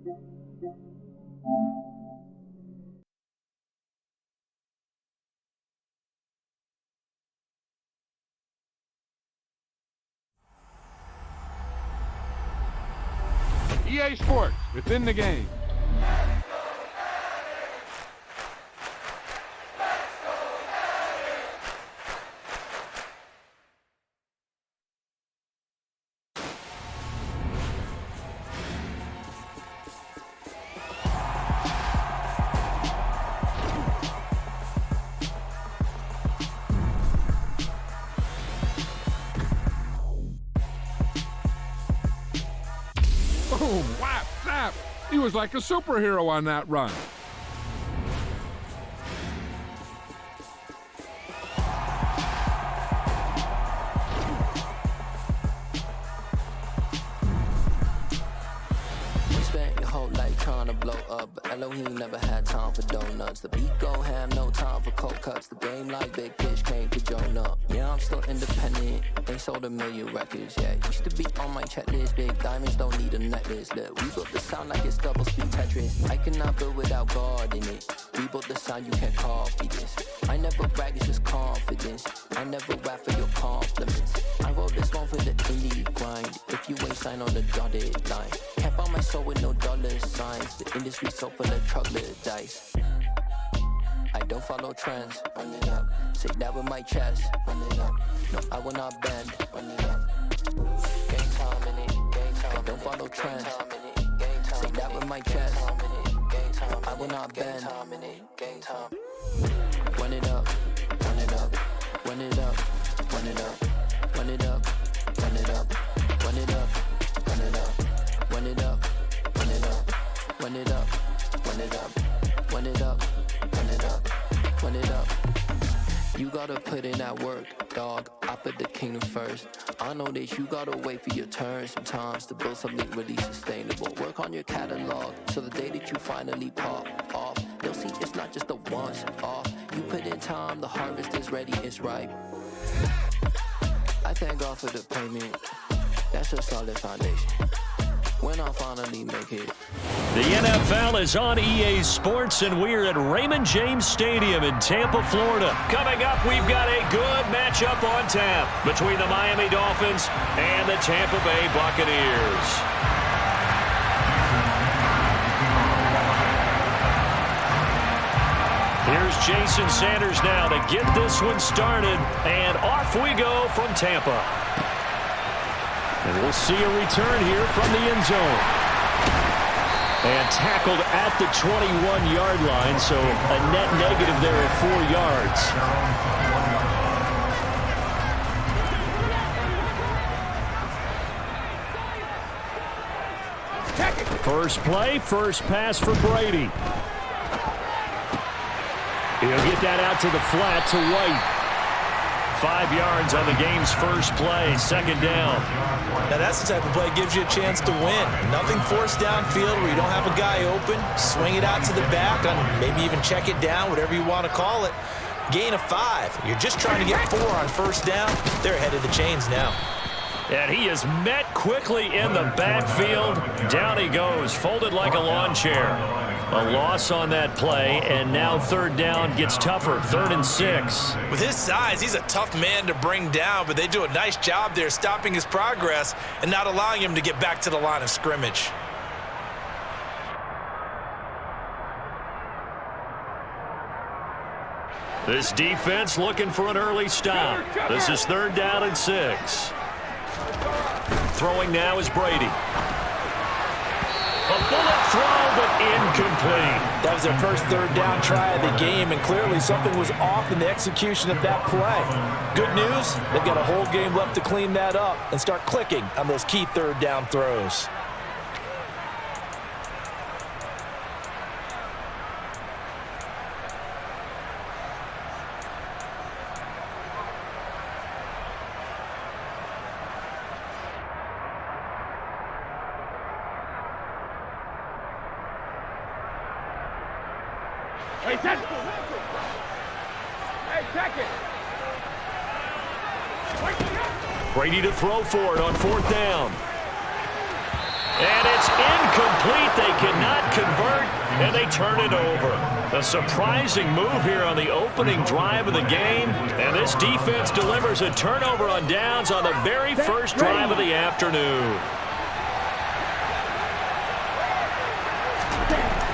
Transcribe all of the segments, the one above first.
EA Sports, it's in the game. Boom, whap, snap. He was like a superhero on that run. We spent your whole life trying to blow up, but Elohim never had time for donuts. The beat go ham, no time for cold cuts. The game like Big Fish came to join up. Yeah, I'm still independent. They sold 1 million records, yeah. Used to be on my checklist. Big diamonds don't need a necklace. Look, we built the sound like it's double speed Tetris. I cannot build without God in it. We built the sound, you can't copy this. I never brag, it's just confidence. I never rap for your compliments. I wrote this one for the indie grind. If you ain't signed on the dotted line, can't buy my soul with no dollar signs. The industry so full of troglodytes. I don't follow trends, run it up. Say that with my chest, run it up. No, I will not bend, run it up. Game time in it, game time. I don't follow trends, say that with my chest. I will not bend, game time. Run it up, run it up, run it up, run it up, run it up, run it up, run it up, run it up, run it up, run it up, run it up, run it up, run it up, run it up, run it up. You gotta put in that work, dog. I put the kingdom first. I know that you gotta wait for your turn sometimes to build something really sustainable. Work on your catalog so the day that you finally pop off, they'll see it's not just a once off. You put in time, the harvest is ready, it's ripe. I thank God for the payment. That's a solid foundation. When I finally make it. The NFL is on EA Sports, and we're at Raymond James Stadium in Tampa, Florida. Coming up, we've got a good matchup on tap between the Miami Dolphins and the Tampa Bay Buccaneers. Here's Jason Sanders now to get this one started, and off we go from Tampa. And we'll see a return here from the end zone. And tackled at the 21-yard line, so a net negative there of 4 yards. First play, first pass for Brady. He'll get that out to the flat to White. 5 yards on the game's first play, second down. Now that's the type of play that gives you a chance to win. Nothing forced downfield where you don't have a guy open. Swing it out to the back, and maybe even check it down, whatever you want to call it. Gain of 5. You're just trying to get 4 on first down. They're ahead of the chains now. And he is met quickly in the backfield. Down he goes, folded like a lawn chair. A loss on that play, and now third down gets tougher, 3rd and 6. With his size, he's a tough man to bring down, but they do a nice job there stopping his progress and not allowing him to get back to the line of scrimmage. This defense looking for an early stop. This is 3rd down and 6. Throwing now is Brady. A bullet throw, but incomplete. That was their first 3rd down try of the game, and clearly something was off in the execution of that play. Good news, they've got a whole game left to clean that up and start clicking on those key 3rd down throws. Hey, check it. Brady to throw for it on 4th down. And it's incomplete. They cannot convert, and they turn it over. A surprising move here on the opening drive of the game. And this defense delivers a turnover on downs on the very first drive of the afternoon.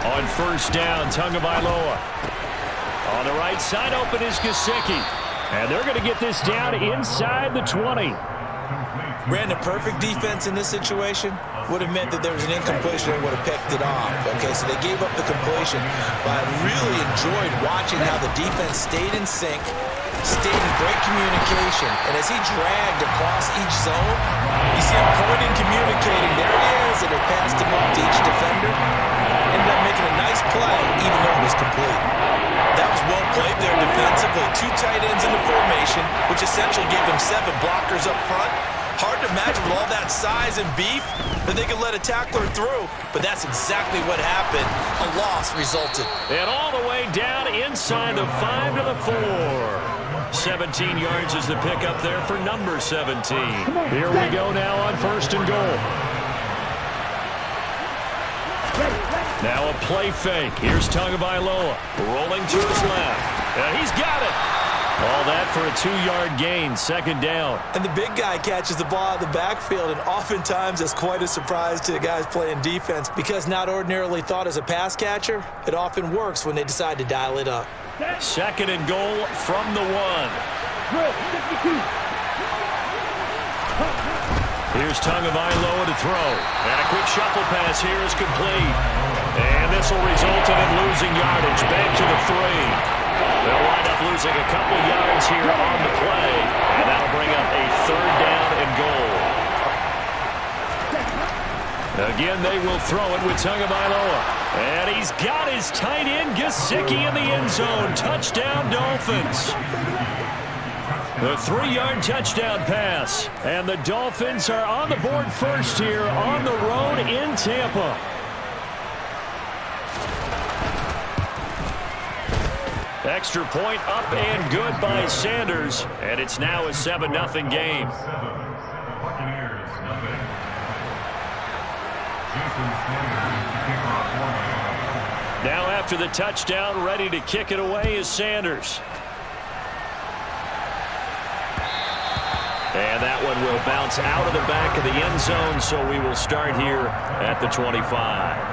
On first down, Tagovailoa. On the right side, open is Gesicki. And they're going to get this down inside the 20. Ran a perfect defense in this situation. Would have meant that there was an incompletion and would have picked it off. Okay, so they gave up the completion. But I really enjoyed watching how the defense stayed in sync, stayed in great communication. And as he dragged across each zone, you see him pointing, communicating. There he is, and it passed him up to each defender. Ended up making a nice play, even though it was complete. That was well played there defensively. 2 tight ends in the formation, which essentially gave them 7 blockers up front. Hard to imagine with all that size and beef that they could let a tackler through, but that's exactly what happened. A loss resulted. And all the way down inside the 5 to the 4. 17 yards is the pickup there for number 17. Here we go now on first and goal. Now a play fake. Here's Tagovailoa rolling to his left. And he's got it. All that for a 2-yard gain, second down. And the big guy catches the ball out of the backfield, and oftentimes it's quite a surprise to the guys playing defense because not ordinarily thought as a pass catcher, it often works when they decide to dial it up. Second and goal from the 1. Here's Tagovailoa to throw. And a quick shuffle pass here is complete. And this will result in him losing yardage back to the 3. They'll wind up losing a couple yards here on the play, and that'll bring up a 3rd down and goal. Again, they will throw it with Tagovailoa. And he's got his tight end, Gesicki, in the end zone. Touchdown, Dolphins. The 3-yard touchdown pass. And the Dolphins are on the board first here on the road in Tampa. Extra point up and good by Sanders. And it's now a 7-0 game. Now after the touchdown, ready to kick it away is Sanders. And that one will bounce out of the back of the end zone, so we will start here at the 25.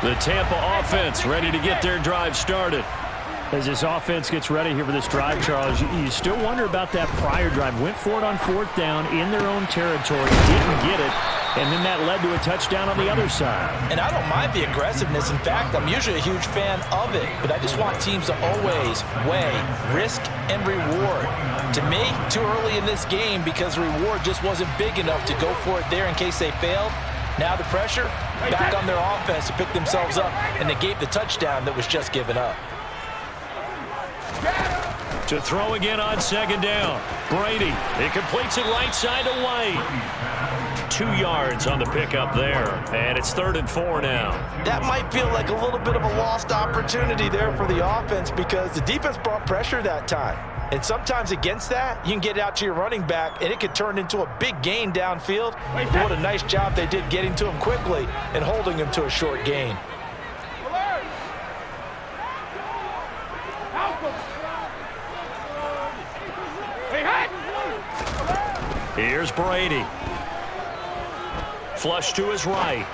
The Tampa offense ready to get their drive started. As this offense gets ready here for this drive, Charles, you still wonder about that prior drive. Went for it on 4th down in their own territory, didn't get it, and then that led to a touchdown on the other side. And I don't mind the aggressiveness. In fact, I'm usually a huge fan of it, but I just want teams to always weigh risk and reward. To me, too early in this game because the reward just wasn't big enough to go for it there in case they failed. Now the pressure back on their offense to pick themselves up, and they gave the touchdown that was just given up. To throw again on 2nd down. Brady. He completes it right side to White. 2 yards on the pickup there. And it's 3rd and 4 now. That might feel like a little bit of a lost opportunity there for the offense because the defense brought pressure that time. And sometimes against that, you can get out to your running back, and it could turn into a big gain downfield. What a nice job they did getting to him quickly and holding him to a short gain. Here's Brady. Flush to his right.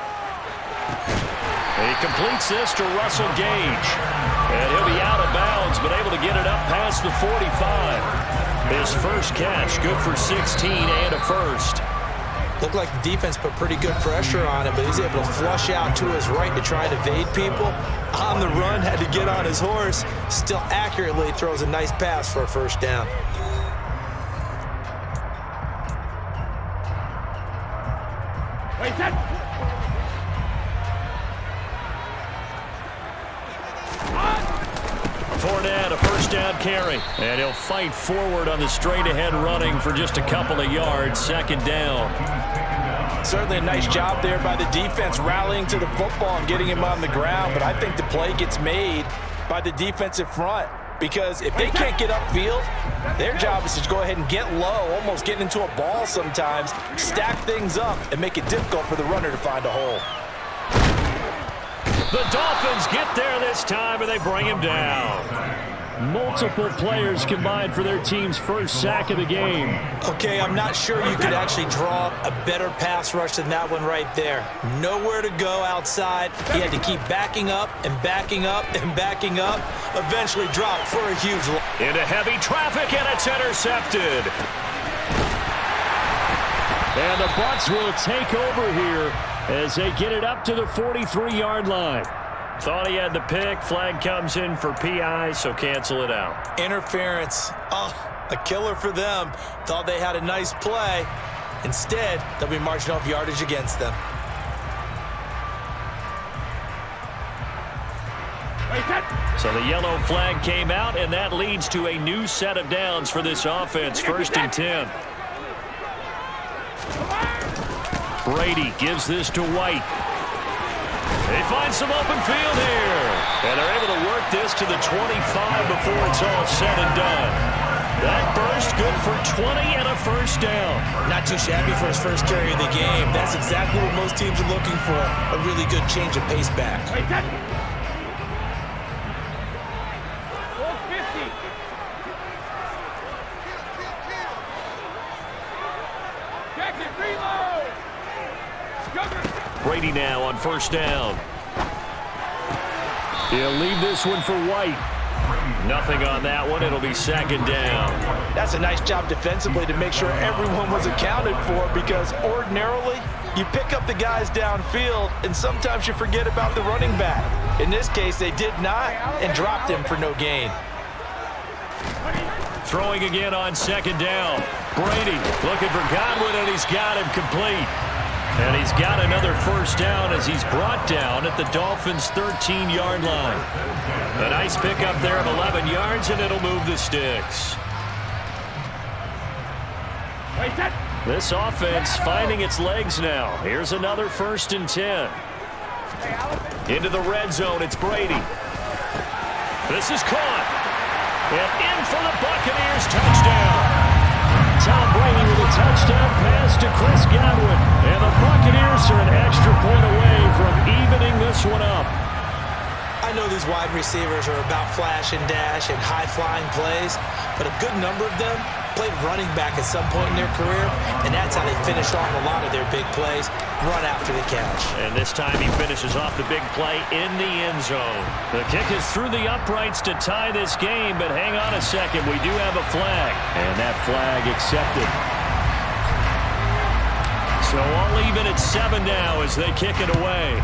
He completes this to Russell Gage. And he'll be out of bounds, but able to get it up past the 45. His first catch, good for 16 and a first. Looked like the defense put pretty good pressure on him, but he's able to flush out to his right to try and evade people. On the run, had to get on his horse. Still accurately throws a nice pass for a first down. Fournette, a first down carry. And he'll fight forward on the straight-ahead running for just a couple of yards. 2nd down. Certainly a nice job there by the defense rallying to the football and getting him on the ground, but I think the play gets made by the defensive front because if they can't get upfield, their job is to go ahead and get low, almost get into a ball sometimes, stack things up, and make it difficult for the runner to find a hole. The Dolphins get there this time, and they bring him down. Multiple players combined for their team's first sack of the game. Okay, I'm not sure you could actually draw a better pass rush than that one right there. Nowhere to go outside. He had to keep backing up and backing up and backing up. Eventually dropped for a huge loss. Into heavy traffic, and it's intercepted. And the Bucs will take over here as they get it up to the 43-yard line. Thought he had the pick. Flag comes in for PI, so cancel it out. Interference. Oh, a killer for them. Thought they had a nice play. Instead, they'll be marching off yardage against them. So the yellow flag came out, and that leads to a new set of downs for this offense. 1st and 10. Brady gives this to White. They find some open field here. And they're able to work this to the 25 before it's all said and done. That burst good for 20 and a first down. Not too shabby for his first carry of the game. That's exactly what most teams are looking for. A really good change of pace back. Brady now on 1st down. He'll leave this one for White. Nothing on that one. It'll be 2nd down. That's a nice job defensively to make sure everyone was accounted for because ordinarily you pick up the guys downfield and sometimes you forget about the running back. In this case, they did not and dropped him for no gain. Throwing again on 2nd down. Brady looking for Godwin, and he's got him complete. And he's got another first down as he's brought down at the Dolphins' 13-yard line. A nice pickup there of 11 yards, and it'll move the sticks. This offense finding its legs now. Here's another 1st and 10. Into the red zone, it's Brady. This is caught. And in for the Buccaneers, touchdown. Tom Brady with a touchdown pass to Chris Godwin. And the Buccaneers are an extra point away from evening this one up. I know these wide receivers are about flash and dash and high-flying plays, but a good number of them played running back at some point in their career, and that's how they finished off a lot of their big plays, run after the catch. And this time he finishes off the big play in the end zone. The kick is through the uprights to tie this game, but hang on a second. We do have a flag. And that flag accepted. So all even at 7 now as they kick it away.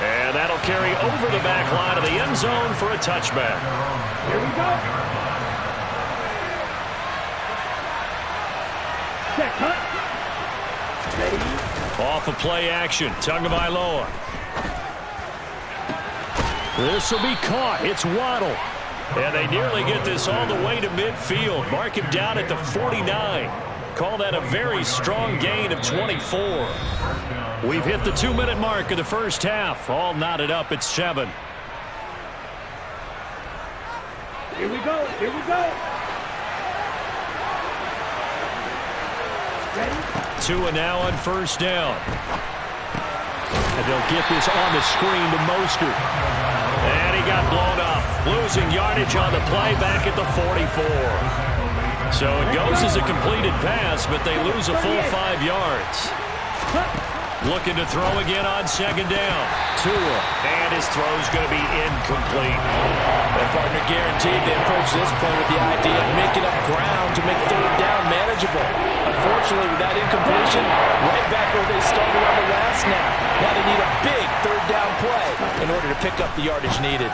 And that'll carry over the back line of the end zone for a touchback. Here we go. Check, cut. Ready. Off of play action. Tagovailoa. This will be caught. It's Waddle. And they nearly get this all the way to midfield. Mark him down at the 49. Call that a very strong gain of 24. We've hit the 2-minute mark of the first half. All knotted up at 7. Here we go. Here we go. Ready? Tua now on 1st down. And they'll get this on the screen to Mostert. And he got blown up. Losing yardage on the play back at the 44. So it goes as a completed pass, but they lose a full 5 yards. Looking to throw again on 2nd down. Tua. And his throw's going to be incomplete. Their partner guaranteed they approach this play with the idea of making up ground to make 3rd down manageable. Unfortunately, with that incompletion, right back where they started on the last snap. Now they need a big 3rd down play in order to pick up the yardage needed.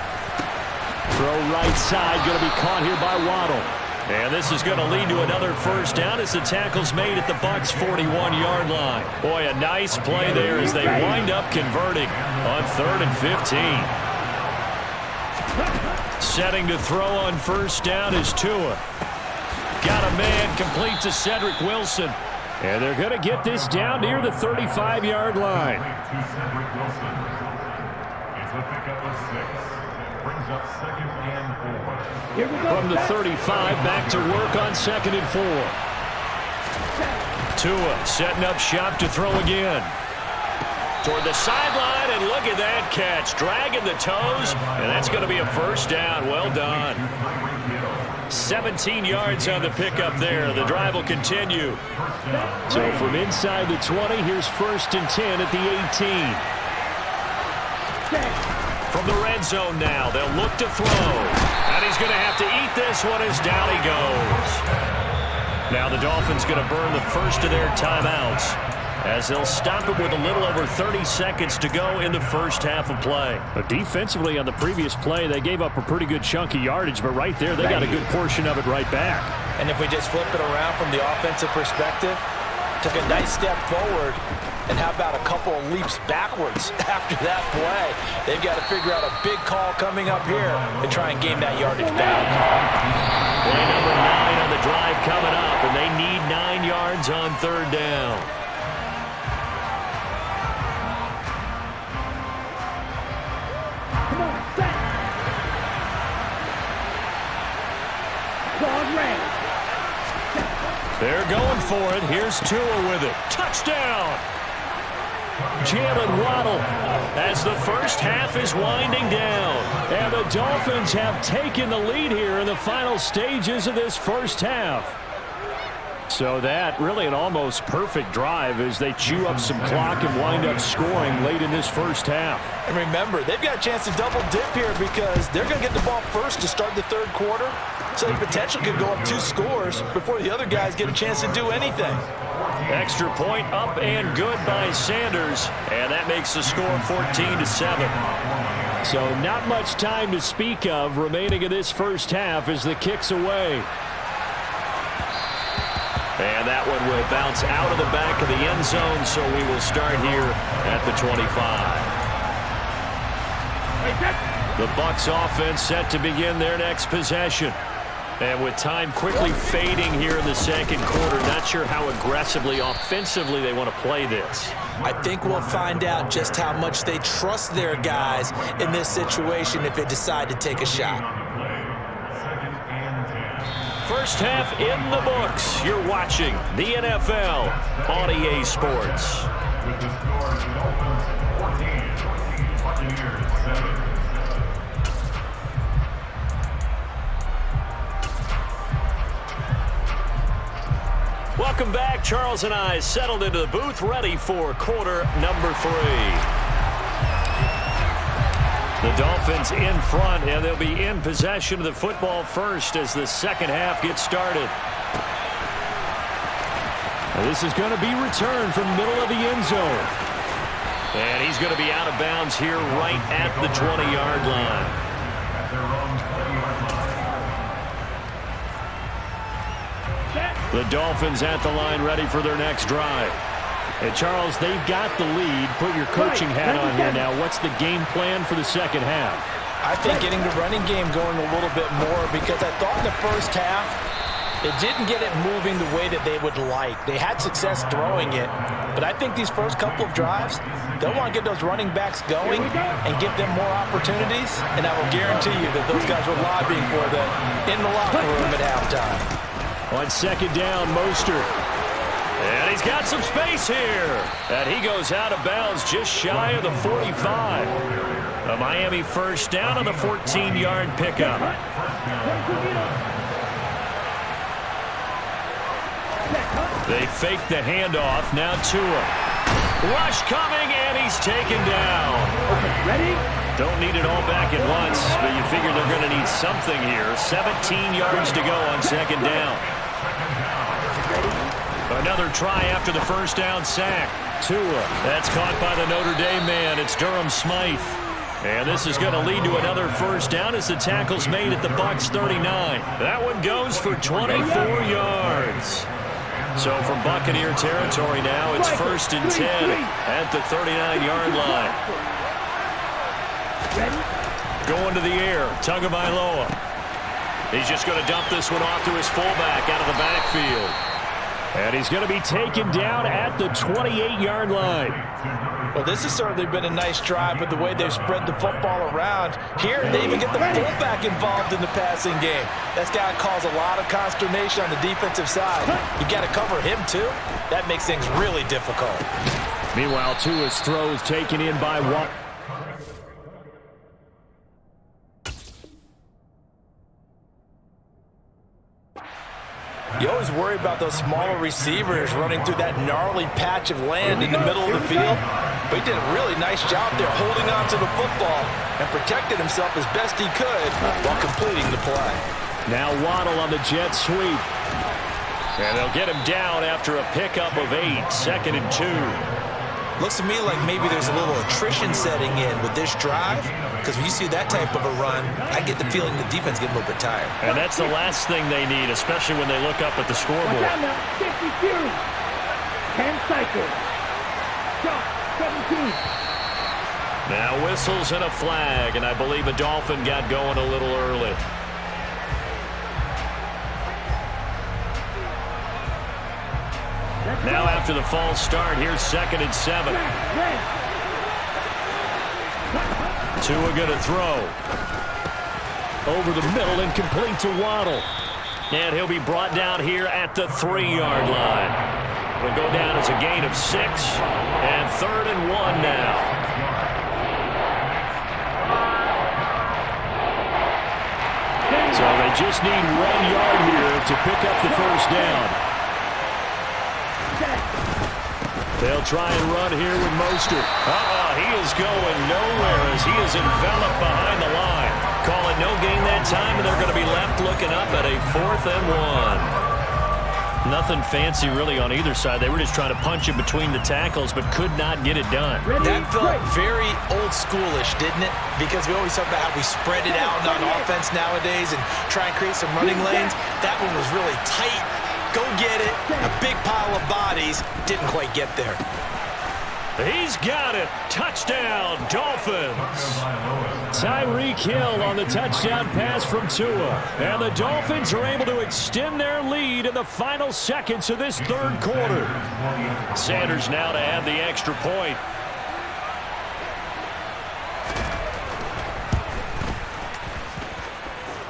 Throw right side, going to be caught here by Waddle. And this is going to lead to another first down as the tackle's made at the Bucs' 41-yard line. Boy, a nice play there as they wind up converting on 3rd and 15. Setting to throw on 1st down is Tua. Got a man, complete to Cedric Wilson. And they're going to get this down near the 35-yard line. From the 35, back to work on 2nd and 4. Tua setting up shop to throw again. Toward the sideline, and look at that catch. Dragging the toes, and that's going to be a first down. Well done. 17 yards on the pickup there. The drive will continue. So from inside the 20, here's 1st and 10 at the 18. From the red zone now, they'll look to throw. And he's going to have to eat this one as down he goes. Now the Dolphins going to burn the first of their timeouts, as they'll stop it with a little over 30 seconds to go in the first half of play. But defensively on the previous play, they gave up a pretty good chunk of yardage, but right there, they got a good portion of it right back. And if we just flip it around from the offensive perspective, took a nice step forward, and how about a couple of leaps backwards after that play? They've got to figure out a big call coming up here and try and gain that yardage back. Play number 9 on the drive coming up, and they need 9 yards on 3rd down. They're going for it. Here's Tua with it. Touchdown! Jalen Waddle as the first half is winding down. And the Dolphins have taken the lead here in the final stages of this first half. So that really an almost perfect drive as they chew up some clock and wind up scoring late in this first half. And remember, they've got a chance to double dip here because they're going to get the ball first to start the 3rd quarter. So the potential could go up 2 scores before the other guys get a chance to do anything. Extra point up and good by Sanders. And that makes the score 14-7. So not much time to speak of remaining in this first half as the kick's away. And that one will bounce out of the back of the end zone, so we will start here at the 25. The Bucs offense set to begin their next possession. And with time quickly fading here in the 2nd quarter, not sure how aggressively, offensively they want to play this. I think we'll find out just how much they trust their guys in this situation if they decide to take a shot. First half in the books. You're watching the NFL on EA Sports. With the score, the Dolphins 14, Buccaneers 7. Welcome back. Charles and I settled into the booth, ready for quarter number 3. The Dolphins in front, and they'll be in possession of the football first as the 2nd half gets started. Now this is going to be returned from the middle of the end zone. And he's going to be out of bounds here right at the 20-yard line. The Dolphins at the line ready for their next drive. And Charles, they've got the lead. Put your coaching hat on here now. What's the game plan for the 2nd half? I think getting the running game going a little bit more because I thought in the first half it didn't get it moving the way that they would like. They had success throwing it, but I think these first couple of drives, they'll want to get those running backs going and give them more opportunities, and I will guarantee you that those guys were lobbying for them in the locker room at halftime. On 2nd down, Mostert. And he's got some space here. And he goes out of bounds just shy of the 45. A Miami first down on the 14-yard pickup. They fake the handoff. Now Tua. Rush coming, and he's taken down. Ready? Don't need it all back at once, but you figure they're going to need something here. 17 yards to go on 2nd down. Another try after the first down sack. Tua. That's caught by the Notre Dame man. It's Durham Smythe. And this is going to lead to another first down as the tackle's made at the Bucs 39. That one goes for 24 yards. So from Buccaneer territory now, it's 1st and 10 at the 39-yard line. Going to the air, Tagovailoa. He's just going to dump this one off to his fullback out of the backfield. And he's going to be taken down at the 28-yard line. Well, this has certainly been a nice drive with the way they've spread the football around. Here, they even get the fullback involved in the passing game. That's got to cause a lot of consternation on the defensive side. You got to cover him, too. That makes things really difficult. Meanwhile, h2h's throws taken in by one. You always worry about those smaller receivers running through that gnarly patch of land in the middle of the field. But he did a really nice job there holding on to the football and protected himself as best he could while completing the play. Now Waddle on the jet sweep. And they'll get him down after a pickup of 8, 2nd and 2. Looks to me like maybe there's a little attrition setting in with this drive, because when you see that type of a run, I get the feeling the defense getting a little bit tired. And that's the last thing they need, especially when they look up at the scoreboard. 10 cycles. Shot 17. Now whistles and a flag, and I believe a Dolphin got going a little early. Now after the false start, here's 2nd and 7. Tua going to throw. Over the middle and complete to Waddle. And he'll be brought down here at the 3-yard line. It'll go down as a gain of 6, and 3rd and 1 now. So they just need 1 yard here to pick up the first down. They'll try and run here with Mostert. He is going nowhere as he is enveloped behind the line. Call it no gain that time, and they're going to be left looking up at a 4th and 1. Nothing fancy really on either side. They were just trying to punch it between the tackles, but could not get it done. That felt very old schoolish, didn't it? Because we always talk about how we spread it out on offense nowadays and try and create some running lanes. That one was really tight. Go get it. A big pile of bodies. Didn't quite get there. He's got it. Touchdown, Dolphins. Tyreek Hill on the touchdown pass from Tua. And the Dolphins are able to extend their lead in the final seconds of this 3rd quarter. Sanders now to add the extra point.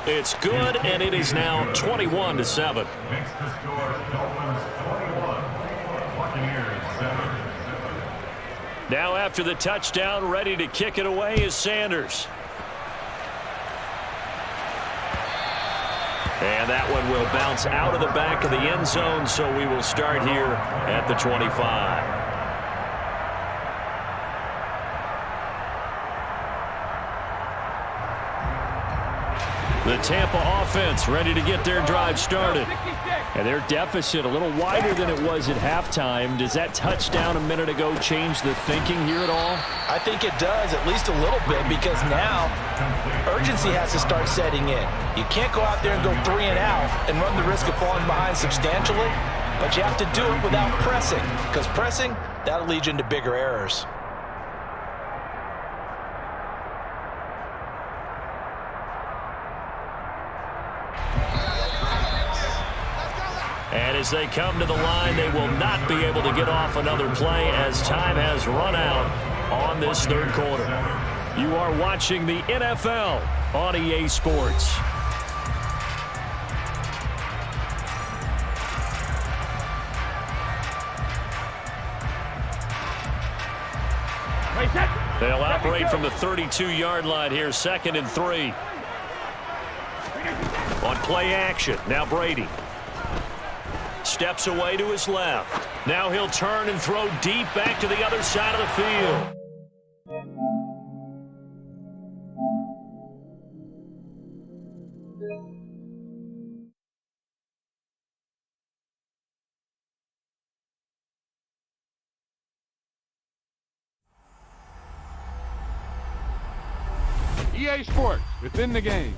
It's good, and it is now 21-7. Now after the touchdown, ready to kick it away is Sanders. And that one will bounce out of the back of the end zone, so we will start here at the 25. The Tampa offense ready to get their drive started. And their deficit a little wider than it was at halftime. Does that touchdown a minute ago change the thinking here at all? I think it does, at least a little bit, because now urgency has to start setting in. You can't go out there and go 3 and out and run the risk of falling behind substantially, but you have to do it without pressing, because pressing, that'll lead you into bigger errors. And as they come to the line, they will not be able to get off another play as time has run out on this 3rd quarter. You are watching the NFL on EA Sports. They'll operate from the 32-yard line here, 2nd and 3. On play action, now Brady. Steps away to his left. Now he'll turn and throw deep back to the other side of the field. EA Sports, within the game.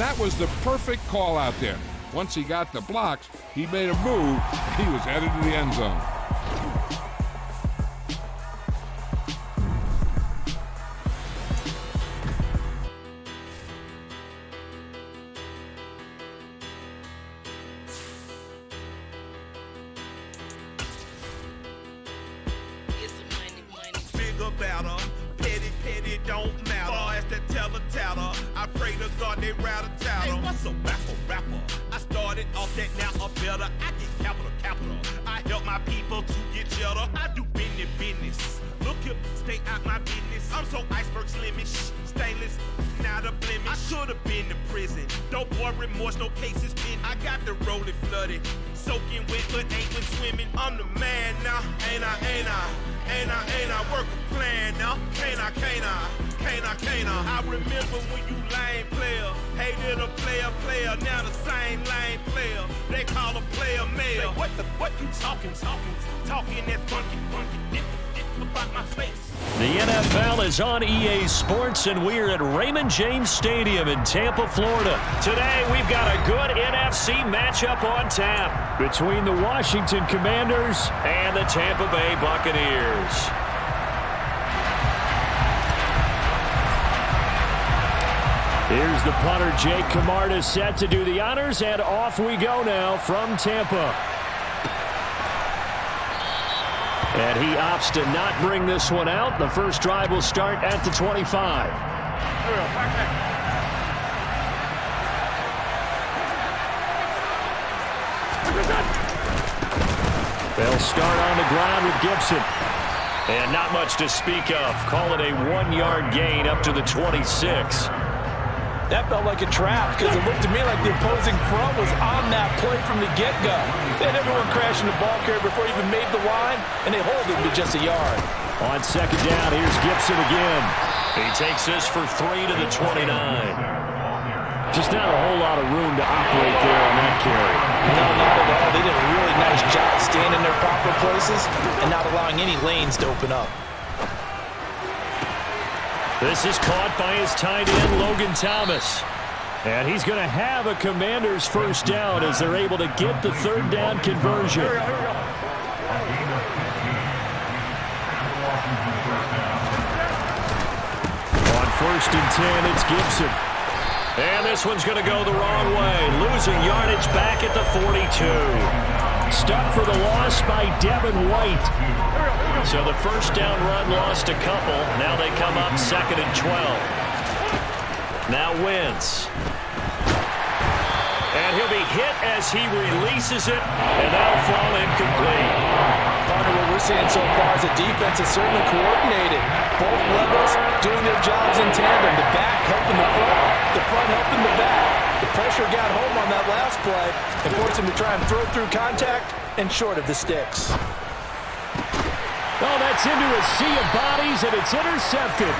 That was the perfect call out there. Once he got the blocks, he made a move. He was headed to the end zone. Better, petty, don't matter. Far as the teller, I pray to God they rattle tattle. Hey, what's a rapper? I started off that, now I'm better. I get capital. I help my people to get cheddar. I do business. Look here, stay out my business. I'm so iceberg slimish, stainless, not a blemish. I should have been to prison. No boy remorse, no cases pinned. I got the rolling flooded, soaking wet, but ain't when swimming. I'm the man now, ain't I? Work a plan now. Can't I? I remember when you lame player, hated a player, now the same lame player. They call a player mayor. What you talking that's funky, dip about my face. The NFL is on EA Sports, and we're at Raymond James Stadium in Tampa, Florida. Today, we've got a good NFC matchup on tap between the Washington Commanders and the Tampa Bay Buccaneers. Here's the punter, Jake Camarda, set to do the honors, and off we go now from Tampa. And he opts to not bring this one out. The first drive will start at the 25. They'll start on the ground with Gibson. And not much to speak of. Call it a 1-yard gain up to the 26. That felt like a trap because it looked to me like the opposing front was on that play from the get-go. They had everyone crashing the ball carrier before he even made the line, and they hold him to just a yard. On second down, here's Gibson again. He takes this for 3 to the 29. Just not a whole lot of room to operate there on that carry. No, not at all. They did a really nice job staying in their proper places and not allowing any lanes to open up. This is caught by his tight end, Logan Thomas. And he's going to have a Commanders first down as they're able to get the third down conversion. On 1st and 10, it's Gibson. And this one's going to go the wrong way, losing yardage back at the 42. Stuck for the loss by Devin White. So the first down run lost a couple. Now they come up 2nd and 12. Now Wentz. And he'll be hit as he releases it, and that'll fall incomplete. Partner, what we're seeing so far is the defense is certainly coordinated. Both levels doing their jobs in tandem. The back helping the front helping the back. The pressure got home on that last play and forced him to try and throw through contact and short of the sticks. Oh, that's into a sea of bodies, and it's intercepted.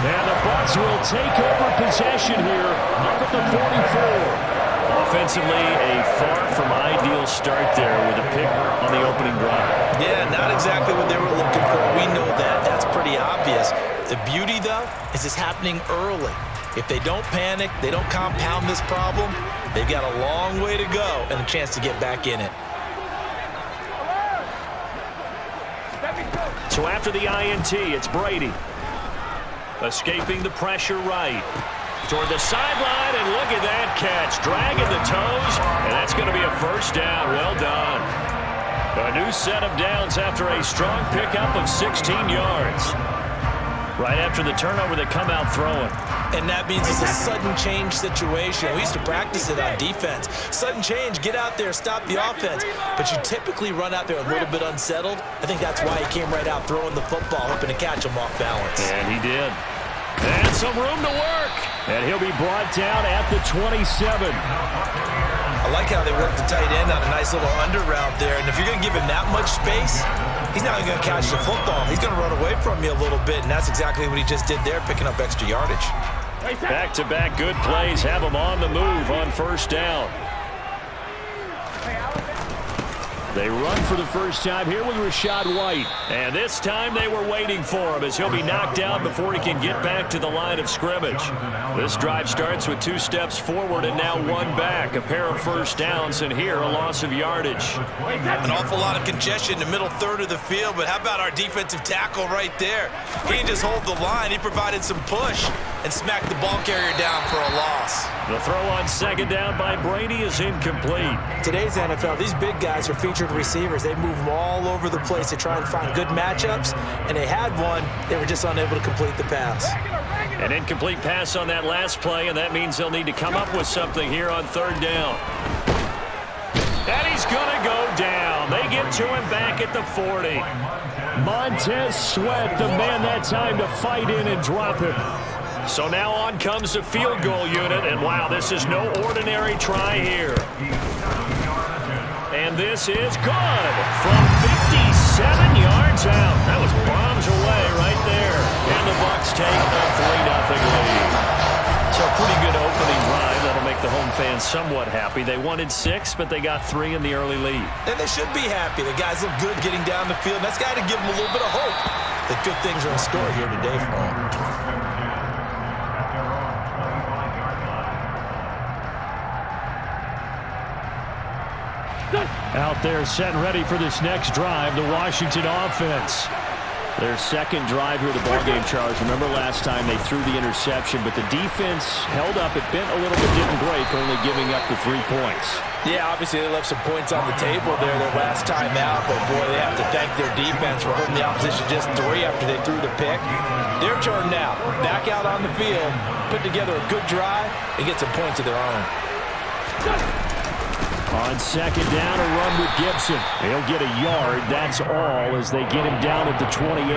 And the Bucs will take over possession here up at the 44. Offensively, a far from ideal start there with a pick on the opening drive. Yeah, not exactly what they were looking for. We know that. That's pretty obvious. The beauty, though, is it's happening early. If they don't panic, they don't compound this problem, they've got a long way to go and a chance to get back in it. So after the INT, it's Brady. Escaping the pressure right. Toward the sideline, and look at that catch. Dragging the toes, and that's going to be a first down. Well done. A new set of downs after a strong pickup of 16 yards. Right after the turnover, they come out throwing. And that means it's a sudden change situation. We used to practice it on defense. Sudden change, get out there, stop the offense. But you typically run out there a little bit unsettled. I think that's why he came right out throwing the football, hoping to catch him off balance. And he did. And some room to work. And he'll be brought down at the 27. I like how they work the tight end on a nice little under route there. And if you're going to give him that much space, he's not going to catch the football. He's going to run away from you a little bit, and that's exactly what he just did there, picking up extra yardage. Back-to-back good plays have him on the move on first down. They run for the first time here with Rachaad White. And this time they were waiting for him as he'll be knocked down before he can get back to the line of scrimmage. This drive starts with 2 steps forward and now 1 back. A pair of first downs, and here a loss of yardage. An awful lot of congestion in the middle third of the field, but how about our defensive tackle right there? He didn't just hold the line, he provided some push and smacked the ball carrier down for a loss. The throw on second down by Brady is incomplete. Today's NFL, these big guys are featured receivers. They move them all over the place to try and find good matchups, and they had one. They were just unable to complete the pass. An incomplete pass on that last play, and that means they'll need to come up with something here on third down. And he's going to go down. They get to him back at the 40. Montez Sweat, the man that time to fight in and drop him. So now on comes the field goal unit, and wow, this is no ordinary try here. And this is good from 57 yards out. That was bombs away right there. And the Bucs take a 3-0 lead. So a pretty good opening drive. That'll make the home fans somewhat happy. They wanted 6, but they got 3 in the early lead. And they should be happy. The guys look good getting down the field. That's got to give them a little bit of hope that good things are in store here today for them. Out there set and ready for this next drive, the Washington offense. Their second drive here of the ballgame, Charles. Remember last time they threw the interception, but the defense held up. It bent a little bit, didn't break, only giving up the 3 points. Yeah, obviously they left some points on the table there their last time out, but boy, they have to thank their defense for holding the opposition just 3 after they threw the pick. Their turn now. Back out on the field, put together a good drive, and get some points of their own. On second down, a run with Gibson. He'll get a yard, that's all, as they get him down at the 28.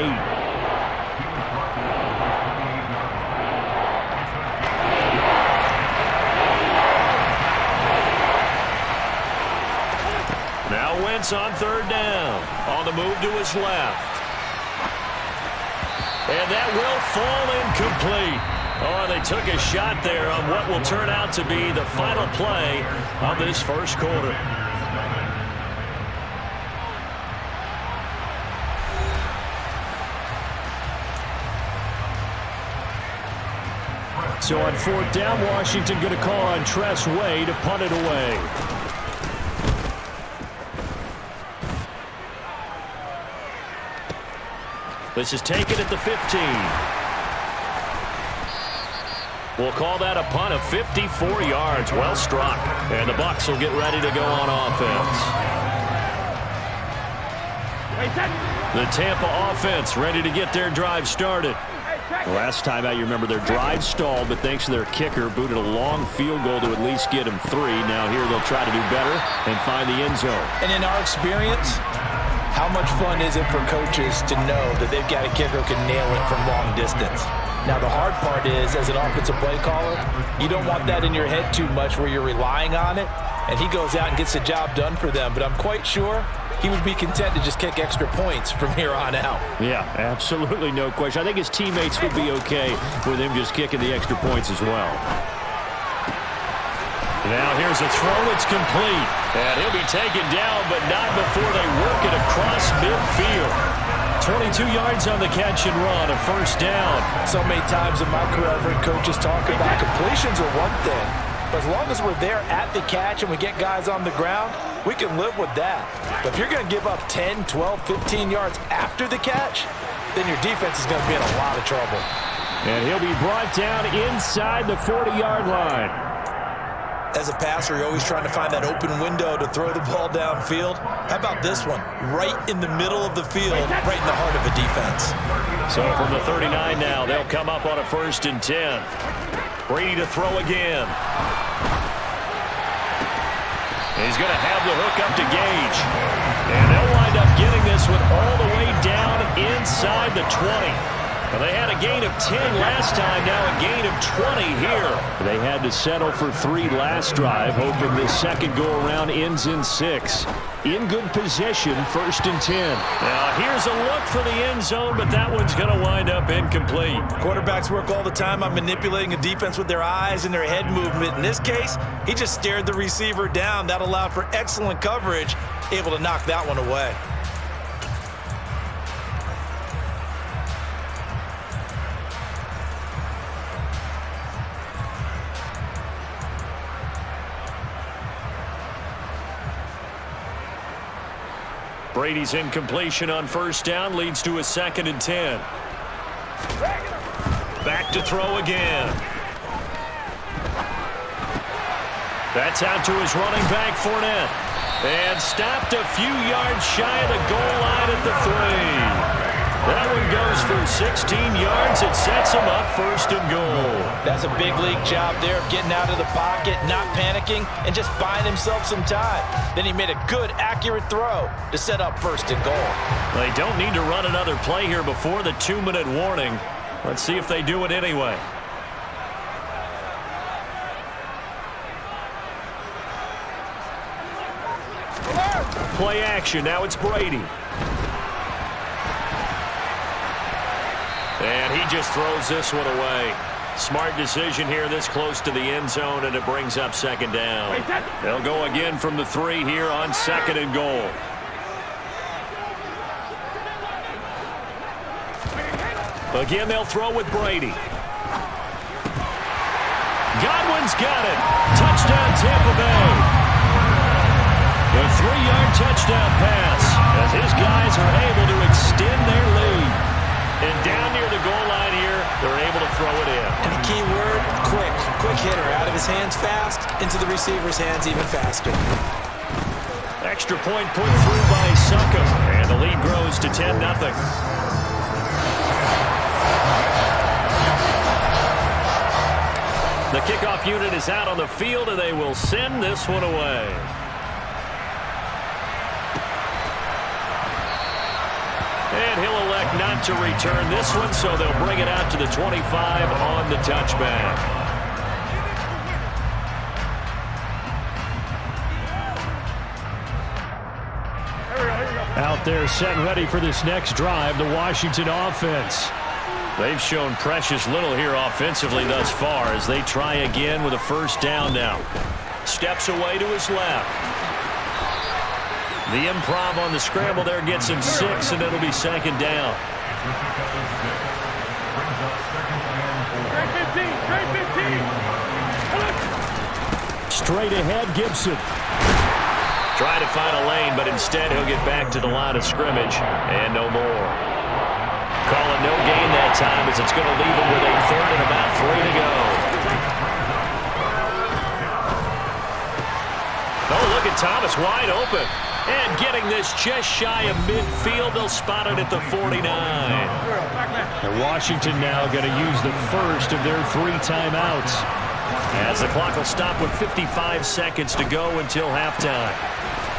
Now Wentz on third down. On the move to his left. And that will fall incomplete. Oh, they took a shot there on what will turn out to be the final play of this first quarter. So on fourth down, Washington going to call on Tress Way to punt it away. This is taken at the 15. We'll call that a punt of 54 yards. Well struck. And the Bucs will get ready to go on offense. The Tampa offense ready to get their drive started. Last time out, you remember their drive stalled, but thanks to their kicker, booted a long field goal to at least get him 3. Now here they'll try to do better and find the end zone. And in our experience, how much fun is it for coaches to know that they've got a kicker who can nail it from long distance? Now, the hard part is, as an offensive play caller, you don't want that in your head too much where you're relying on it, and he goes out and gets the job done for them. But I'm quite sure he would be content to just kick extra points from here on out. Yeah, absolutely no question. I think his teammates would be okay with him just kicking the extra points as well. Now here's a throw. It's complete. And he'll be taken down, but not before they work it across midfield. 22 yards on the catch and run, a first down. So many times in my career, I've heard coaches talk about completions are one thing, but as long as we're there at the catch and we get guys on the ground, we can live with that. But if you're going to give up 10, 12, 15 yards after the catch, then your defense is going to be in a lot of trouble. And he'll be brought down inside the 40-yard line. As a passer, you're always trying to find that open window to throw the ball downfield. How about this one? Right in the middle of the field, right in the heart of a defense. So from the 39 now, they'll come up on a 1st and 10. Brady to throw again. He's going to have the hook up to Gage. And they'll wind up getting this one all the way down inside the 20. Well, they had a gain of 10 last time, now a gain of 20 here. They had to settle for 3 last drive, hoping this second go-around ends in 6. In good position, 1st and 10. Now, here's a look for the end zone, but that one's going to wind up incomplete. Quarterbacks work all the time on manipulating a defense with their eyes and their head movement. In this case, he just stared the receiver down. That allowed for excellent coverage, able to knock that one away. Brady's incompletion on 1st down leads to a 2nd and 10. Back to throw again. That's out to his running back, Fournette. And stopped a few yards shy of the goal line at the 3. That one goes for 16 yards. It sets him up 1st and goal. That's a big league job there of getting out of the pocket, not panicking, and just buying himself some time. Then he made a good, accurate throw to set up 1st and goal. They don't need to run another play here before the 2-minute warning. Let's see if they do it anyway. Play action. Now it's Brady. And he just throws this one away. Smart decision here this close to the end zone, and it brings up 2nd down. They'll go again from the 3 here on 2nd and goal. Again, they'll throw with Brady. Godwin's got it. Touchdown, Tampa Bay. The 3-yard touchdown pass as his guys are able to extend their lead. And down near the goal line here, they're able to throw it in. And the key word, quick. Quick hitter. Out of his hands fast, into the receiver's hands even faster. Extra point put through by Suckham. And the lead grows to 10-0. The kickoff unit is out on the field, and they will send this one away. And he'll elect not to return this one, so they'll bring it out to the 25 on the touchback. Out there set and ready for this next drive, the Washington offense. They've shown precious little here offensively thus far as they try again with a 1st down now. Steps away to his left. The improv on the scramble there gets him 6, and it'll be 2nd down. Straight ahead, Gibson. Try to find a lane, but instead he'll get back to the line of scrimmage, and no more. Calling no gain that time as it's going to leave him with a 3rd and about 3 to go. Oh, look at Thomas wide open. And getting this just shy of midfield, they'll spot it at the 49. And Washington now going to use the 1st of their 3 timeouts. As the clock will stop with 55 seconds to go until halftime.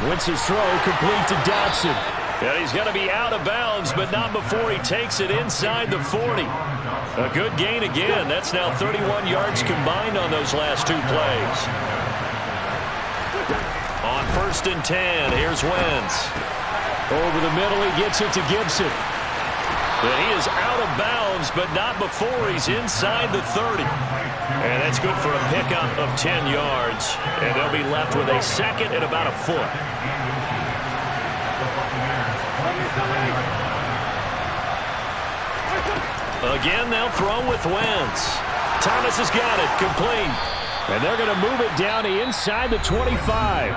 Wentz's throw complete to Dotson. And he's going to be out of bounds, but not before he takes it inside the 40. A good gain again. That's now 31 yards combined on those last 2 plays. On 1st and 10, here's Wentz. Over the middle, he gets it to Gibson. And he is out of bounds, but not before he's inside the 30. And that's good for a pickup of 10 yards. And they'll be left with a 2nd and about a foot. Again, they'll throw with Wentz. Thomas has got it, complete. And they're going to move it down to inside the 25.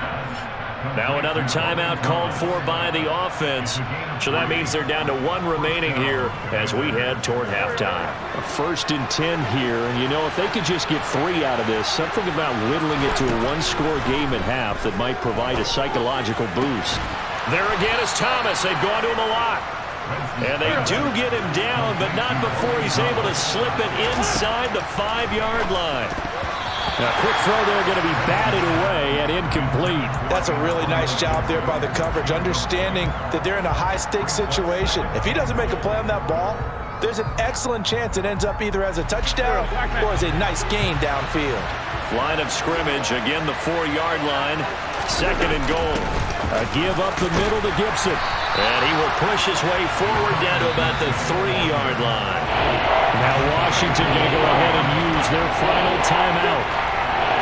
Now another timeout called for by the offense. So that means they're down to 1 remaining here as we head toward halftime. A 1st and 10 here. And, you know, if they could just get 3 out of this, something about whittling it to a 1-score game at half that might provide a psychological boost. There again is Thomas. They've gone to him a lot. And they do get him down, but not before he's able to slip it inside the 5-yard line. A quick throw there going to be batted away and incomplete. That's a really nice job there by the coverage, understanding that they're in a high-stakes situation. If he doesn't make a play on that ball, there's an excellent chance it ends up either as a touchdown or as a nice gain downfield. Line of scrimmage, again the 4-yard line. 2nd and goal. A give up the middle to Gibson. And he will push his way forward down to about the 3-yard line. Now Washington going to go ahead and use their final timeout.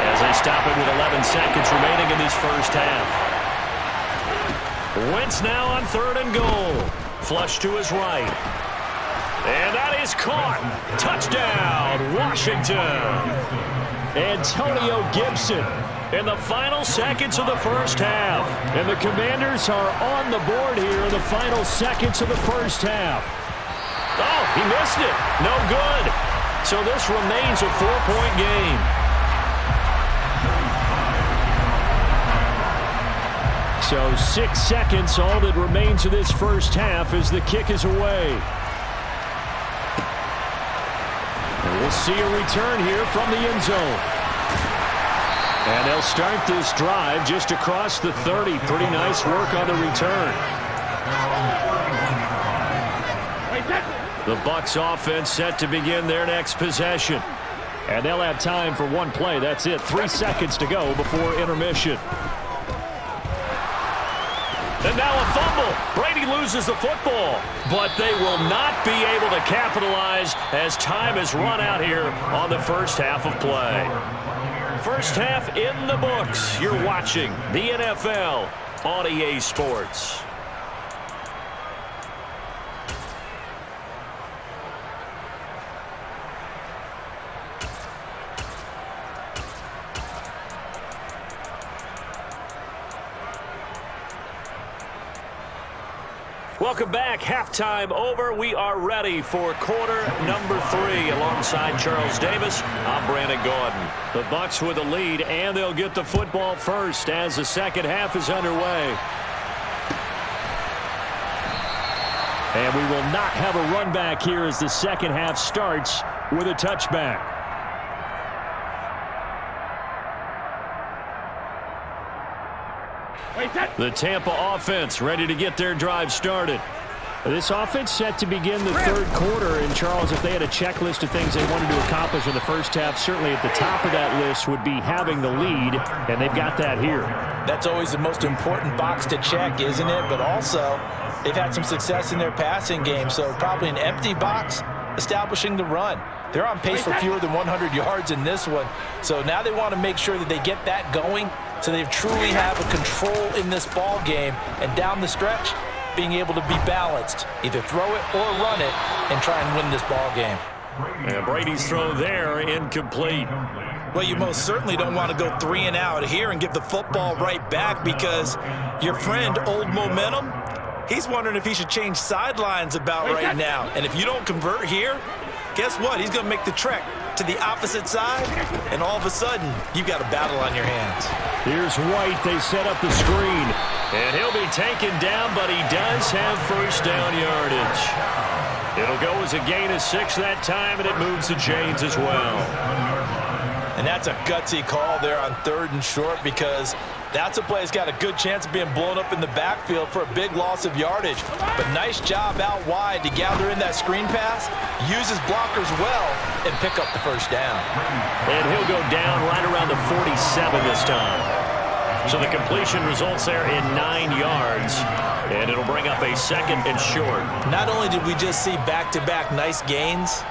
As they stop it with 11 seconds remaining in this first half. Wentz now on 3rd and goal. Flush to his right. And that is caught. Touchdown, Washington. Antonio Gibson in the final seconds of the first half. And the Commanders are on the board here in the final seconds of the first half. Oh, he missed it. No good. So this remains a 4-point game. So 6 seconds, all that remains of this first half as the kick is away. And we'll see a return here from the end zone. And they'll start this drive just across the 30. Pretty nice work on the return. The Bucs offense set to begin their next possession. And they'll have time for one play. That's it. 3 seconds to go before intermission. And now a fumble. Brady loses the football, but they will not be able to capitalize as time has run out here on the first half of play. First half in the books. You're watching the NFL on EA Sports. Welcome back. Halftime over. We are ready for quarter number 3 alongside Charles Davis. I'm Brandon Gordon. The Bucs with a lead, and they'll get the football first as the second half is underway. And we will not have a run back here as the second half starts with a touchback. The Tampa offense ready to get their drive started. This offense set to begin the third quarter. And, Charles, if they had a checklist of things they wanted to accomplish in the first half, certainly at the top of that list would be having the lead, and they've got that here. That's always the most important box to check, isn't it? But also, they've had some success in their passing game, so probably an empty box establishing the run. They're on pace for fewer than 100 yards in this one, so now they want to make sure that they get that going so they truly have a control in this ball game, and down the stretch, being able to be balanced, either throw it or run it, and try and win this ball game. And Brady's throw there, incomplete. Well, you most certainly don't want to go 3 and out here and give the football right back, because your friend, Old Momentum, he's wondering if he should change sidelines about right now. And if you don't convert here, guess what? He's going to make the trek to the opposite side, and all of a sudden, you've got a battle on your hands. Here's White. They set up the screen. And he'll be taken down, but he does have first down yardage. It'll go as a gain of 6 that time, and it moves the chains as well. And that's a gutsy call there on 3rd and short, because that's a play that's got a good chance of being blown up in the backfield for a big loss of yardage. But nice job out wide to gather in that screen pass, use his blockers well, and pick up the first down. And he'll go down right around the 47 this time. So the completion results there in 9 yards, and it'll bring up a 2nd and short. Not only did we just see back-to-back nice gains,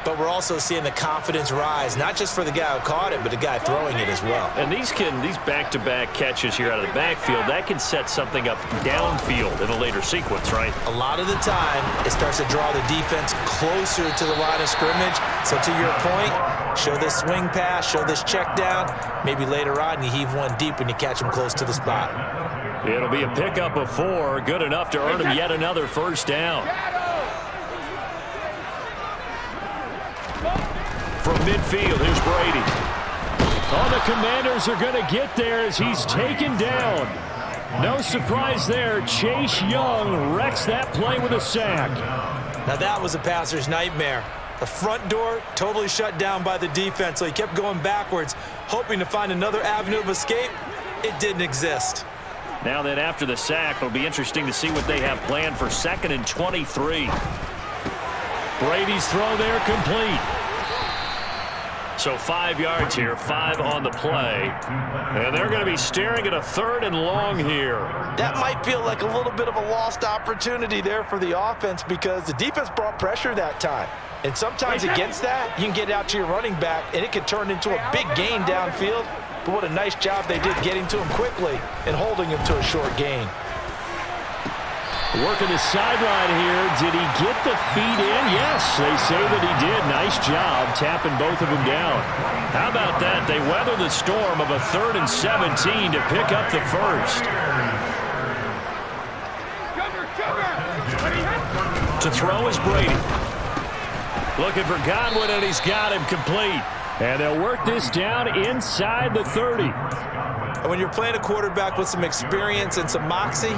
but we're also seeing the confidence rise, not just for the guy who caught it, but the guy throwing it as well. And these back-to-back catches here out of the backfield, that can set something up downfield in a later sequence, right? A lot of the time, it starts to draw the defense closer to the line of scrimmage. So to your point, show this swing pass, show this check down. Maybe later on, you heave one deep when you catch him close to the spot. It'll be a pickup of 4, good enough to earn him yet another first down. From midfield, here's Brady. Oh, the Commanders are going to get there as he's taken down. No surprise there. Chase Young wrecks that play with a sack. Now that was a passer's nightmare. The front door totally shut down by the defense, so he kept going backwards, hoping to find another avenue of escape. It didn't exist. Now then, after the sack, it'll be interesting to see what they have planned for 2nd and 23. Brady's throw there complete. So 5 yards here, 5 on the play. And they're going to be staring at a 3rd and long here. That might feel like a little bit of a lost opportunity there for the offense because the defense brought pressure that time. And sometimes against that, you can get out to your running back, and it can turn into a big gain downfield. But what a nice job they did getting to him quickly and holding him to a short gain. Working the sideline here. Did he get the feet in? Yes, they say that he did. Nice job tapping both of them down. How about that? They weather the storm of a 3rd and 17 to pick up the first. To throw is Brady. Looking for Godwin, and he's got him complete. And they'll work this down inside the 30. And when you're playing a quarterback with some experience and some moxie,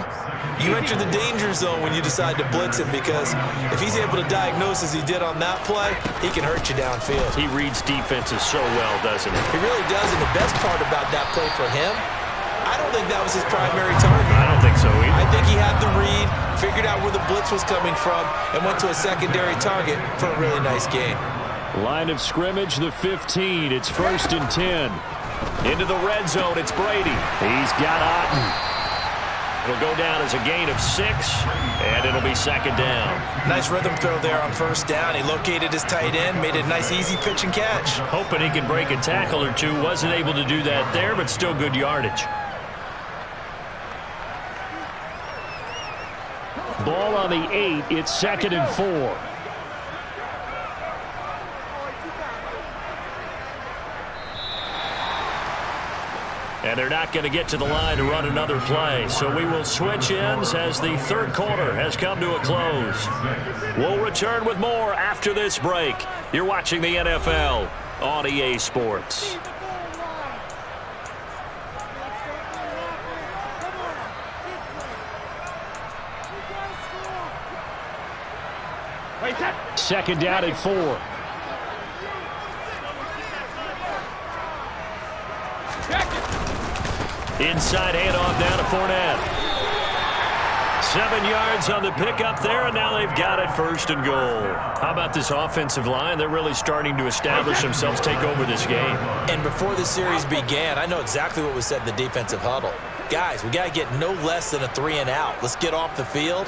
you enter the danger zone when you decide to blitz him because if he's able to diagnose as he did on that play, he can hurt you downfield. He reads defenses so well, doesn't he? He really does, and the best part about that play for him, I don't think that was his primary target. I don't think so either. I think he had the read, figured out where the blitz was coming from, and went to a secondary target for a really nice gain. Line of scrimmage, the 15. It's 1st and 10. Into the red zone, it's Brady. He's got Otten. It'll go down as a gain of 6, and it'll be 2nd down. Nice rhythm throw there on 1st down. He located his tight end, made it a nice, easy pitch and catch. Hoping he can break a tackle or two. Wasn't able to do that there, but still good yardage. Ball on the 8. It's 2nd and 4. And they're not going to get to the line to run another play. So we will switch ends as the 3rd quarter has come to a close. We'll return with more after this break. You're watching the NFL on EA Sports. Second down at 4. Inside handoff down to Fournette. 7 yards on the pickup there, and now they've got it 1st and goal. How about this offensive line? They're really starting to establish themselves, take over this game. And before the series began, I know exactly what was said in the defensive huddle. Guys, we got to get no less than a 3 and out. Let's get off the field.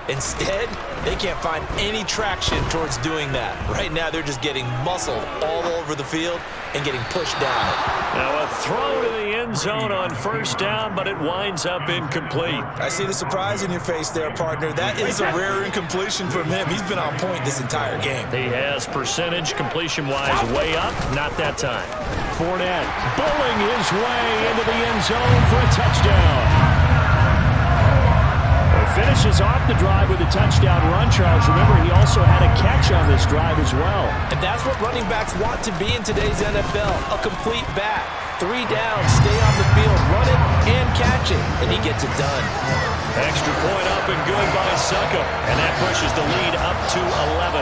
Instead, they can't find any traction towards doing that. Right now, they're just getting muscled all over the field and getting pushed down it. Now a throw to the end zone on 1st down, but it winds up incomplete. I see the surprise in your face there, partner. That is a rare incompletion from him. He's been on point this entire game. He has percentage completion-wise way up. Not that time. Fournette bowling his way into the end zone for a touchdown. Finishes off the drive with a touchdown run, Charles. Remember, he also had a catch on this drive as well. And that's what running backs want to be in today's NFL, a complete back. 3 down, stay on the field, run it and catch it, and he gets it done. Extra point up and good by Suckup, and that pushes the lead up to 11.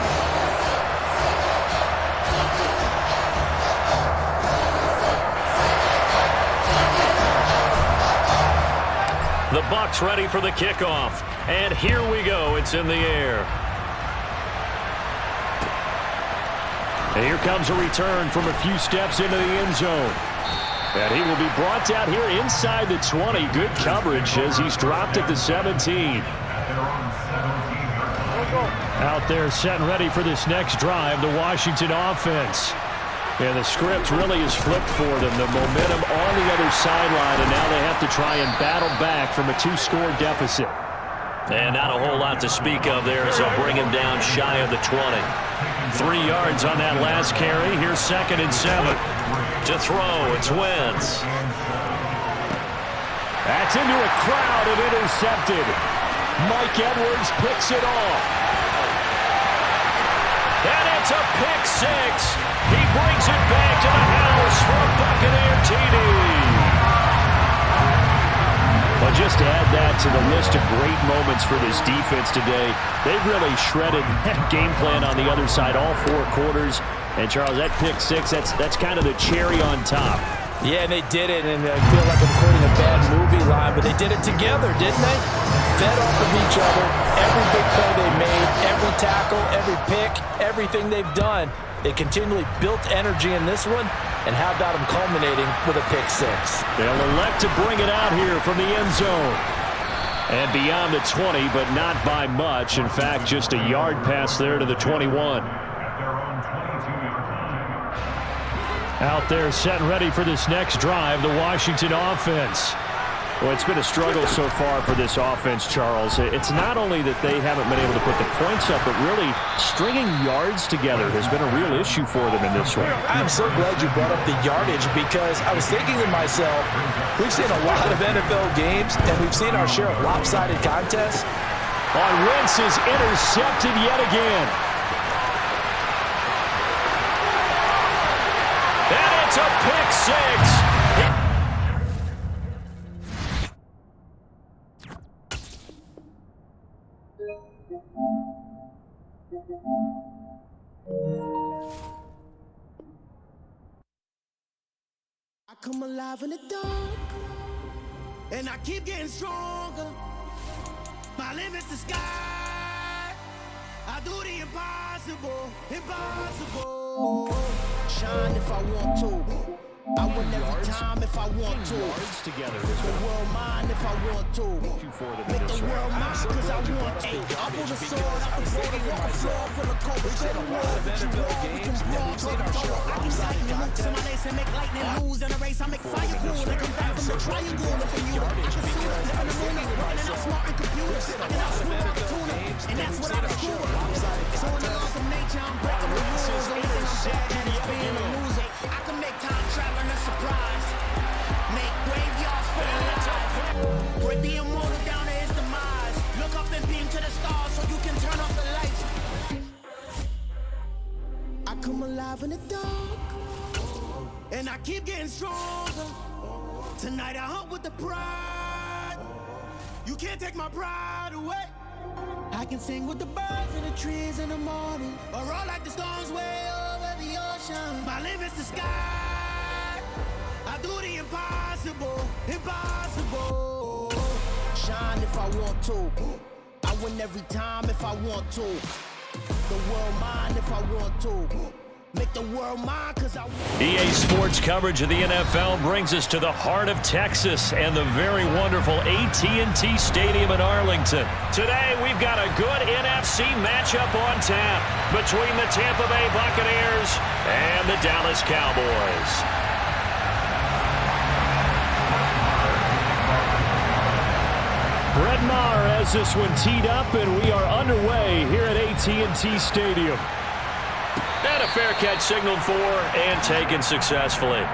The Bucs ready for the kickoff. And here we go. It's in the air. And here comes a return from a few steps into the end zone. And he will be brought down here inside the 20. Good coverage as he's dropped at the 17. Out there set and ready for this next drive, the Washington offense. And the script really is flipped for them. The momentum on the other sideline, and now they have to try and battle back from a 2-score deficit. And not a whole lot to speak of there as they'll bring him down shy of the 20. 3 yards on that last carry. Here's 2nd and 7. To throw, it's Wentz. That's into a crowd and intercepted. Mike Edwards picks it off. And it's a pick 6. He brings it back to the house for a Buccaneer TD. Well, just to add that to the list of great moments for this defense today, they've really shredded that game plan on the other side all 4 quarters. And, Charles, that pick 6, that's kind of the cherry on top. Yeah, and they did it, and I feel like I'm quoting a bad movie line, but they did it together, didn't they? fed off of each other. Every big play they made, every tackle, every pick, everything they've done, they continually built energy in this one. And how about them culminating with a pick six? They'll elect to bring it out here from the end zone. And beyond the 20, but not by much. In fact, just a yard pass there to the 21. Out there set and ready for this next drive, the Washington offense. Well, it's been a struggle so far for this offense, Charles. It's not only that they haven't been able to put the points up, but really stringing yards together has been a real issue for them in this one. I'm so glad you brought up the yardage, because I was thinking to myself, we've seen a lot of NFL games, and we've seen our share of lopsided contests. Wentz is intercepted yet again. And it's a pick six. I come alive in the dark, and I keep getting stronger. My limit's the sky. I do the impossible, impossible. Shine if I want to. I win every time if I want to. Together. The world mine if I want to. Make the world mine because I want to. I pull the sword, I can throw the walk floor full of cold. Go to war, what you want, we can brawl. I can tighten the hooks in my lace and make lightning lose. In a race, I make fire cool. They come back from the triangle. Look at you, I can see it. Live in the moon, running out smart and computers. I can outsmart opportunity, and that's what I was cool. So in the laws of nature, I'm breaking the rules. Anything I'm bad at is being a loser. I can make time traveling a surprise. Make graveyards full of life. Break the immortal down to his demise. Look up and beam to the stars so you can turn off the lights. I come alive in the dark, and I keep getting stronger. Tonight I hunt with the pride. You can't take my pride away. I can sing with the birds and the trees in the morning, or roll like the storms way over the ocean. My limit's the sky. I do the impossible, impossible. Shine if I want to. I win every time if I want to. The world mine if I want to. Make the world mine because I want. EA Sports coverage of the NFL brings us to the heart of Texas and the very wonderful AT&T Stadium in Arlington. Today, we've got a good NFC matchup on tap between the Tampa Bay Buccaneers and the Dallas Cowboys. Brett Maher has this one teed up, and we are underway here at AT&T Stadium. And a fair catch signaled for and taken successfully.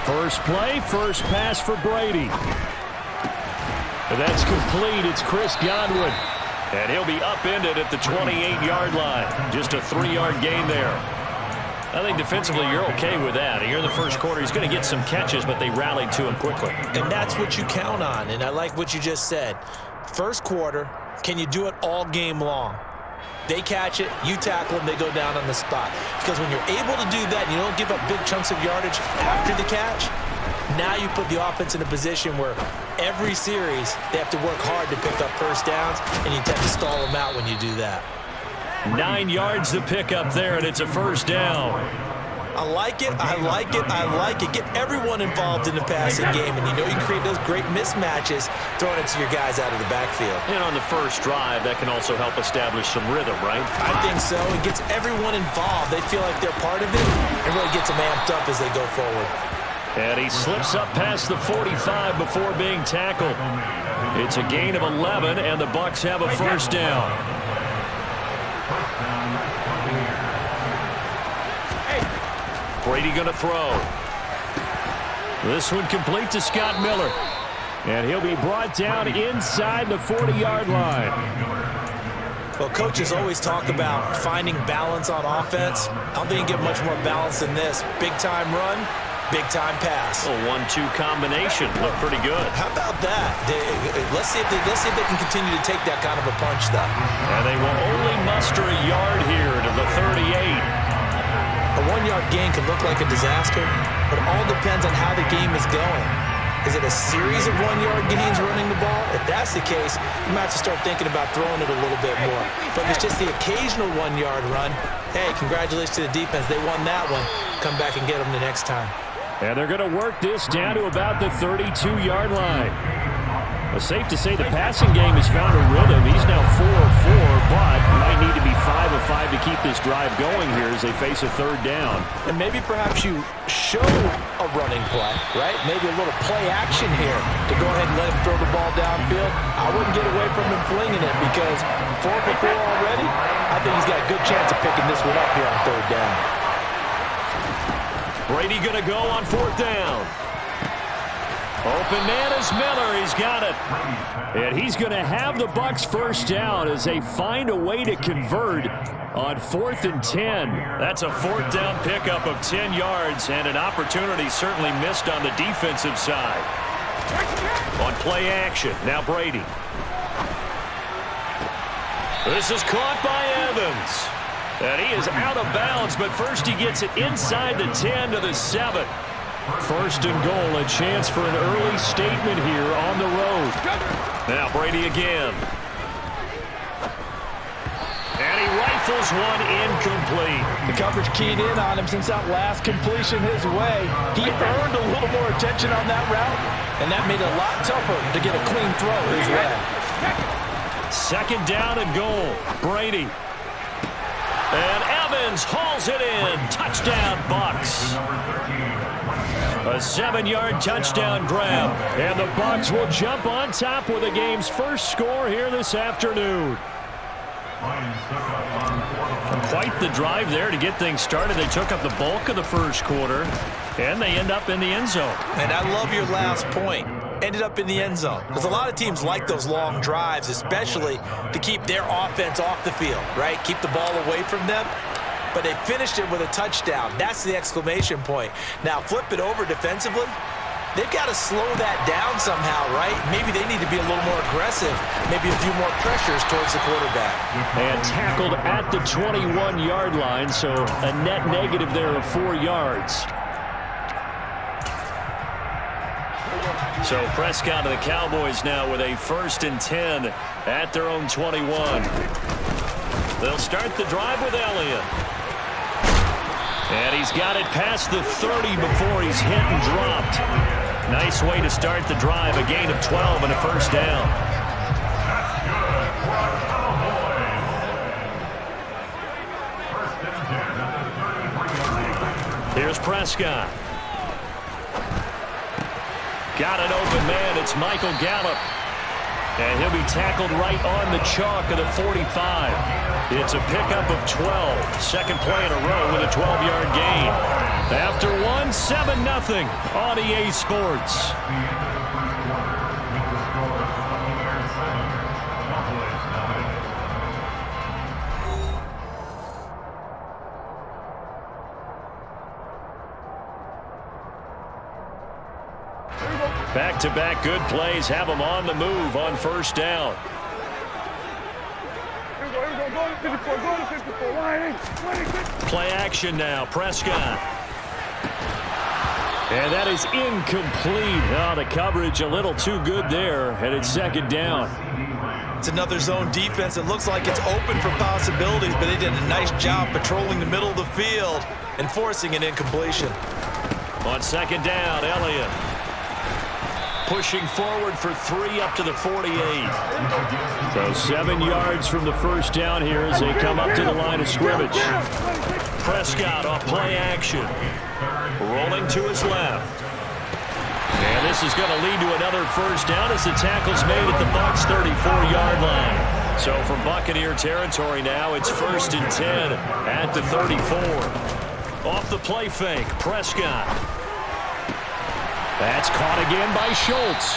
First play, first pass for Brady. That's complete. It's Chris Godwin. And he'll be upended at the 28-yard line. Just a 3-yard gain there. I think defensively you're okay with that. Here in the first quarter, he's going to get some catches, but they rallied to him quickly. And that's what you count on, and I like what you just said. First quarter, can you do it all game long? They catch it, you tackle them, they go down on the spot. Because when you're able to do that and you don't give up big chunks of yardage after the catch, now you put the offense in a position where every series they have to work hard to pick up first downs, and you tend to stall them out when you do that. 9 yards to pick up there, and it's a first down. I like it, I like it, I like it. Get everyone involved in the passing game, and you know you create those great mismatches throwing it to your guys out of the backfield. And on the first drive, that can also help establish some rhythm, right? I think so. It gets everyone involved. They feel like they're part of it, and really gets them amped up as they go forward. And he slips up past the 45 before being tackled. It's a gain of 11, and the Bucs have a first down. Brady going to throw. This one complete to Scott Miller. And he'll be brought down inside the 40-yard line. Well, coaches always talk about finding balance on offense. I don't think you get much more balance than this. Big-time run, Big-time pass. A 1-2 combination. Looked pretty good. How about that? Let's see if they can continue to take that kind of a punch, though. And they will only muster a yard here to the 38. A 1-yard gain can look like a disaster, but it all depends on how the game is going. Is it a series of 1-yard gains running the ball? If that's the case, you might have to start thinking about throwing it a little bit more. But if it's just the occasional 1-yard run, hey, congratulations to the defense. They won that one. Come back and get them the next time. And they're going to work this down to about the 32-yard line. It's safe to say the passing game has found a rhythm. He's now 4 of 4, but might need to be 5 of 5 to keep this drive going here as they face a third down. And maybe perhaps you show a running play, right? Maybe a little play action here to go ahead and let him throw the ball downfield. I wouldn't get away from him flinging it because 4 for 4 already, I think he's got a good chance of picking this one up here on third down. Brady going to go on fourth down. Open man is Miller. He's got it. And he's going to have the Bucs first down as they find a way to convert on 4th and 10. That's a fourth down pickup of 10 yards and an opportunity certainly missed on the defensive side. On play action, now Brady. This is caught by Evans. And he is out of bounds, but first he gets it inside the 10 to the 7. First and goal, a chance for an early statement here on the road. Now Brady again. And he rifles one incomplete. The coverage keyed in on him since that last completion his way. He earned a little more attention on that route, and that made it a lot tougher to get a clean throw his way. Second down and goal. Brady. And Evans hauls it in. Touchdown, Bucs. A 7-yard touchdown grab. And the Bucs will jump on top with the game's first score here this afternoon. Quite the drive there to get things started. They took up the bulk of the first quarter, and they end up in the end zone. And I love your last point. Ended up in the end zone. Because a lot of teams like those long drives, especially to keep their offense off the field, right? Keep the ball away from them. But they finished it with a touchdown. That's the exclamation point. Now, flip it over defensively. They've got to slow that down somehow, right? Maybe they need to be a little more aggressive. Maybe a few more pressures towards the quarterback. And tackled at the 21-yard line, so a net negative there of 4 yards. So Prescott and the Cowboys now with a 1st and 10 at their own 21. They'll start the drive with Elliott. And he's got it past the 30 before he's hit and dropped. Nice way to start the drive. A gain of 12 and a first down. Here's Prescott. Got an open man. It's Michael Gallup. And he'll be tackled right on the chalk of the 45. It's a pickup of 12. Second play in a row with a 12-yard gain. After one, 7-0 on EA Sports. Back-to-back good plays have them on the move on first down. Play action now. Prescott. And that is incomplete. Oh, the coverage a little too good there, and it's second down. It's another zone defense. It looks like it's open for possibilities, but they did a nice job patrolling the middle of the field and forcing an incompletion. On second down, Elliott. Pushing forward for 3 up to the 48. So 7 yards from the first down here as they come up to the line of scrimmage. Prescott off play action. Rolling to his left. And this is going to lead to another first down as the tackle's made at the Bucs 34-yard line. So from Buccaneer territory now, it's 1st and 10 at the 34. Off the play fake, Prescott. That's caught again by Schultz.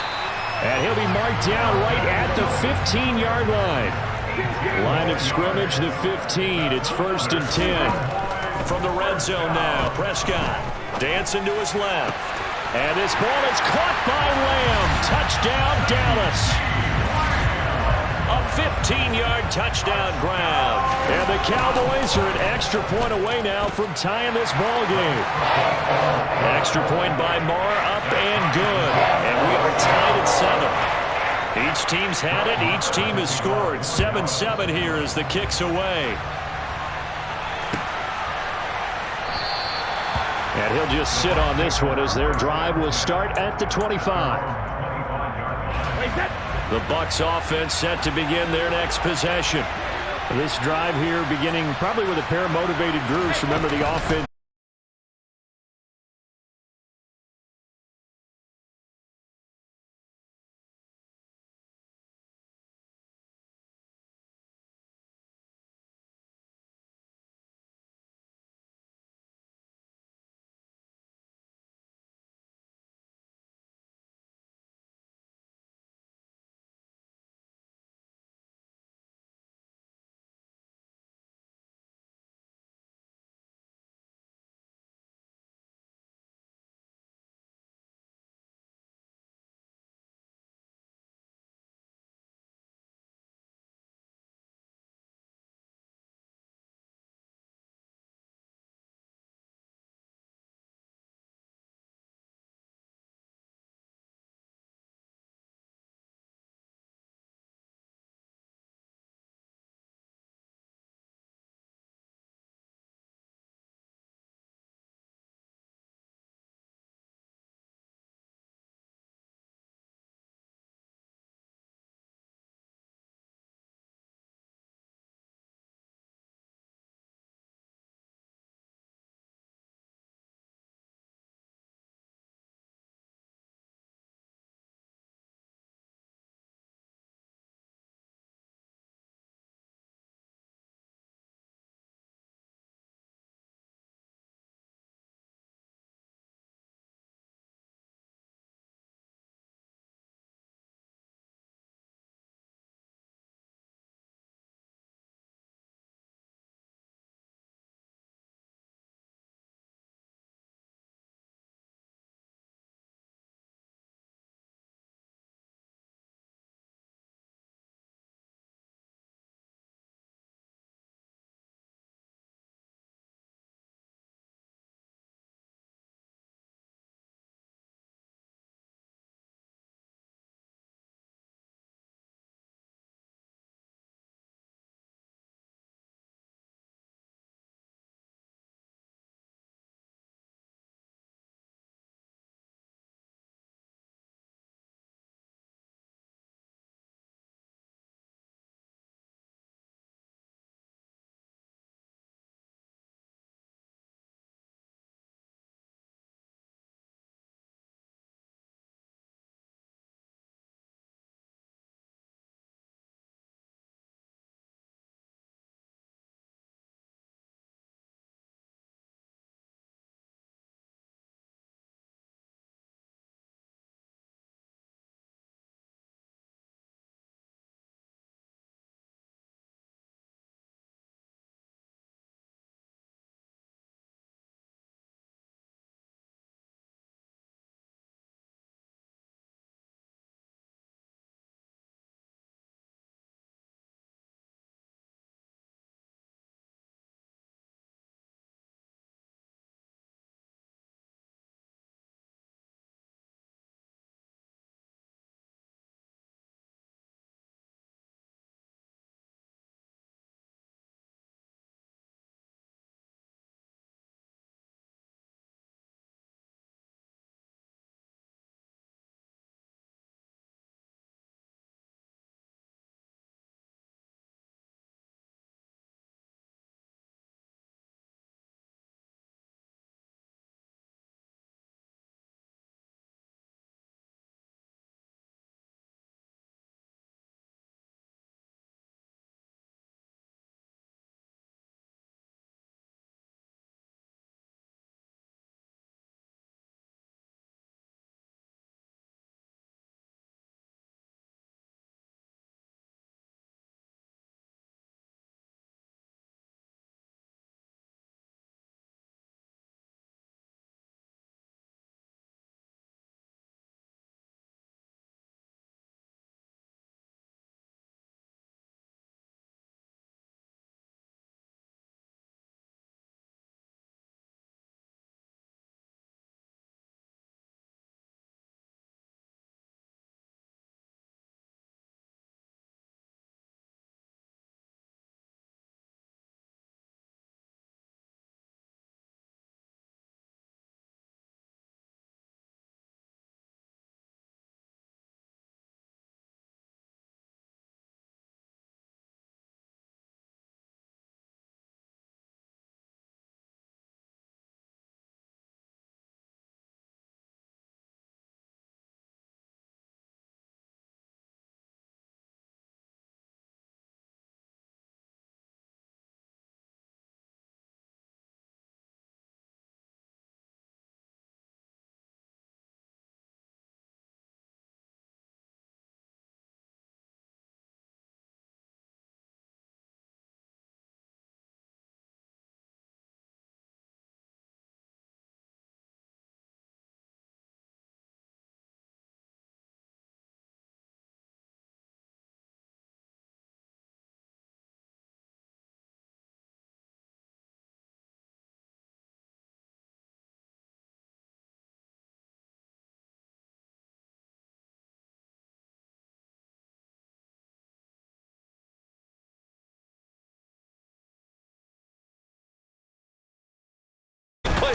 And he'll be marked down right at the 15-yard line. Line of scrimmage, the 15. It's 1st and 10. From the red zone now, Prescott dancing to his left. And this ball is caught by Lamb. Touchdown, Dallas. A 15-yard touchdown grab. And the Cowboys are an extra point away now from tying this ball game. Extra point by Marr, up and good. And we are tied at 7. Each team's had it. Each team has scored. 7-7 here as the kick's away. And he'll just sit on this one as their drive will start at the 25. The Bucs offense set to begin their next possession. This drive here beginning probably with a pair of motivated groups. Remember, the offense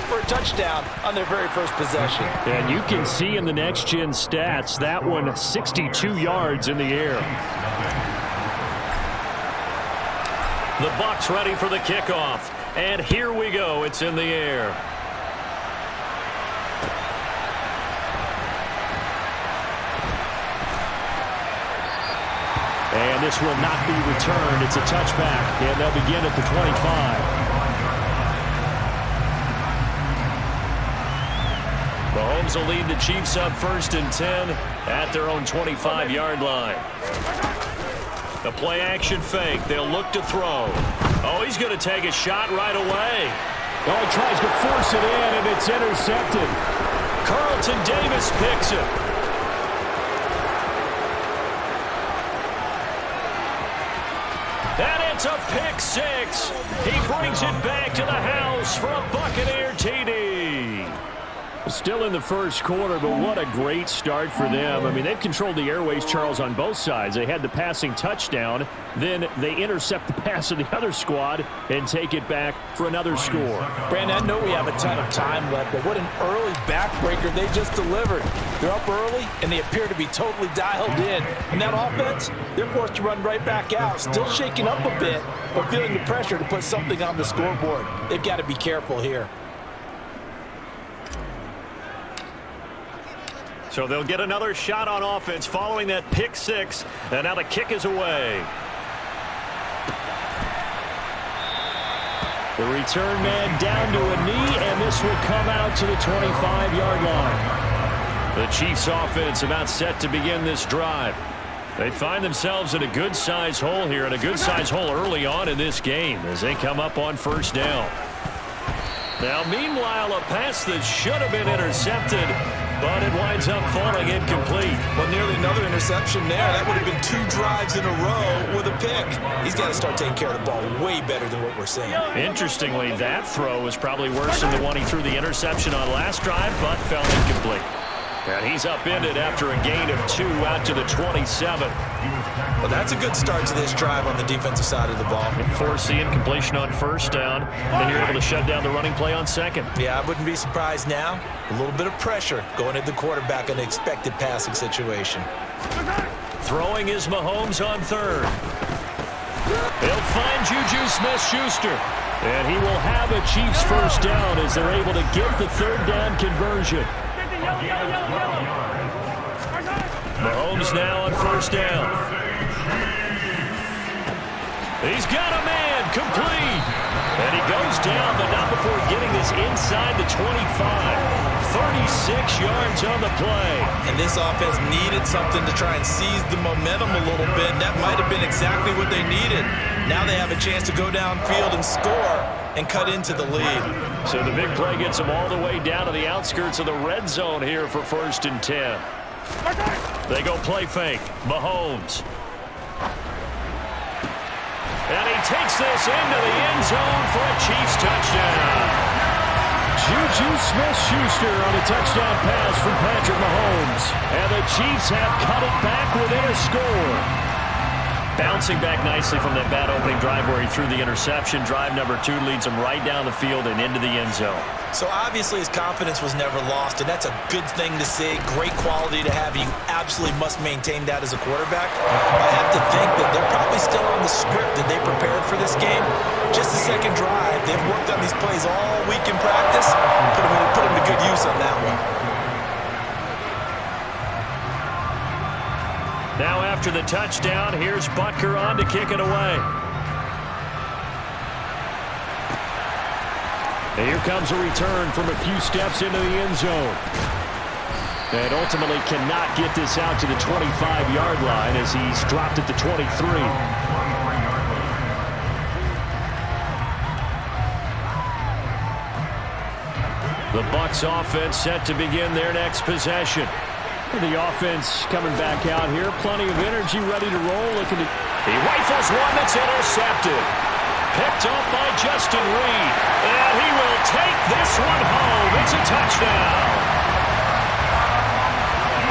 for a touchdown on their very first possession. And you can see in the next-gen stats, that one 62 yards in the air. The Bucs ready for the kickoff. And here we go. It's in the air. And this will not be returned. It's a touchback, and they'll begin at the 25. Mahomes will lead the Chiefs up 1st and 10 at their own 25-yard line. The play-action fake. They'll look to throw. Oh, he's going to take a shot right away. Oh, he tries to force it in, and it's intercepted. Carlton Davis picks it. And it's a pick six. He brings it back to the house for a Buccaneer TD. Still in the first quarter, but what a great start for them. I mean, they've controlled the airways, Charles, on both sides. They had the passing touchdown. Then they intercept the pass of the other squad and take it back for another score. Brandon, I know we have a ton of time left, but what an early backbreaker they just delivered. They're up early, and they appear to be totally dialed in. And that offense, they're forced to run right back out, still shaking up a bit, but feeling the pressure to put something on the scoreboard. They've got to be careful here. So they'll get another shot on offense following that pick six. And now the kick is away. The return man down to a knee, and this will come out to the 25-yard line. The Chiefs offense about set to begin this drive. They find themselves in a good-sized hole here, and a good-sized hole early on in this game as they come up on 1st down. Now, meanwhile, a pass that should have been intercepted, but it winds up falling incomplete. Well, nearly another interception there. That would have been 2 drives in a row with a pick. He's got to start taking care of the ball way better than what we're seeing. Interestingly, that throw was probably worse than the one he threw the interception on last drive, but fell incomplete. And he's upended after a gain of 2 out to the 27. Well, that's a good start to this drive on the defensive side of the ball. Force the incompletion on 1st down. Then you're able to shut down the running play on 2nd. Yeah, I wouldn't be surprised now. A little bit of pressure going at the quarterback in an expected passing situation. Throwing is Mahomes on 3rd. He'll find Juju Smith-Schuster. And he will have a Chiefs 1st down as they're able to get the 3rd down conversion. Mahomes now on 1st down. He's got a man, complete. And he goes down, but not before getting this inside the 25. 36 yards on the play. And this offense needed something to try and seize the momentum a little bit. And that might have been exactly what they needed. Now they have a chance to go downfield and score and cut into the lead. So the big play gets them all the way down to the outskirts of the red zone here for 1st and 10. They go play fake. Mahomes. And he takes this into the end zone for a Chiefs touchdown. Juju Smith-Schuster on a touchdown pass from Patrick Mahomes. And the Chiefs have cut it back within a score. Bouncing back nicely from that bad opening drive where he threw the interception. Drive number 2 leads him right down the field and into the end zone. So obviously his confidence was never lost, and that's a good thing to see. Great quality to have. You absolutely must maintain that as a quarterback. I have to think that they're probably still on the script that they prepared for this game. Just the 2nd drive. They've worked on these plays all week in practice. Put them to good use on that one. Now after the touchdown, here's Butker on to kick it away. And here comes a return from a few steps into the end zone. And ultimately cannot get this out to the 25-yard line as he's dropped at the 23. The Bucs offense set to begin their next possession. The offense coming back out here. Plenty of energy, ready to roll. He rifles one that's intercepted. Picked up by Justin Reed. And he will take this one home. It's a touchdown.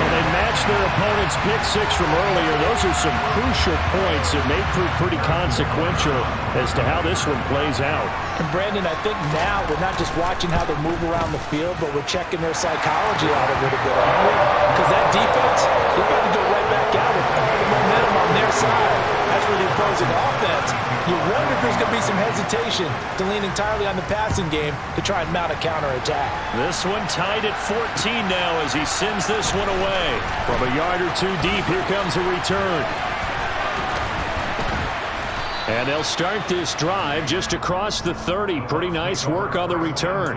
Well, they match watch their opponent's pick six from earlier. Those are some crucial points that may prove pretty consequential as to how this one plays out. And Brandon, I think now we're not just watching how they move around the field, but we're checking their psychology out a little bit, aren't we? Because that defense, they're about to go right back at it. The momentum on their side. That's for the opposing offense. You wonder if there's going to be some hesitation to lean entirely on the passing game to try and mount a counterattack. This one tied at 14 now as he sends this one away. From a yard or two deep, here comes a return. And they'll start this drive just across the 30. Pretty nice work on the return.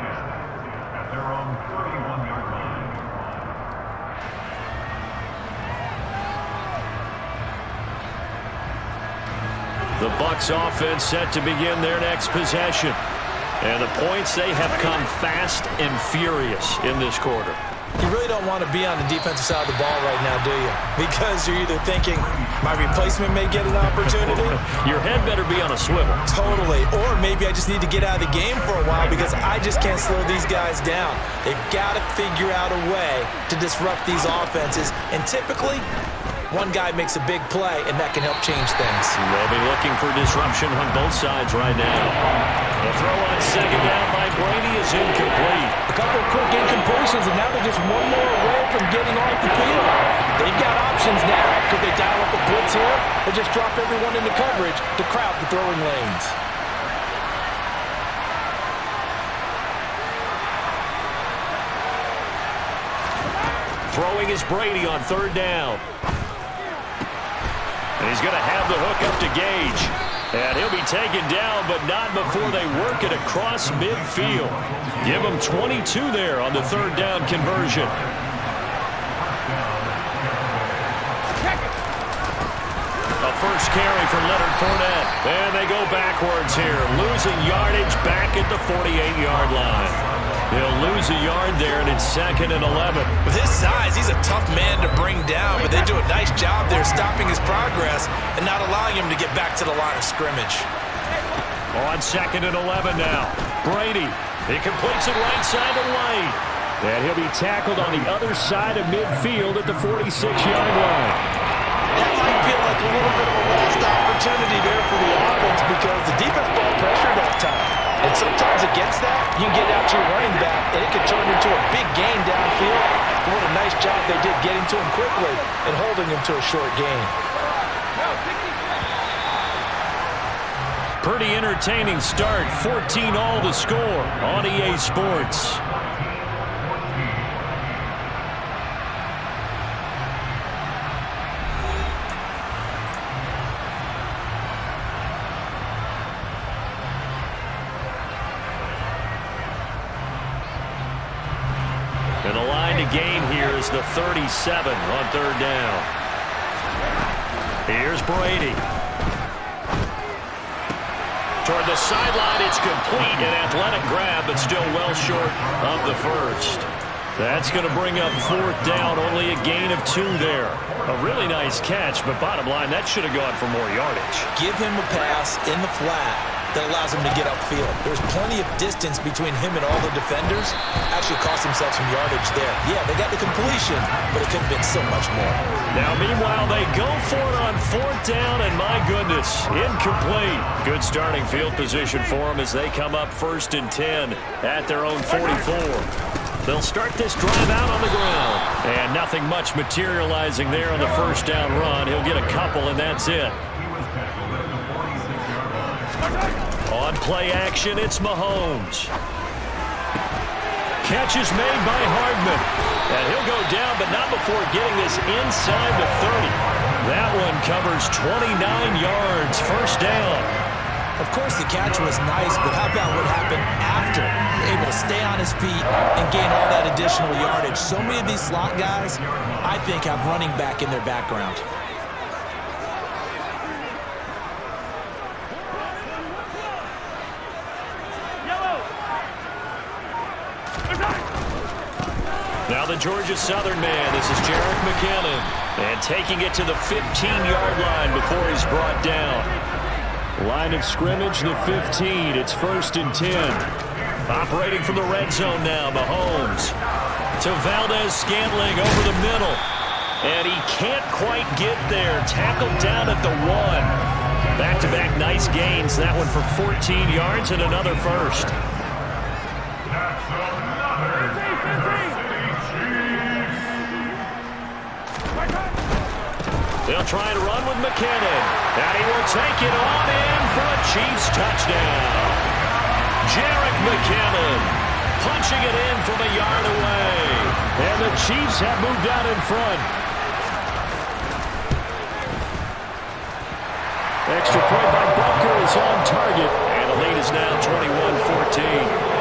The Bucs offense set to begin their next possession. And the points, they have come fast and furious in this quarter. You really don't want to be on the defensive side of the ball right now, do you? Because you're either thinking, my replacement may get an opportunity. Your head better be on a swivel. Totally. Or maybe I just need to get out of the game for a while because I just can't slow these guys down. They've got to figure out a way to disrupt these offenses. And typically, one guy makes a big play, and that can help change things. They'll be looking for disruption on both sides right now. The throw on second down by Brady is incomplete. A couple of quick incompletions, and now they're just one more away from getting off the field. They've got options now. Could they dial up a blitz here or just drop everyone into coverage to crowd the throwing lanes? Throwing is Brady on third down. And he's going to have the hook up to Gage. And he'll be taken down, but not before they work it across midfield. Give him 22 there on the third down conversion. A first carry for Leonard Fournette. And they go backwards here, losing yardage back at the 48-yard line. He'll lose a yard there, and it's 2nd and 11. With his size, he's a tough man to bring down, but they do a nice job there stopping his progress and not allowing him to get back to the line of scrimmage. On 2nd and 11 now. Brady, he completes it right side to White. And he'll be tackled on the other side of midfield at the 46-yard line. That might feel like a little bit of a last opportunity there for the offense because the defense ball pressure that time. And sometimes against that, you can get out to your running back, and it can turn into a big gain downfield. But what a nice job they did getting to him quickly and holding him to a short gain. Pretty entertaining start. 14-all the score on EA Sports. And the line to gain here is the 37 on third down. Here's Brady. Toward the sideline, it's complete. An athletic grab, but still well short of the first. That's going to bring up fourth down. Only a gain of 2 there. A really nice catch, but bottom line, that should have gone for more yardage. Give him a pass in the flat that allows him to get upfield. There's plenty of distance between him and all the defenders. Actually cost himself some yardage there. Yeah, they got the completion, but it could have been so much more. Now, meanwhile, they go for it on fourth down, and my goodness, incomplete. Good starting field position for them as they come up 1st and 10 at their own 44. They'll start this drive out on the ground. And nothing much materializing there on the first down run. He'll get a couple, and that's it. On play action, it's Mahomes. Catch is made by Hardman. And he'll go down, but not before getting this inside the 30. That one covers 29 yards, first down. Of course, the catch was nice, but how about what happened after? Able to stay on his feet and gain all that additional yardage. So many of these slot guys, I think, have running back in their background. Now the Georgia Southern man, this is Jerick McKinnon. And taking it to the 15-yard line before he's brought down. Line of scrimmage, the 15. It's 1st and 10. Operating from the red zone now, Mahomes. To Valdez-Scantling over the middle. And he can't quite get there. Tackled down at the 1. Back-to-back nice gains. That one for 14 yards and another first. They'll try and run with McKinnon. And he will take it on in for a Chiefs touchdown. Jerick McKinnon punching it in from a yard away. And the Chiefs have moved out in front. Extra point by Butker is on target. And the lead is now 21-14.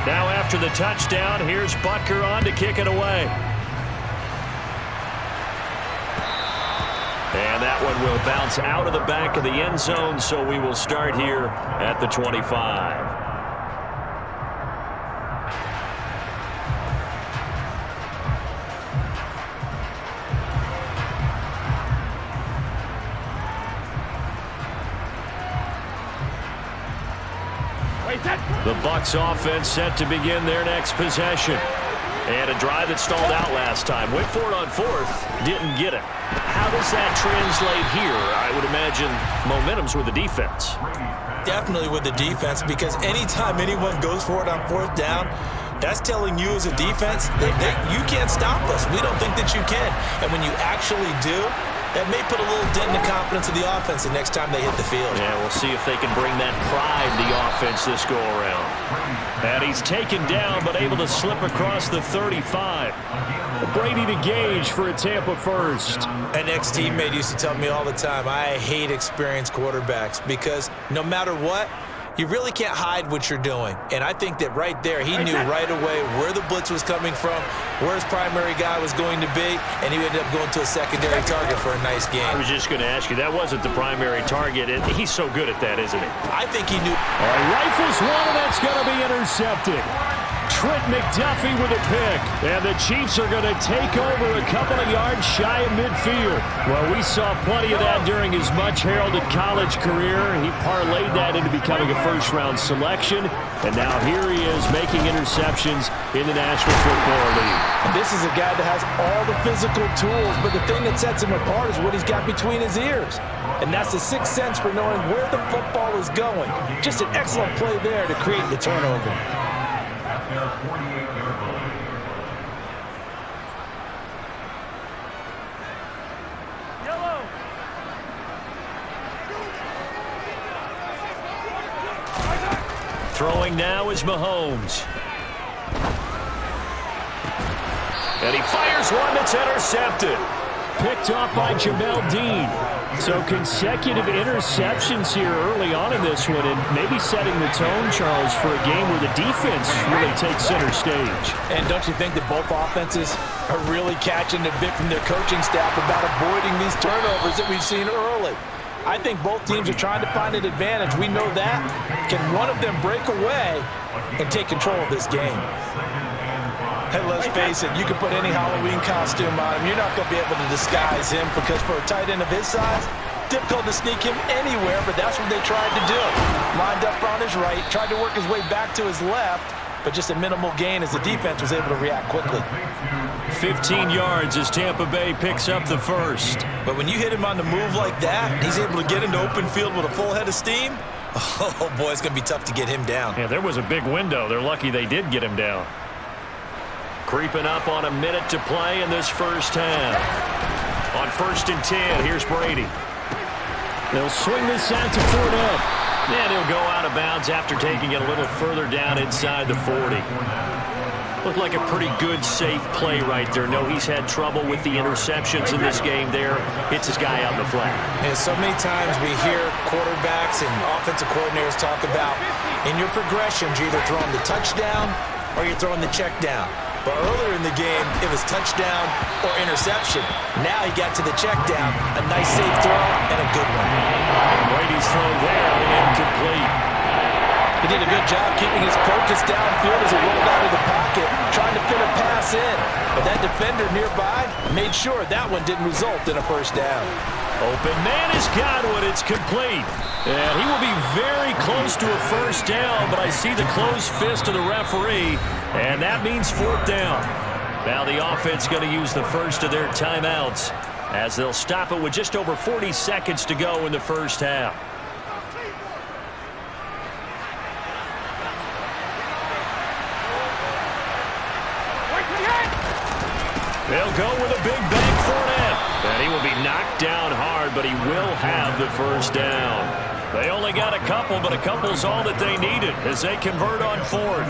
Now after the touchdown, here's Butker on to kick it away. And that one will bounce out of the back of the end zone, so we will start here at the 25. The Bucs offense set to begin their next possession. And a drive that stalled out last time. Went for it on 4th, didn't get it. How does that translate here? I would imagine momentum's with the defense. Definitely with the defense, because anytime anyone goes for it on 4th down, that's telling you as a defense that you can't stop us. We don't think that you can. And when you actually do, that may put a little dent in the confidence of the offense the next time they hit the field. Yeah, we'll see if they can bring that pride to the offense this go-around. And he's taken down, but able to slip across the 35. Brady to Gage for a Tampa first. An ex-teammate used to tell me all the time, I hate experienced quarterbacks because no matter what, you really can't hide what you're doing. And I think that right there, he knew right away where the blitz was coming from, where his primary guy was going to be, and he ended up going to a secondary target for a nice game. I was just going to ask you, that wasn't the primary target. He's so good at that, isn't he? I think he knew. All right, rifles one, and that's going to be intercepted. Trent McDuffie with a pick. And the Chiefs are going to take over a couple of yards shy of midfield. Well, we saw plenty of that during his much-heralded college career. He parlayed that into becoming a first-round selection. And now here he is making interceptions in the National Football League. And this is a guy that has all the physical tools, but the thing that sets him apart is what he's got between his ears. And that's the sixth sense for knowing where the football is going. Just an excellent play there to create the turnover. Throwing now is Mahomes. And he fires one that's intercepted. Picked off by Jamel Dean. So consecutive interceptions here early on in this one, and maybe setting the tone, Charles, for a game where the defense really takes center stage. And don't you think that both offenses are really catching a bit from their coaching staff about avoiding these turnovers that we've seen early? I think both teams are trying to find an advantage. We know that. Can one of them break away and take control of this game? Hey, let's face it, you can put any Halloween costume on him. You're not going to be able to disguise him because for a tight end of his size, difficult to sneak him anywhere, but that's what they tried to do. Lined up on his right, tried to work his way back to his left, but just a minimal gain as the defense was able to react quickly. 15 yards as Tampa Bay picks up the first. But when you hit him on the move like that, he's able to get into open field with a full head of steam. Oh, boy, it's going to be tough to get him down. Yeah, there was a big window. They're lucky they did get him down. Creeping up on a minute to play in this first half. On 1st and 10, here's Brady. They'll swing this out to Fournette. And he'll go out of bounds after taking it a little further down inside the 40. Looked like a pretty good, safe play right there. No, he's had trouble with the interceptions in this game there. Hits his guy out in the flat. And so many times we hear quarterbacks and offensive coordinators talk about in your progressions, you're either throwing the touchdown or you're throwing the check down. But earlier in the game, it was touchdown or interception. Now he got to the check down. A nice safe throw and a good one. Brady's throw there, incomplete. He did a good job keeping his focus downfield as he rolled out of the pocket, trying to fit a pass in. But that defender nearby made sure that one didn't result in a first down. Open man is Godwin. It's complete. And he will be very close to a first down, but I see the closed fist of the referee, and that means fourth down. Now the offense going to use the first of their timeouts as they'll stop it with just over 40 seconds to go in the first half. They'll go with a big bang Fournette. And he will be knocked down hard, but he will have the first down. They only got a couple, but a couple's all that they needed as they convert on fourth.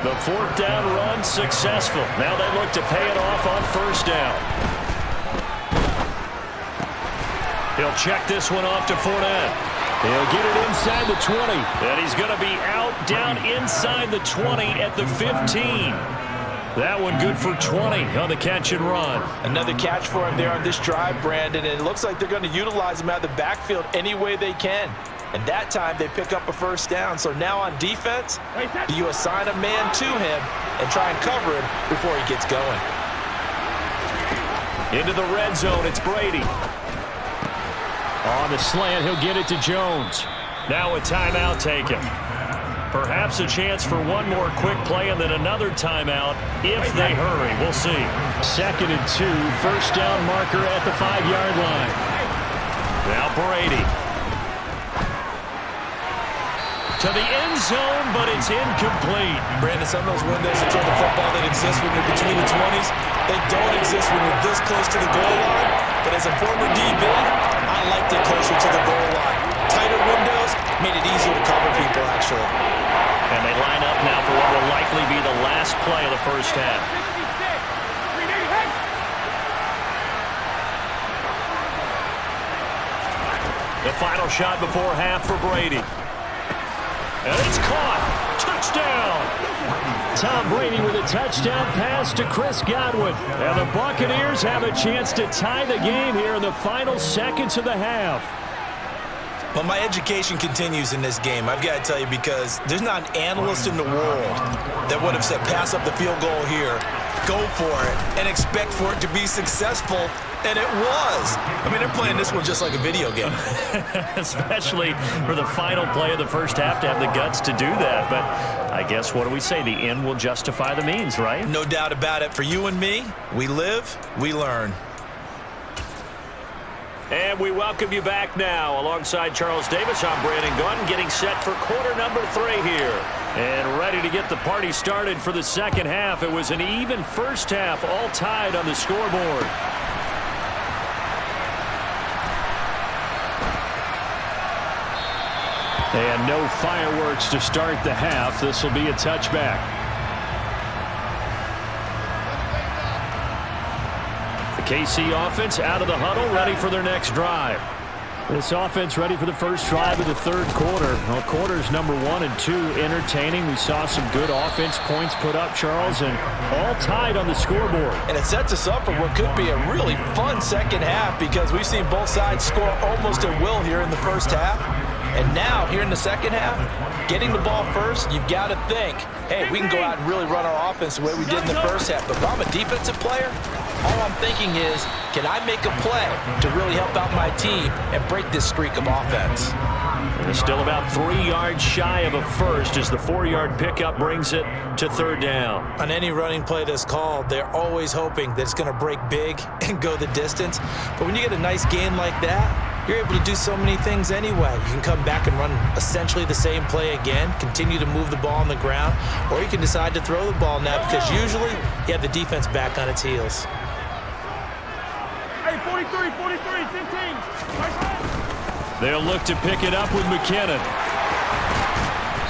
The fourth down run successful. Now they look to pay it off on first down. He'll check this one off to Fournette. He'll get it inside the 20. And he's going to be out down inside the 20 at the 15. That one good for 20 on the catch and run. Another catch for him there on this drive, Brandon, and it looks like they're going to utilize him out of the backfield any way they can. And that time they pick up a first down. So now on defense, you assign a man to him and try and cover him before he gets going. Into the red zone, it's Brady. On the slant, he'll get it to Jones. Now a timeout taken. Perhaps a chance for one more quick play and then another timeout if they hurry. We'll see. 2nd and 2, first down marker at the 5-yard line. Now Brady. To the end zone, but it's incomplete. Brandon, some of those windows in the football that exist when you're between the 20s, they don't exist when you're this close to the goal line. But as a former DB, I liked it closer to the goal line. Tighter windows made it easier to cover people, actually. And they line up now for what will likely be the last play of the first half. The final shot before half for Brady. And it's caught. Touchdown. Tom Brady with a touchdown pass to Chris Godwin. And the Buccaneers have a chance to tie the game here in the final seconds of the half. Well, my education continues in this game, I've got to tell you, because there's not an analyst in the world that would have said pass up the field goal here, go for it, and expect for it to be successful, and it was. I mean, they're playing this one just like a video game. Especially for the final play of the first half to have the guts to do that. But I guess, what do we say? The end will justify the means, right? No doubt about it. For you and me, we live, we learn. And we welcome you back now. Alongside Charles Davis, I'm Brandon Gaudin, getting set for quarter number 3 here. And ready to get the party started for the second half. It was an even first half, all tied on the scoreboard. And no fireworks to start the half. This will be a touchback. KC offense out of the huddle, ready for their next drive. This offense ready for the first drive of the third quarter. Well, quarters number 1 and 2 entertaining. We saw some good offense points put up, Charles, and all tied on the scoreboard. And it sets us up for what could be a really fun second half, because we've seen both sides score almost at will here in the first half. And now, here in the second half, getting the ball first, you've got to think, hey, we can go out and really run our offense the way we did in the first half. But if I'm a defensive player, all I'm thinking is, can I make a play to really help out my team and break this streak of offense? And it's still about 3 yards shy of a first as the 4-yard pickup brings it to third down. On any running play that's called, they're always hoping that it's going to break big and go the distance. But when you get a nice gain like that, you're able to do so many things anyway. You can come back and run essentially the same play again, continue to move the ball on the ground, or you can decide to throw the ball now, because usually you have the defense back on its heels. Hey, 43, 15. They'll look to pick it up with McKinnon.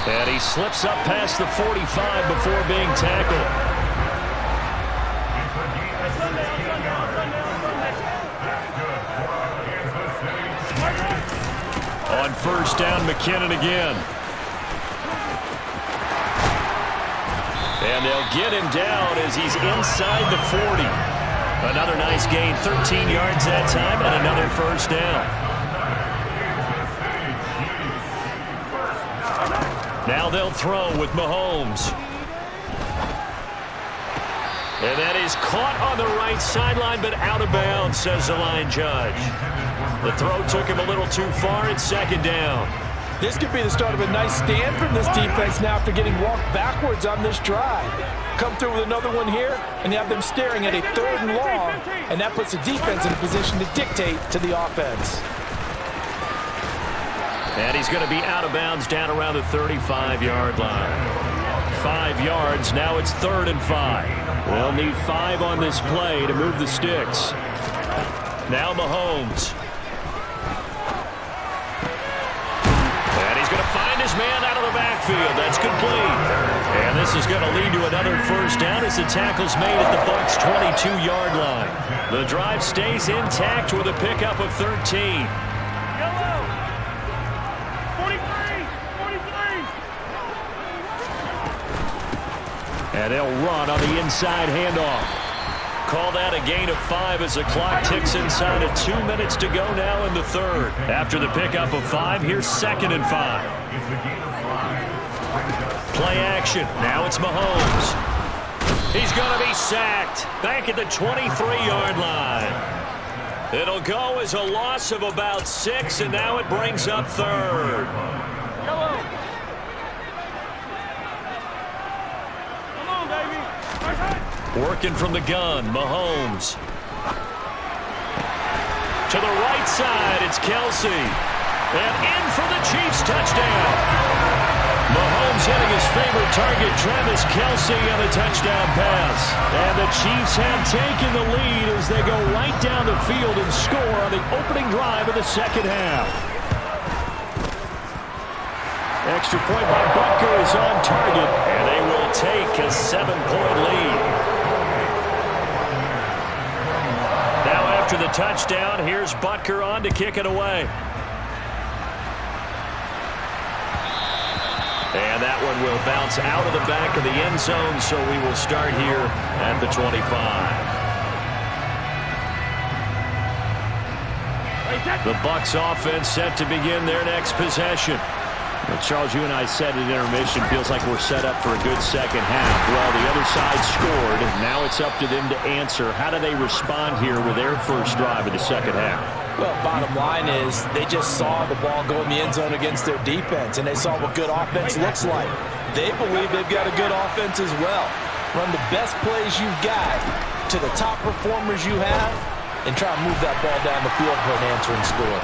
And he slips up past the 45 before being tackled. On first down, McKinnon again. And they'll get him down as he's inside the 40. Another nice gain, 13 yards that time, and another first down. Now they'll throw with Mahomes. And that is caught on the right sideline, but out of bounds, says the line judge. The throw took him a little too far. It's second down. This could be the start of a nice stand from this defense now after getting walked backwards on this drive. Come through with another one here, and you have them staring at a 3rd and long, and that puts the defense in a position to dictate to the offense. And he's going to be out of bounds down around the 35-yard line. 5 yards. Now it's 3rd and 5. They'll need 5 on this play to move the sticks. Now Mahomes. And he's going to find his man out of the backfield. That's complete. And this is going to lead to another first down as the tackle's made at the Bucs' 22-yard line. The drive stays intact with a pickup of 13. And they'll run on the inside handoff. Call that a gain of 5 as the clock ticks inside of 2 minutes to go now in the 3rd. After the pickup of 5, here's 2nd and 5. Play action. Now it's Mahomes. He's going to be sacked back at the 23-yard line. It'll go as a loss of about 6, and now it brings up 3rd. Working from the gun, Mahomes. To the right side, it's Kelsey. And in for the Chiefs touchdown. Mahomes hitting his favorite target, Travis Kelsey, on the touchdown pass. And the Chiefs have taken the lead as they go right down the field and score on the opening drive of the second half. Extra point by Butker is on target, and they will take a 7-point lead. After the touchdown, here's Butker on to kick it away. And that one will bounce out of the back of the end zone, so we will start here at the 25. The Bucs offense set to begin their next possession. Well, Charles, you and I said at intermission, feels like we're set up for a good second half. Well, the other side scored. Now it's up to them to answer. How do they respond here with their first drive of the second half? Well, bottom line is they just saw the ball go in the end zone against their defense, and they saw what good offense looks like. They believe they've got a good offense as well. Run the best plays you've got to the top performers you have and try and move that ball down the field for an answering score.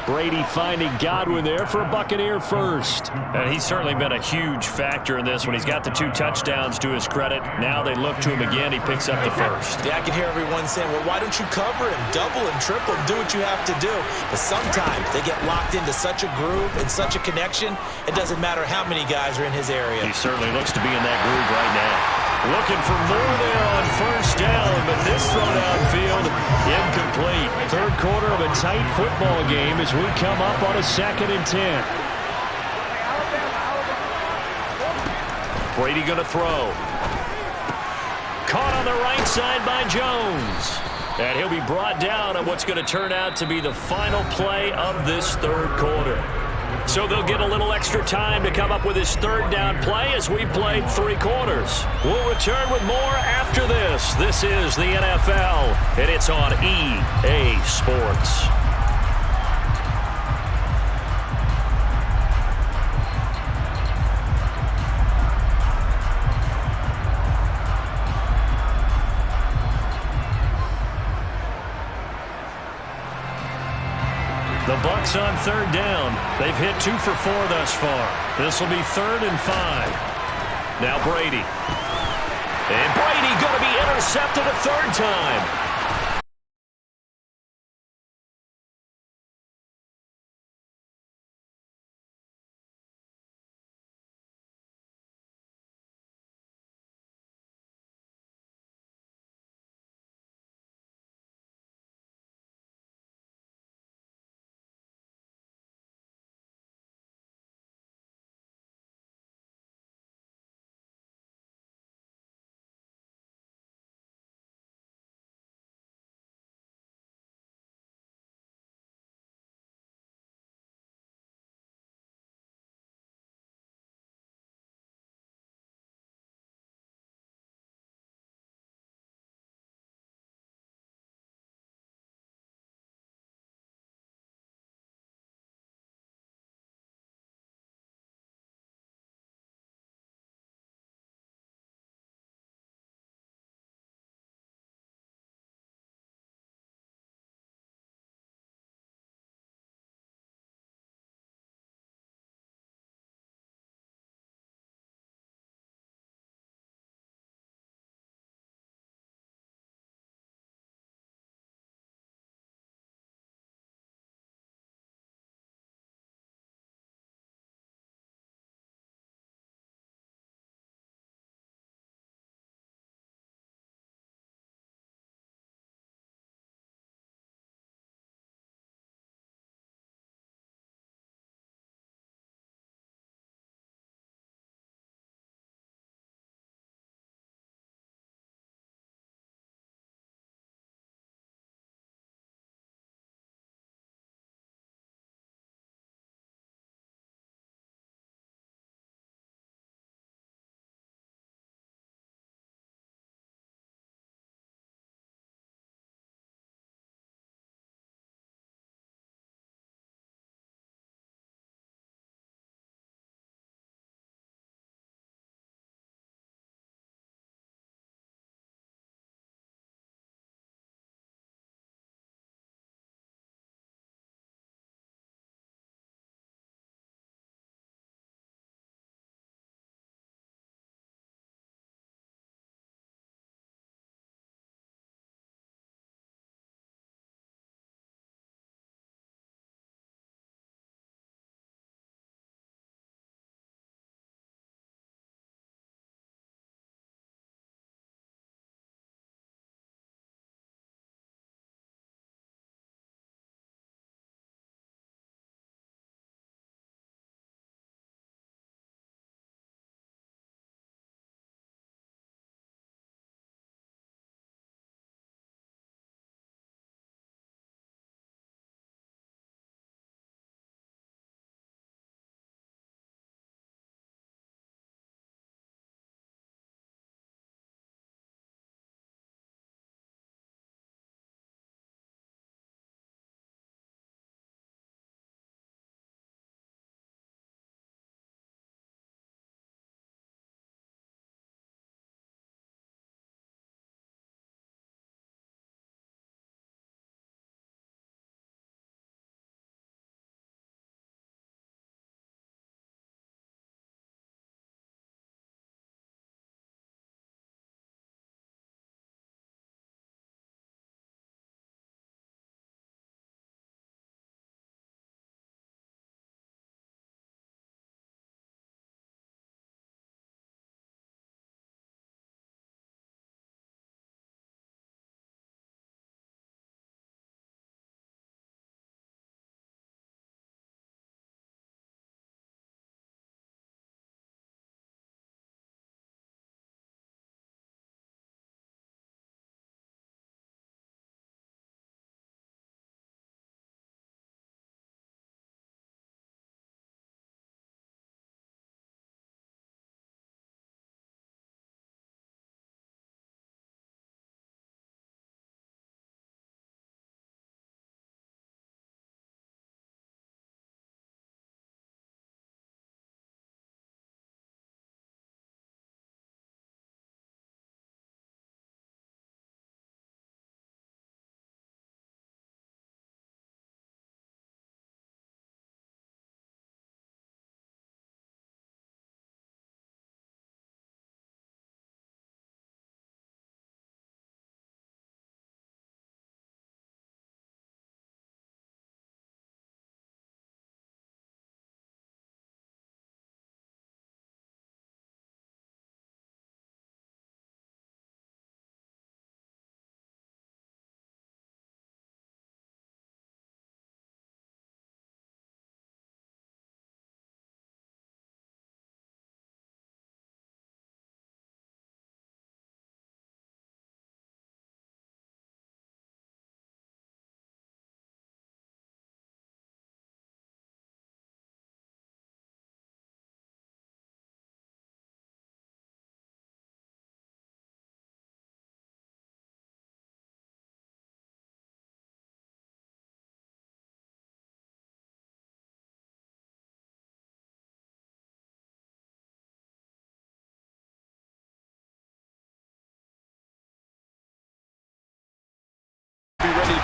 Brady finding Godwin there for a Buccaneer first. And he's certainly been a huge factor in this when he's got the 2 touchdowns to his credit. Now they look to him again. He picks up the first. Yeah, I can hear everyone saying, well, why don't you cover him? Double and triple and do what you have to do. But sometimes they get locked into such a groove and such a connection, it doesn't matter how many guys are in his area. He certainly looks to be in that groove right now. Looking for more there on first down, but this throw downfield, incomplete. 3rd quarter of a tight football game as we come up on a 2nd and 10. Brady going to throw. Caught on the right side by Jones. And he'll be brought down on what's going to turn out to be the final play of this 3rd quarter. So they'll get a little extra time to come up with his 3rd down play as we played 3 quarters. We'll return with more after this. This is the NFL, and it's on EA Sports. The Bucs on 3rd down. They've hit 2 for 4 thus far. This will be 3rd and 5. Now Brady. And Brady going to be intercepted a 3rd time.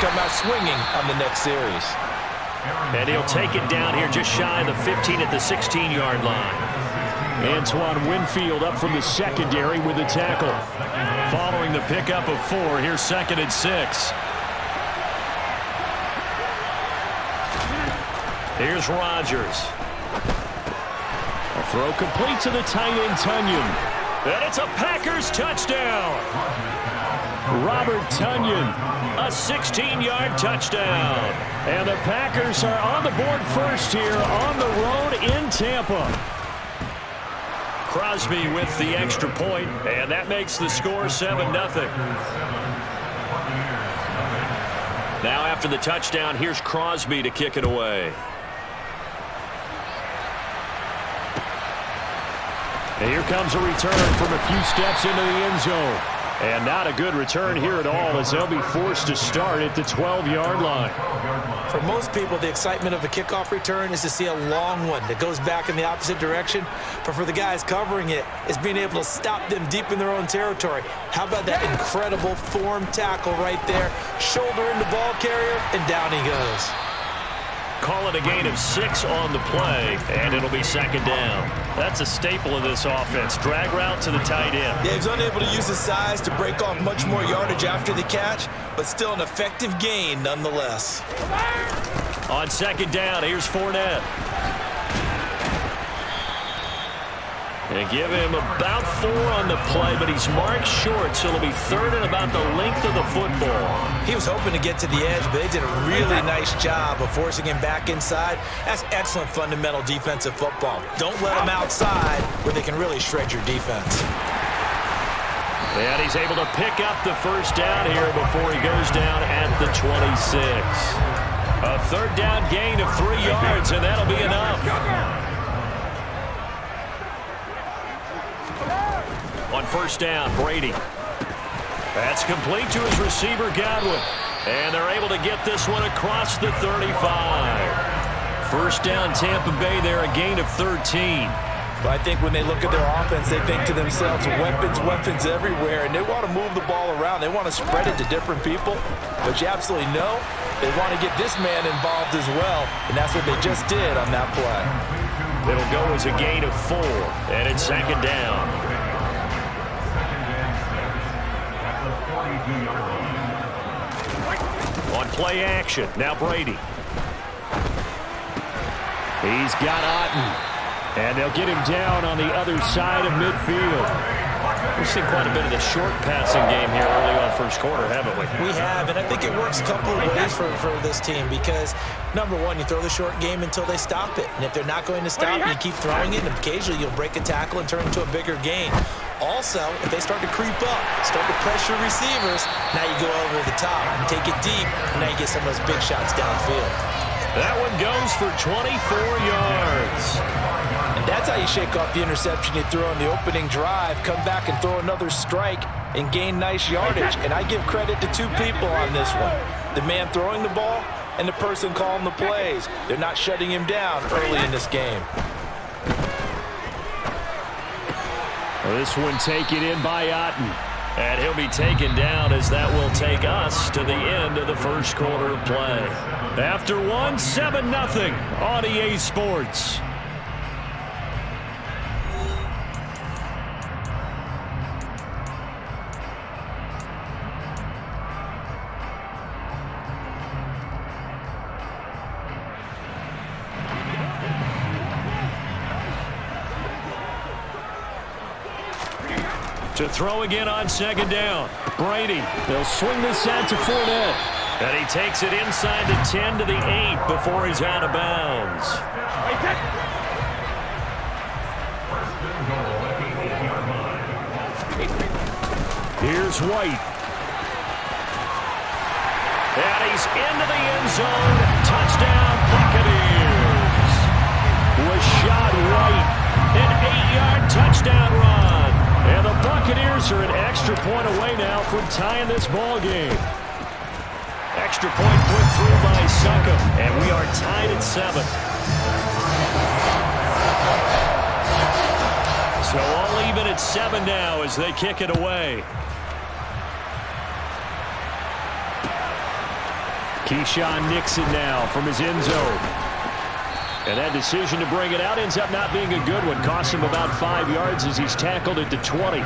come out swinging on the next series. And he'll take it down here just shy of the 15 at the 16-yard line. Antoine Winfield up from the secondary with the tackle. Following the pickup of 4, here's 2nd and 6. Here's Rodgers. A throw complete to the tight end, Tonyan. And it's a Packers touchdown. Robert Tonyan. A 16-yard touchdown. And the Packers are on the board first here on the road in Tampa. Crosby with the extra point, and that makes the score 7-0. Now after the touchdown, here's Crosby to kick it away. And here comes a return from a few steps into the end zone. And not a good return here at all as they'll be forced to start at the 12-yard line. For most people, the excitement of a kickoff return is to see a long one that goes back in the opposite direction. But for the guys covering it, it's being able to stop them deep in their own territory. How about that incredible form tackle right there? Shoulder into ball carrier, and down he goes. Call it a gain of 6 on the play, and it'll be 2nd down. That's a staple of this offense. Drag route to the tight end. Yeah, he's unable to use his size to break off much more yardage after the catch, but still an effective gain nonetheless. On 2nd down, here's Fournette. And give him about 4 on the play, but he's marked short, so it'll be 3rd and about the length of the football. He was hoping to get to the edge, but they did a really nice job of forcing him back inside. That's excellent fundamental defensive football. Don't let him outside where they can really shred your defense. And he's able to pick up the 1st down here before he goes down at the 26. A 3rd down gain of 3 yards, and that'll be enough. On 1st down, Brady. That's complete to his receiver, Godwin. And they're able to get this one across the 35. 1st down, Tampa Bay there, a gain of 13. But I think when they look at their offense, they think to themselves, weapons everywhere, and they want to move the ball around. They want to spread it to different people. But you absolutely know they want to get this man involved as well, and that's what they just did on that play. It'll go as a gain of 4, and it's 2nd down. On play action, now Brady. He's got Otten. And they'll get him down on the other side of midfield. We've seen quite a bit of the short passing game here early on 1st quarter, haven't we? We have, and I think it works a couple of ways for this team because, number one, you throw the short game until they stop it. And if they're not going to stop it, you keep throwing it, and occasionally you'll break a tackle and turn it into a bigger gain. Also, if they start to creep up, start to pressure receivers, now you go over the top and take it deep, and now you get some of those big shots downfield. That one goes for 24 yards. And that's how you shake off the interception you threw on the opening drive, come back and throw another strike and gain nice yardage. And I give credit to 2 people on this one. The man throwing the ball and the person calling the plays. They're not shutting him down early in this game. Well, this one taken in by Otten. And he'll be taken down as that will take us to the end of the 1st quarter of play. After 1, 7-0 on EA Sports. To throw again on 2nd down. Brady. They'll swing this out to Fournette. And he takes it inside the 10 to the 8 before he's out of bounds. Here's White. And he's into the end zone. Touchdown, Buccaneers. Rashad White. An 8-yard touchdown run. And the Buccaneers are an extra point away now from tying this ball game. Extra point put through by Suckham, and we are tied at 7. So all even at 7 now as they kick it away. Keyshawn Nixon now from his end zone. And that decision to bring it out ends up not being a good one. Cost him about 5 yards as he's tackled at the 20.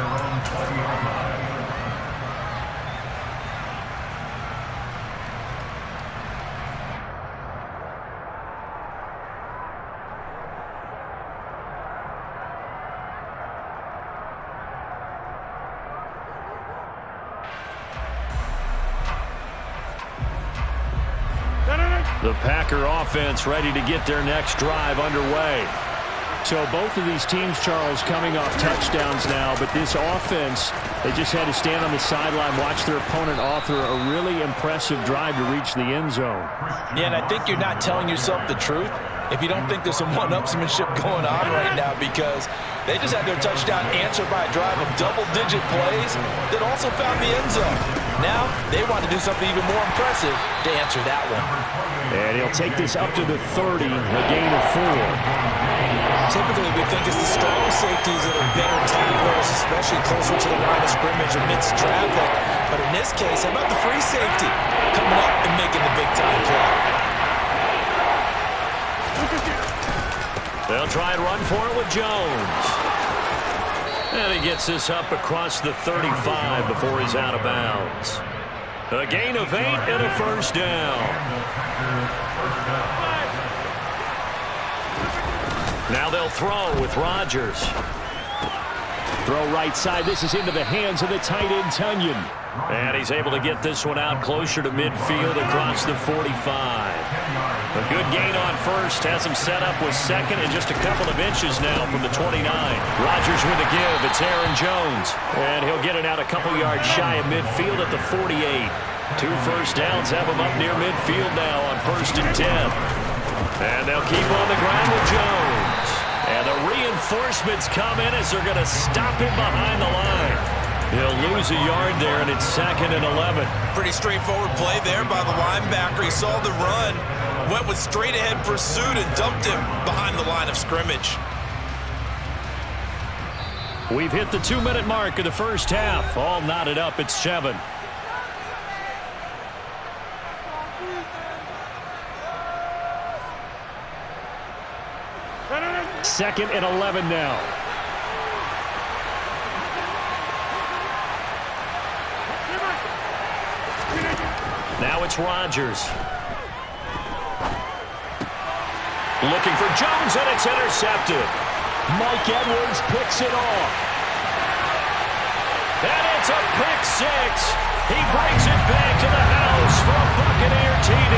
The Packer offense ready to get their next drive underway. So both of these teams, Charles, coming off touchdowns now, but this offense, they just had to stand on the sideline, watch their opponent author a really impressive drive to reach the end zone. Yeah, and I think you're not telling yourself the truth if you don't think there's some one-upsmanship going on right now, because they just had their touchdown answered by a drive of double-digit plays that also found the end zone. Now they want to do something even more impressive to answer that one. And he'll take this up to the 30, a gain of 4. Typically, we think it's the strong safeties that are better tacklers, especially closer to the line of scrimmage amidst traffic. But in this case, how about the free safety coming up and making the big-time play? They'll try and run for it with Jones. And he gets this up across the 35 before he's out of bounds. A gain of 8 and a first down. Now they'll throw with Rodgers. Throw right side. This is into the hands of the tight end, Tunyon. And he's able to get this one out closer to midfield across the 45. A good gain on first. Has him set up with second and just a couple of inches now from the 29. Rodgers with a give. It's Aaron Jones. And he'll get it out a couple yards shy of midfield at the 48. 2 first downs have him up near midfield now on 1st and 10. And they'll keep on the ground with Jones. And the reinforcements come in as they're going to stop him behind the line. He'll lose a yard there, and it's 2nd and 11. Pretty straightforward play there by the linebacker. He saw the run, went with straight-ahead pursuit, and dumped him behind the line of scrimmage. We've hit the 2-minute mark of the first half. All knotted up at 7. Second and 11 now. Now it's Rodgers. Looking for Jones, and it's intercepted. Mike Edwards picks it off. And it's a pick 6. He brings it back to the house for a Buccaneer TD.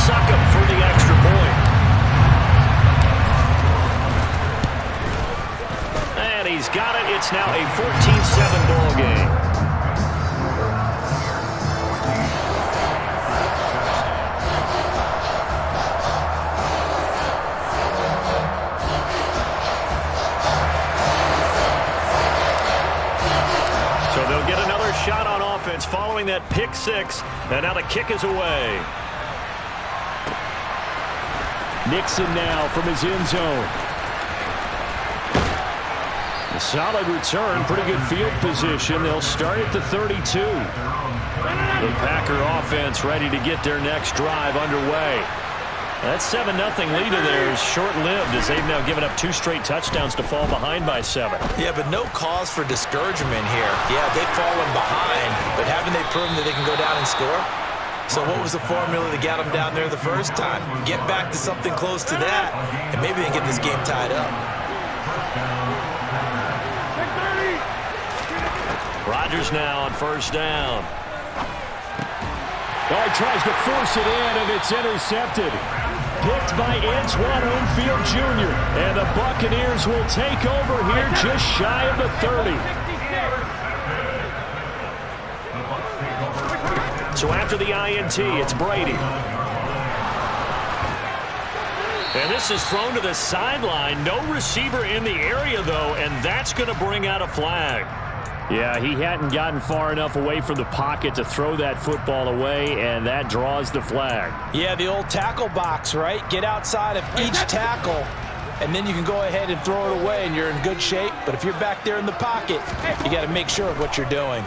Suck him for the extra point. And he's got it. It's now a 14-7 ball game. So they'll get another shot on offense following that pick 6. And now the kick is away. Nixon now from his end zone. A solid return, pretty good field position. They'll start at the 32. The Packer offense ready to get their next drive underway. That 7-0 lead of theirs short-lived as they've now given up 2 straight touchdowns to fall behind by 7. Yeah, but no cause for discouragement here. Yeah, they've fallen behind, but haven't they proven that they can go down and score? So what was the formula that got them down there the first time? Get back to something close to that, and maybe they can get this game tied up. Rodgers now on first down. Oh, he tries to force it in, and it's intercepted. Picked by Antoine Winfield Jr. And the Buccaneers will take over here just shy of the 30. So after the INT, it's Brady. And this is thrown to the sideline. No receiver in the area, though, and that's going to bring out a flag. Yeah, he hadn't gotten far enough away from the pocket to throw that football away, and that draws the flag. Yeah, the old tackle box, right? Get outside of each tackle, and then you can go ahead and throw it away, and you're in good shape. But if you're back there in the pocket, you got to make sure of what you're doing.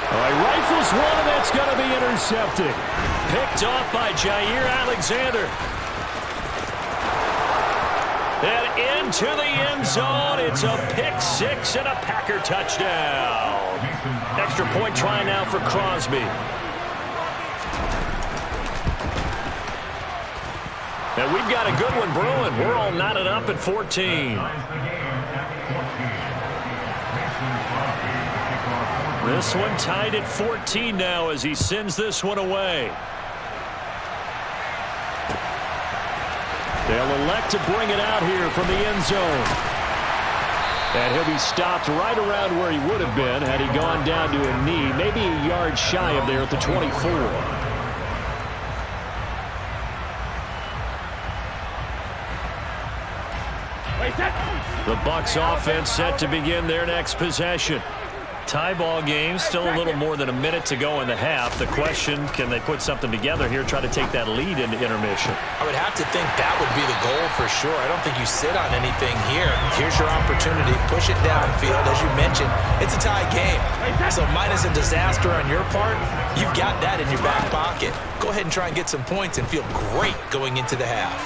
All right, rifles one, and that's going to be intercepted. Picked off by Jair Alexander. And into the end zone. It's a pick six and a Packer touchdown. Extra point try now for Crosby. And we've got a good one brewing. We're all knotted up at 14. This one tied at 14 now as he sends this one away. They'll elect to bring it out here from the end zone. And he'll be stopped right around where he would have been had he gone down to a knee, maybe a yard shy of there at the 24. The Bucs offense set to begin their next possession. Tie ball game, still a little more than a minute to go in the half. The question, can they put something together here, try to take that lead into intermission? I would have to think that would be the goal for sure. I don't think you sit on anything here. Here's your opportunity. Push it downfield. As you mentioned, it's a tie game. So minus a disaster on your part, you've got that in your back pocket. Go ahead and try and get some points and feel great going into the half.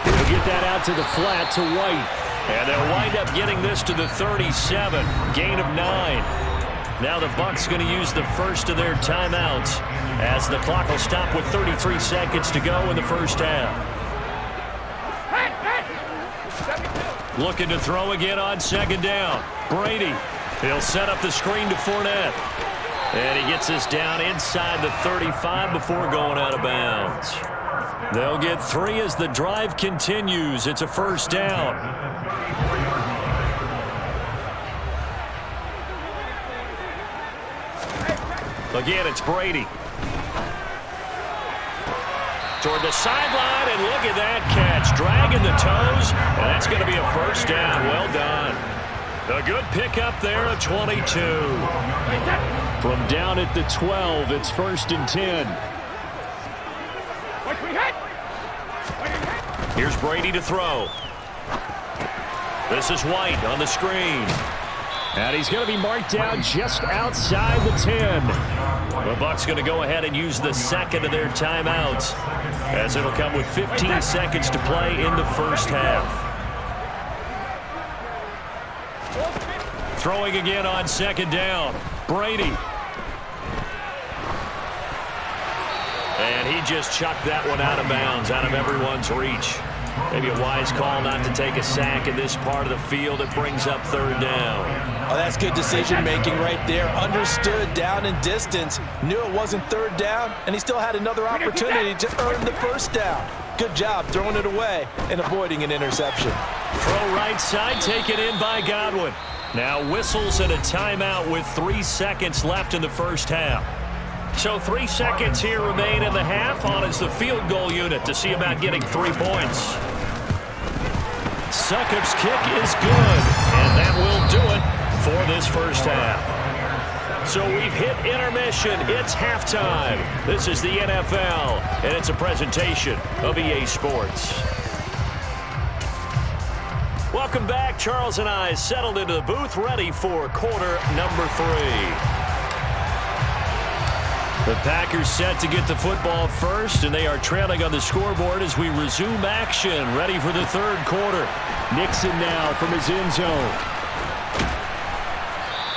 They'll get that out to the flat to White. And they'll wind up getting this to the 37. Gain of 9. Now the Bucs going to use the first of their timeouts as the clock will stop with 33 seconds to go in the first half. Looking to throw again on second down. Brady. He'll set up the screen to Fournette. And he gets this down inside the 35 before going out of bounds. They'll get 3 as the drive continues. It's a first down. Again, it's Brady. Toward the sideline, and look at that catch. Dragging the toes, and that's going to be a first down. Well done. A good pickup there at 22. From down at the 12, it's 1st and 10. Here's Brady to throw. This is White on the screen. And he's going to be marked down just outside the 10. The Bucs going to go ahead and use the second of their timeouts as it'll come with 15 seconds to play in the first half. Throwing again on second down. Brady. And he just chucked that one out of bounds, out of everyone's reach. Maybe a wise call not to take a sack in this part of the field. It brings up third down. Oh, that's good decision-making right there. Understood down and distance. Knew it wasn't third down, and he still had another opportunity to earn the first down. Good job throwing it away and avoiding an interception. Throw right side, taken in by Godwin. Now whistles and a timeout with 3 seconds left in the first half. So 3 seconds here remain in the half. On is the field goal unit to see about getting 3 points. Succop's kick is good, and that will do it for this first half. So we've hit intermission. It's halftime. This is the NFL, and it's a presentation of EA Sports. Welcome back. Charles and I settled into the booth, ready for quarter number 3. The Packers set to get the football first, and they are trailing on the scoreboard as we resume action, ready for the third quarter. Nixon now from his end zone.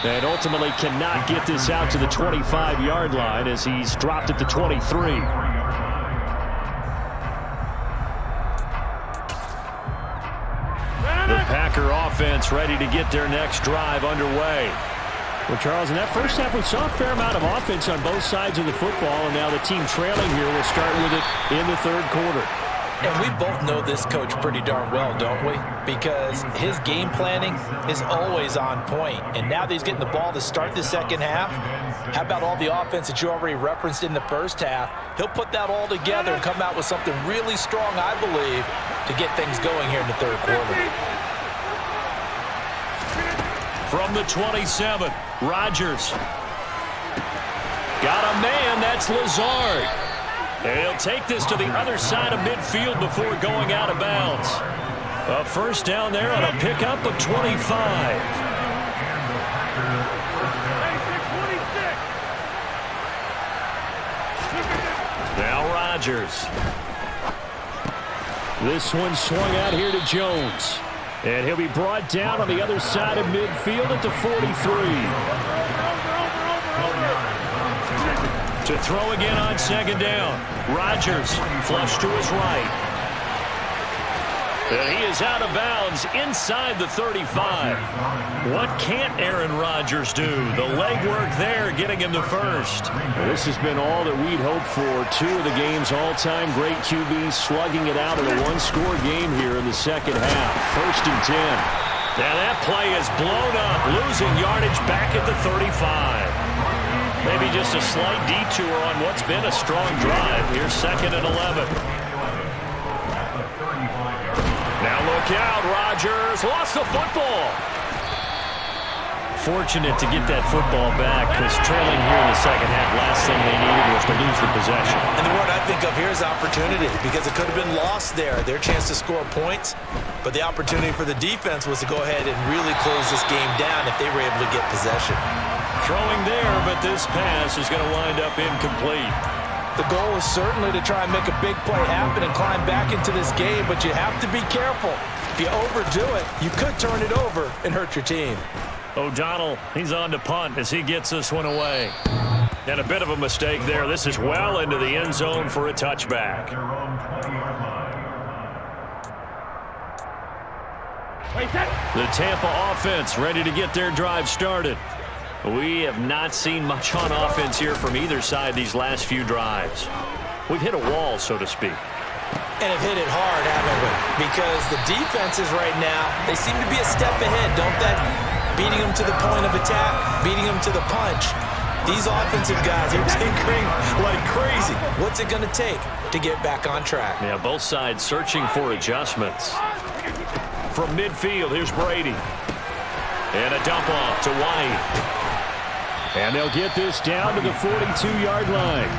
And ultimately cannot get this out to the 25-yard line as he's dropped at the 23. The Packer offense ready to get their next drive underway. Well, Charles, in that first half, we saw a fair amount of offense on both sides of the football, and now the team trailing here will start with it in the third quarter. And we both know this coach pretty darn well, don't we? Because his game planning is always on point. And now that he's getting the ball to start the second half, how about all the offense that you already referenced in the first half? He'll put that all together and come out with something really strong, I believe, to get things going here in the third quarter. From the 27, Rodgers. Got a man, that's Lazard. And he'll take this to the other side of midfield before going out of bounds. A first down there on a pickup of 25. Rodgers. This one swung out here to Jones. And he'll be brought down on the other side of midfield at the 43. To throw again on second down. Rodgers flush to his right. And he is out of bounds inside the 35. What can't Aaron Rodgers do? The legwork there getting him the first. Well, this has been all that we'd hoped for. Two of the game's all-time great QBs slugging it out in a one-score game here in the second half. 1st and 10. Now that play is blown up, losing yardage back at the 35. Maybe just a slight detour on what's been a strong drive. Here's 2nd and 11. Now look out, Rodgers lost the football. Fortunate to get that football back because trailing here in the second half, last thing they needed was to lose the possession. And the word I think of here is opportunity because it could have been lost there. Their chance to score points, but the opportunity for the defense was to go ahead and really close this game down if they were able to get possession. Throwing there, but this pass is going to wind up incomplete. The goal is certainly to try and make a big play happen and climb back into this game, but you have to be careful. If you overdo it, you could turn it over and hurt your team. O'Donnell, he's on to punt as he gets this one away. And a bit of a mistake there. This is well into the end zone for a touchback. The Tampa offense ready to get their drive started. We have not seen much on offense here from either side these last few drives. We've hit a wall, so to speak. And have hit it hard, haven't we? Because the defenses right now, they seem to be a step ahead, don't they? Beating them to the point of attack, beating them to the punch. These offensive guys are tinkering like crazy. What's it going to take to get back on track? Yeah, both sides searching for adjustments. From midfield, here's Brady. And a dump off to White. And they'll get this down to the 42-yard line.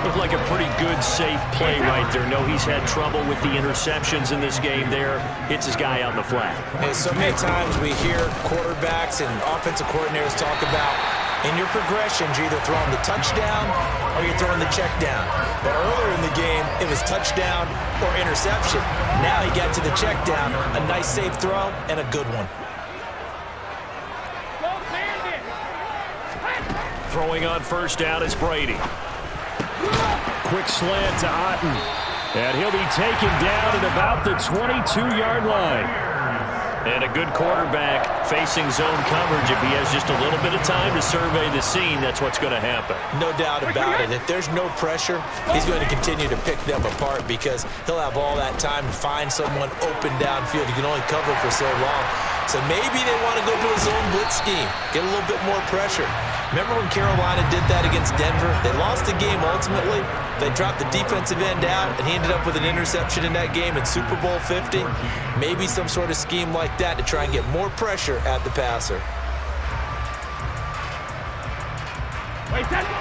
Looked like a pretty good, safe play right there. No, he's had trouble with the interceptions in this game there. Hits his guy out in the flat. And so many times we hear quarterbacks and offensive coordinators talk about in your progressions, you're either throwing the touchdown or you're throwing the check down. But earlier in the game, it was touchdown or interception. Now he got to the check down, a nice safe throw, and a good one. Throwing on first down is Brady. Quick slant to Otten. And he'll be taken down at about the 22-yard line. And a good quarterback facing zone coverage. If he has just a little bit of time to survey the scene, that's what's going to happen. No doubt about it. If there's no pressure, he's going to continue to pick them apart because he'll have all that time to find someone open downfield. He can only cover for so long. So maybe they want to go to a zone blitz scheme, get a little bit more pressure. Remember when Carolina did that against Denver? They lost the game ultimately. They dropped the defensive end out, and he ended up with an interception in that game in Super Bowl 50. Maybe some sort of scheme like that to try and get more pressure at the passer.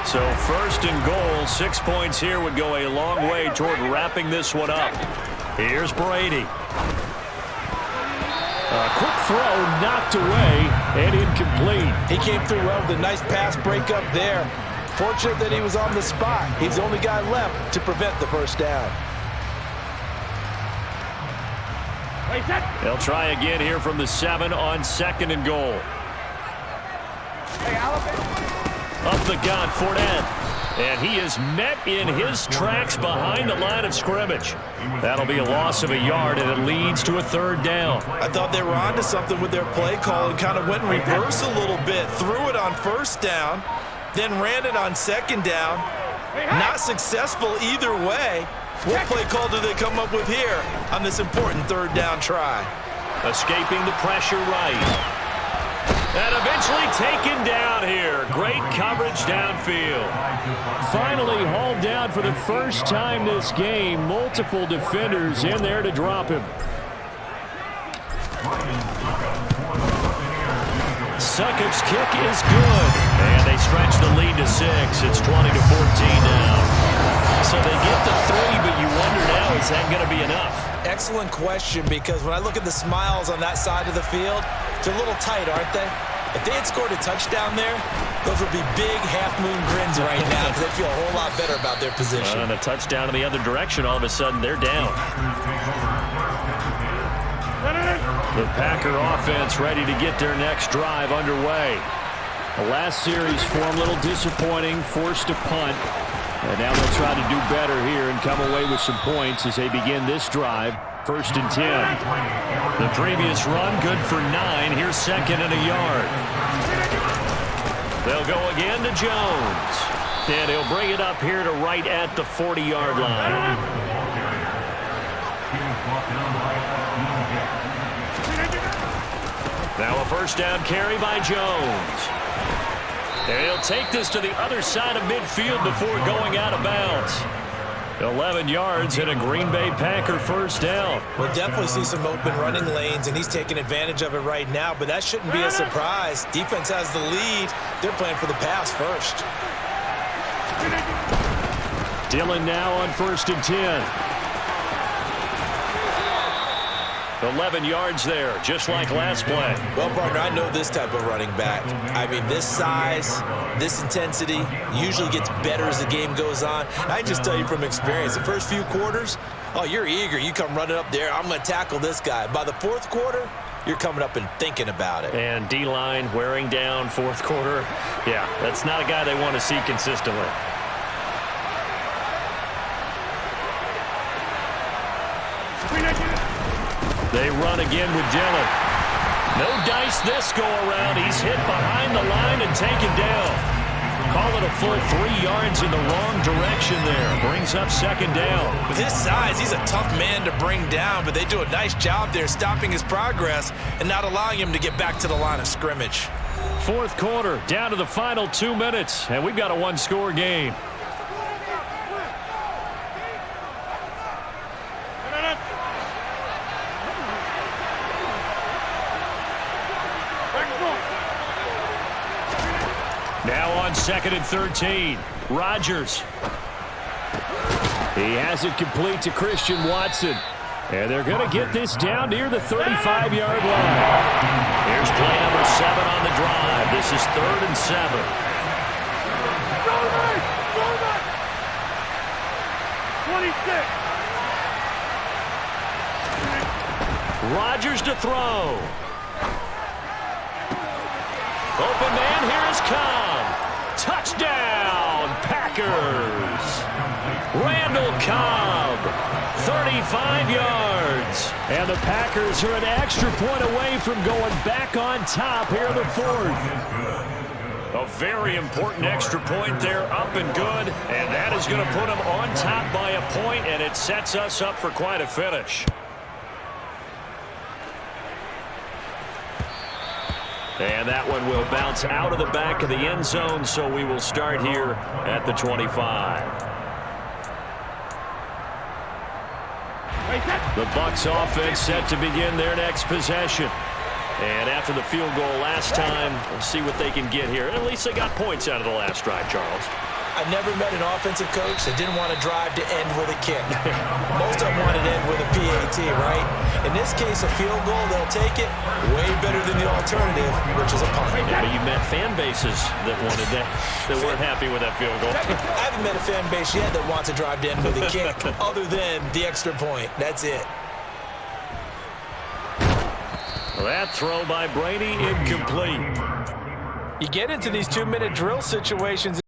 So 1st and goal, 6 points here would go a long way toward wrapping this one up. Here's Brady. A quick throw knocked away and incomplete. He came through well with a nice pass breakup there. Fortunate that he was on the spot. He's the only guy left to prevent the first down. They'll try again here from the 7 on 2nd and goal. Up the gut, Fournette. And he is met in his tracks behind the line of scrimmage. That'll be a loss of a yard, and it leads to a 3rd down. I thought they were onto something with their play call and kind of went in reverse a little bit. Threw it on 1st down, then ran it on 2nd down. Not successful either way. What play call do they come up with here on this important 3rd down try? Escaping the pressure right. And eventually taken down here. Great coverage downfield. Finally hauled down for the first time this game. Multiple defenders in there to drop him. Succop's kick is good. And they stretch the lead to 6. It's 20-14 now. So they get the 3, but you wonder now, is that going to be enough? Excellent question, because when I look at the smiles on that side of the field, they're a little tight, aren't they? If they had scored a touchdown there, those would be big half-moon grins right now because they feel a whole lot better about their position. And a touchdown in the other direction, all of a sudden they're down. The Packer offense ready to get their next drive underway. The last series for them a little disappointing, forced a punt. And now they'll try to do better here and come away with some points as they begin this drive. 1st and 10. The previous run good for 9. Here's 2nd and a yard. They'll go again to Jones. And he'll bring it up here to right at the 40-yard line. Now a 1st down carry by Jones. And he'll take this to the other side of midfield before going out of bounds. 11 yards and a Green Bay Packer 1st down. We'll definitely see some open running lanes, and he's taking advantage of it right now, but that shouldn't be a surprise. Defense has the lead. They're playing for the pass first. Dillon now on 1st and 10. 11 yards there, just like last play. Well, partner, I know this type of running back. I mean, this size, this intensity usually gets better as the game goes on. I just tell you from experience, the first few quarters, oh, you're eager. You come running up there, I'm going to tackle this guy. By the 4th quarter, you're coming up and thinking about it. And D-line wearing down 4th quarter. Yeah, that's not a guy they want to see consistently. They run again with Dillon. No dice this go-around. He's hit behind the line and taken down. Call it a full 3 yards in the wrong direction there. Brings up 2nd down. With his size, he's a tough man to bring down, but they do a nice job there stopping his progress and not allowing him to get back to the line of scrimmage. 4th quarter, down to the final 2 minutes, and we've got a 1-score game. Now on 2nd and 13. Rodgers. He has it complete to Christian Watson. And they're going to get this down near the 35-yard line. Here's play number 7 on the drive. This is 3rd and 7. 26. Rodgers to throw. Open man, here is Cobb. Touchdown, Packers. Randall Cobb, 35 yards. And the Packers are an extra point away from going back on top here in the 4th. A very important extra point there, up and good. And that is going to put them on top by a point, and it sets us up for quite a finish. And that one will bounce out of the back of the end zone, so we will start here at the 25. The Bucs offense set to begin their next possession. And after the field goal last time, we'll see what they can get here. At least they got points out of the last drive, Charles. I never met an offensive coach that didn't want to drive to end with a kick. Most of them wanted to end with a PAT, right? In this case, a field goal, they'll take it. Way better than the alternative, which is a punt. Yeah, but you met fan bases that wanted that weren't happy with that field goal. I haven't met a fan base yet that wants to drive to end with a kick, other than the extra point. That's it. That throw by Brady incomplete. You get into these 2-minute drill situations.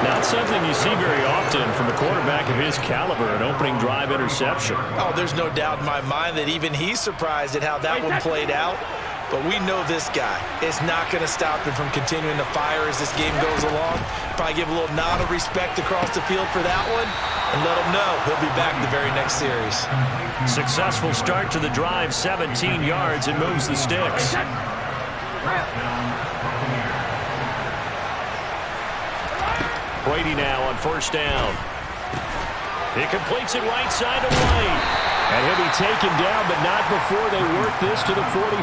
Not something you see very often from a quarterback of his caliber, an opening drive interception. Oh, there's no doubt in my mind that even he's surprised at how that one played out. But we know this guy is not going to stop him from continuing to fire as this game goes along. Probably give a little nod of respect across the field for that one and let him know he'll be back the very next series. Successful start to the drive, 17 yards, and moves the sticks. Brady now on first down. He completes it right side to White. And he'll be taken down, but not before they work this to the 45.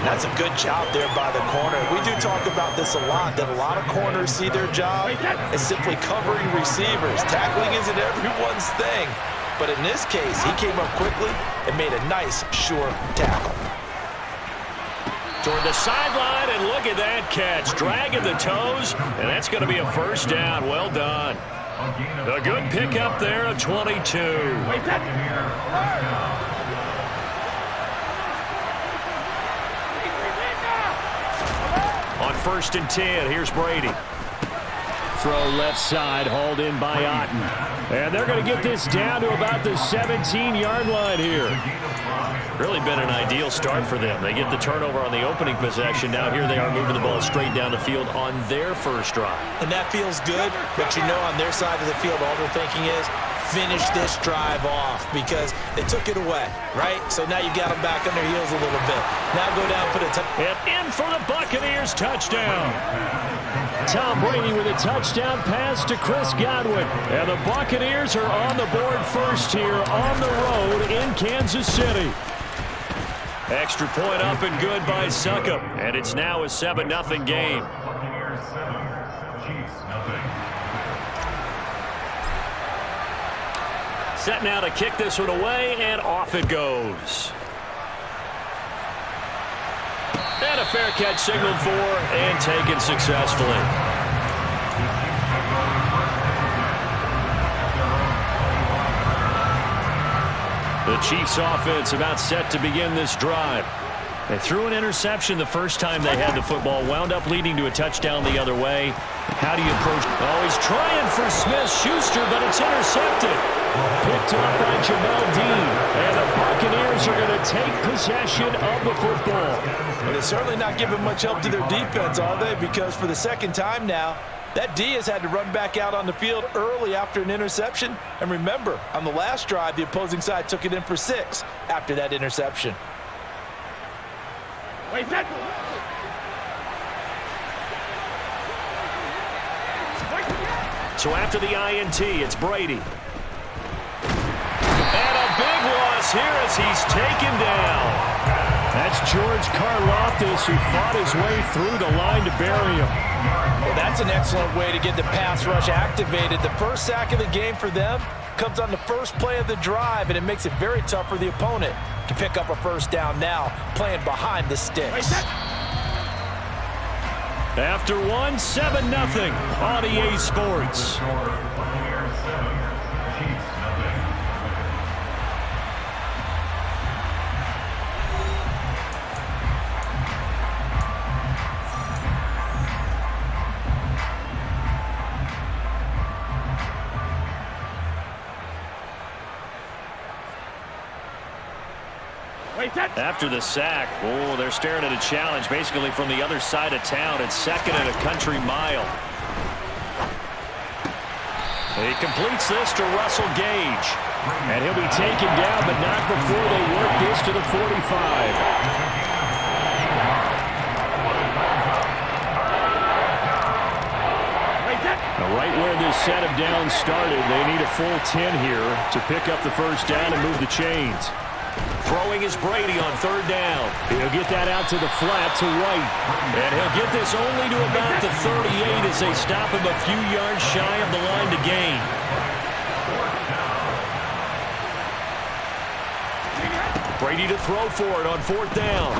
That's a good job there by the corner. We do talk about this a lot, that a lot of corners see their job as simply covering receivers. Tackling isn't everyone's thing. But in this case, he came up quickly and made a nice, sure tackle. Toward the sideline, and look at that catch. Dragging the toes, and that's going to be a first down. Well done. A good pickup there of 22. On first and 10, here's Brady. Throw left side, hauled in by Otten. And they're going to get this down to about the 17-yard line here. Really been an ideal start for them. They get the turnover on the opening possession. Now here they are moving the ball straight down the field on their first drive. And that feels good, but you know on their side of the field all they're thinking is finish this drive off because they took it away, right? So now you got them back on their heels a little bit. Now go down, put it and in for the Buccaneers touchdown. Tom Brady with a touchdown pass to Chris Godwin. And the Buccaneers are on the board first here on the road in Kansas City. Extra point up and good by Succop. And it's now a 7-0 game. Set now to kick this one away, and off it goes. And a fair catch signaled for and taken successfully. The Chiefs offense about set to begin this drive. They threw an interception the first time they had the football, wound up leading to a touchdown the other way. How do you approach? Oh, he's trying for Smith-Schuster, but it's intercepted. Picked off by Jamel Dean. And the Buccaneers are going to take possession of the football. Well, they're certainly not giving much help to their defense, are they? Because for the second time now, that D has had to run back out on the field early after an interception. And remember, on the last drive, the opposing side took it in for 6 after that interception. Wait, that. So after the INT, it's Brady. And a big loss here as he's taken down. That's George Karlaftis, who fought his way through the line to bury him. Well, that's an excellent way to get the pass rush activated. The first sack of the game for them comes on the first play of the drive, and it makes it very tough for the opponent to pick up a first down now, playing behind the sticks. After one, 7-0 on EA Sports. After the sack, oh, they're staring at a challenge basically from the other side of town. It's second and a country mile. He completes this to Russell Gage. And he'll be taken down, but not before they work this to the 45. Now, right where this set of downs started, they need a full 10 here to pick up the first down and move the chains. Throwing is Brady on third down. He'll get that out to the flat to White. And he'll get this only to about the 38 as they stop him a few yards shy of the line to gain. Brady to throw for it on fourth down.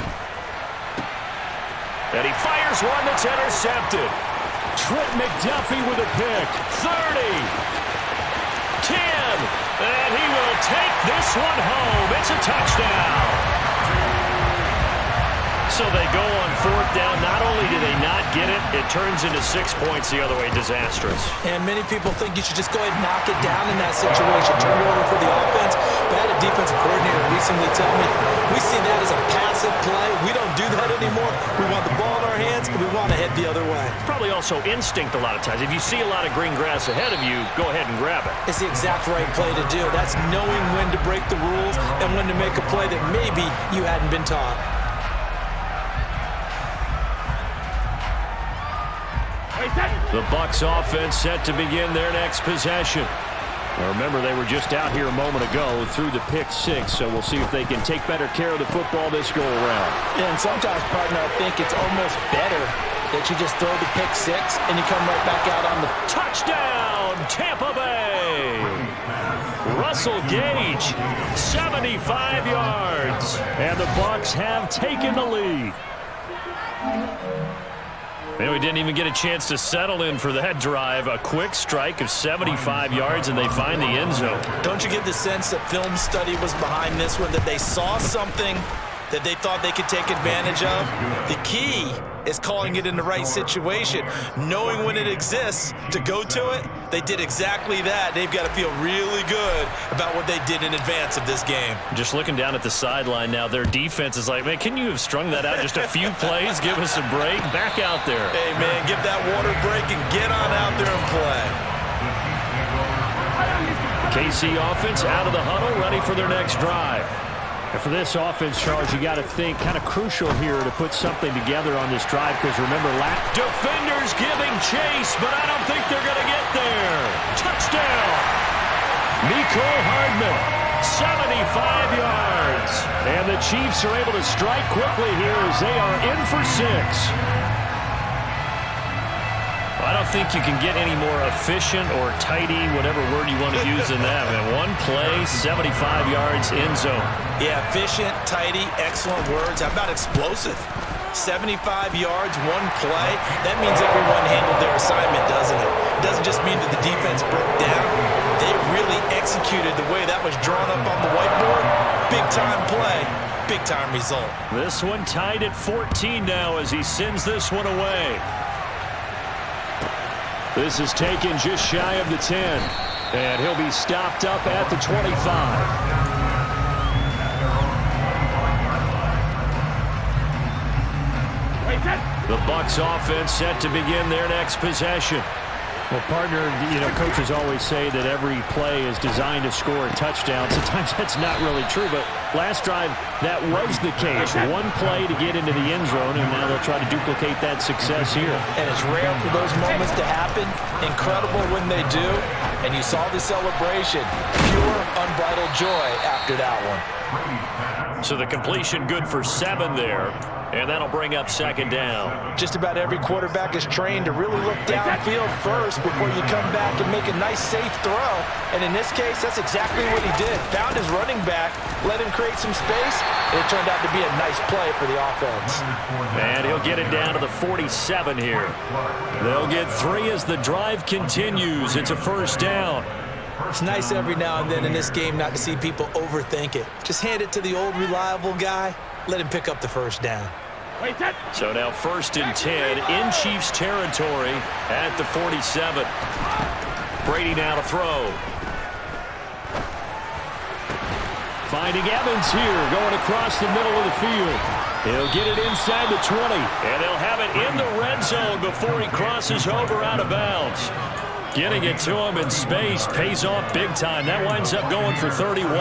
And he fires one that's intercepted. Trent McDuffie with a pick. 30. 10, and he will take this one home. It's a touchdown. So they go on 4th down. Not only do they not get it, it turns into 6 points the other way. Disastrous. And many people think you should just go ahead and knock it down in that situation. Turn it over for the offense. But I had a defensive coordinator recently tell me, we see that as a passive play. We don't do that anymore. We want the ball in our hands, and we want to head the other way. It's probably also instinct a lot of times. If you see a lot of green grass ahead of you, go ahead and grab it. It's the exact right play to do. That's knowing when to break the rules and when to make a play that maybe you hadn't been taught. The Bucs offense set to begin their next possession. Now remember, they were just out here a moment ago through the pick 6, so we'll see if they can take better care of the football this go around. Yeah, and sometimes, partner, I think it's almost better that you just throw the pick 6 and you come right back out on the touchdown, Tampa Bay. Russell Gage, 75 yards, and the Bucs have taken the lead. And we didn't even get a chance to settle in for that drive. A quick strike of 75 yards, and they find the end zone. Don't you get the sense that film study was behind this one, that they saw something that they thought they could take advantage of? The key is calling it in the right situation, knowing when it exists to go to it. They did exactly that. They've got to feel really good about what they did in advance of this game. Just looking down at the sideline now, their defense is like, man, can you have strung that out just a few plays? Give us a break. Back out there. Hey, man, give that water break and get on out there and play. KC offense out of the huddle, ready for their next drive. And for this offense, Charles, you got to think kind of crucial here to put something together on this drive, because remember, defenders giving chase, but I don't think they're going to get there. Touchdown! Mecole Hardman, 75 yards. And the Chiefs are able to strike quickly here as they are in for 6. I don't think you can get any more efficient or tidy, whatever word you want to use in that. Man, one play, 75 yards, end zone. Yeah, efficient, tidy, excellent words. How about explosive? 75 yards, one play. That means everyone handled their assignment, doesn't it? It doesn't just mean that the defense broke down. They really executed the way that was drawn up on the whiteboard. Big-time play, big-time result. This one tied at 14 now as he sends this one away. This is taken just shy of the 10. And he'll be stopped up at the 25. The Bucs offense set to begin their next possession. Well, partner, you know, coaches always say that every play is designed to score a touchdown. Sometimes that's not really true, but last drive, that was the case. One play to get into the end zone, and now they'll try to duplicate that success here. And it's rare for those moments to happen. Incredible when they do. And you saw the celebration. Pure, unbridled joy after that one. So the completion good for 7 there. And that'll bring up 2nd down. Just about every quarterback is trained to really look downfield first before you come back and make a nice, safe throw. And in this case, that's exactly what he did. Found his running back, let him create some space, and it turned out to be a nice play for the offense. And he'll get it down to the 47 here. They'll get 3 as the drive continues. It's a 1st down. It's nice every now and then in this game not to see people overthink it. Just hand it to the old reliable guy. Let him pick up the 1st down. So now 1st and 10 in Chiefs territory at the 47. Brady now to throw. Finding Evans here, going across the middle of the field. He'll get it inside the 20, and he'll have it in the red zone before he crosses over out of bounds. Getting it to him in space pays off big time. That winds up going for 31.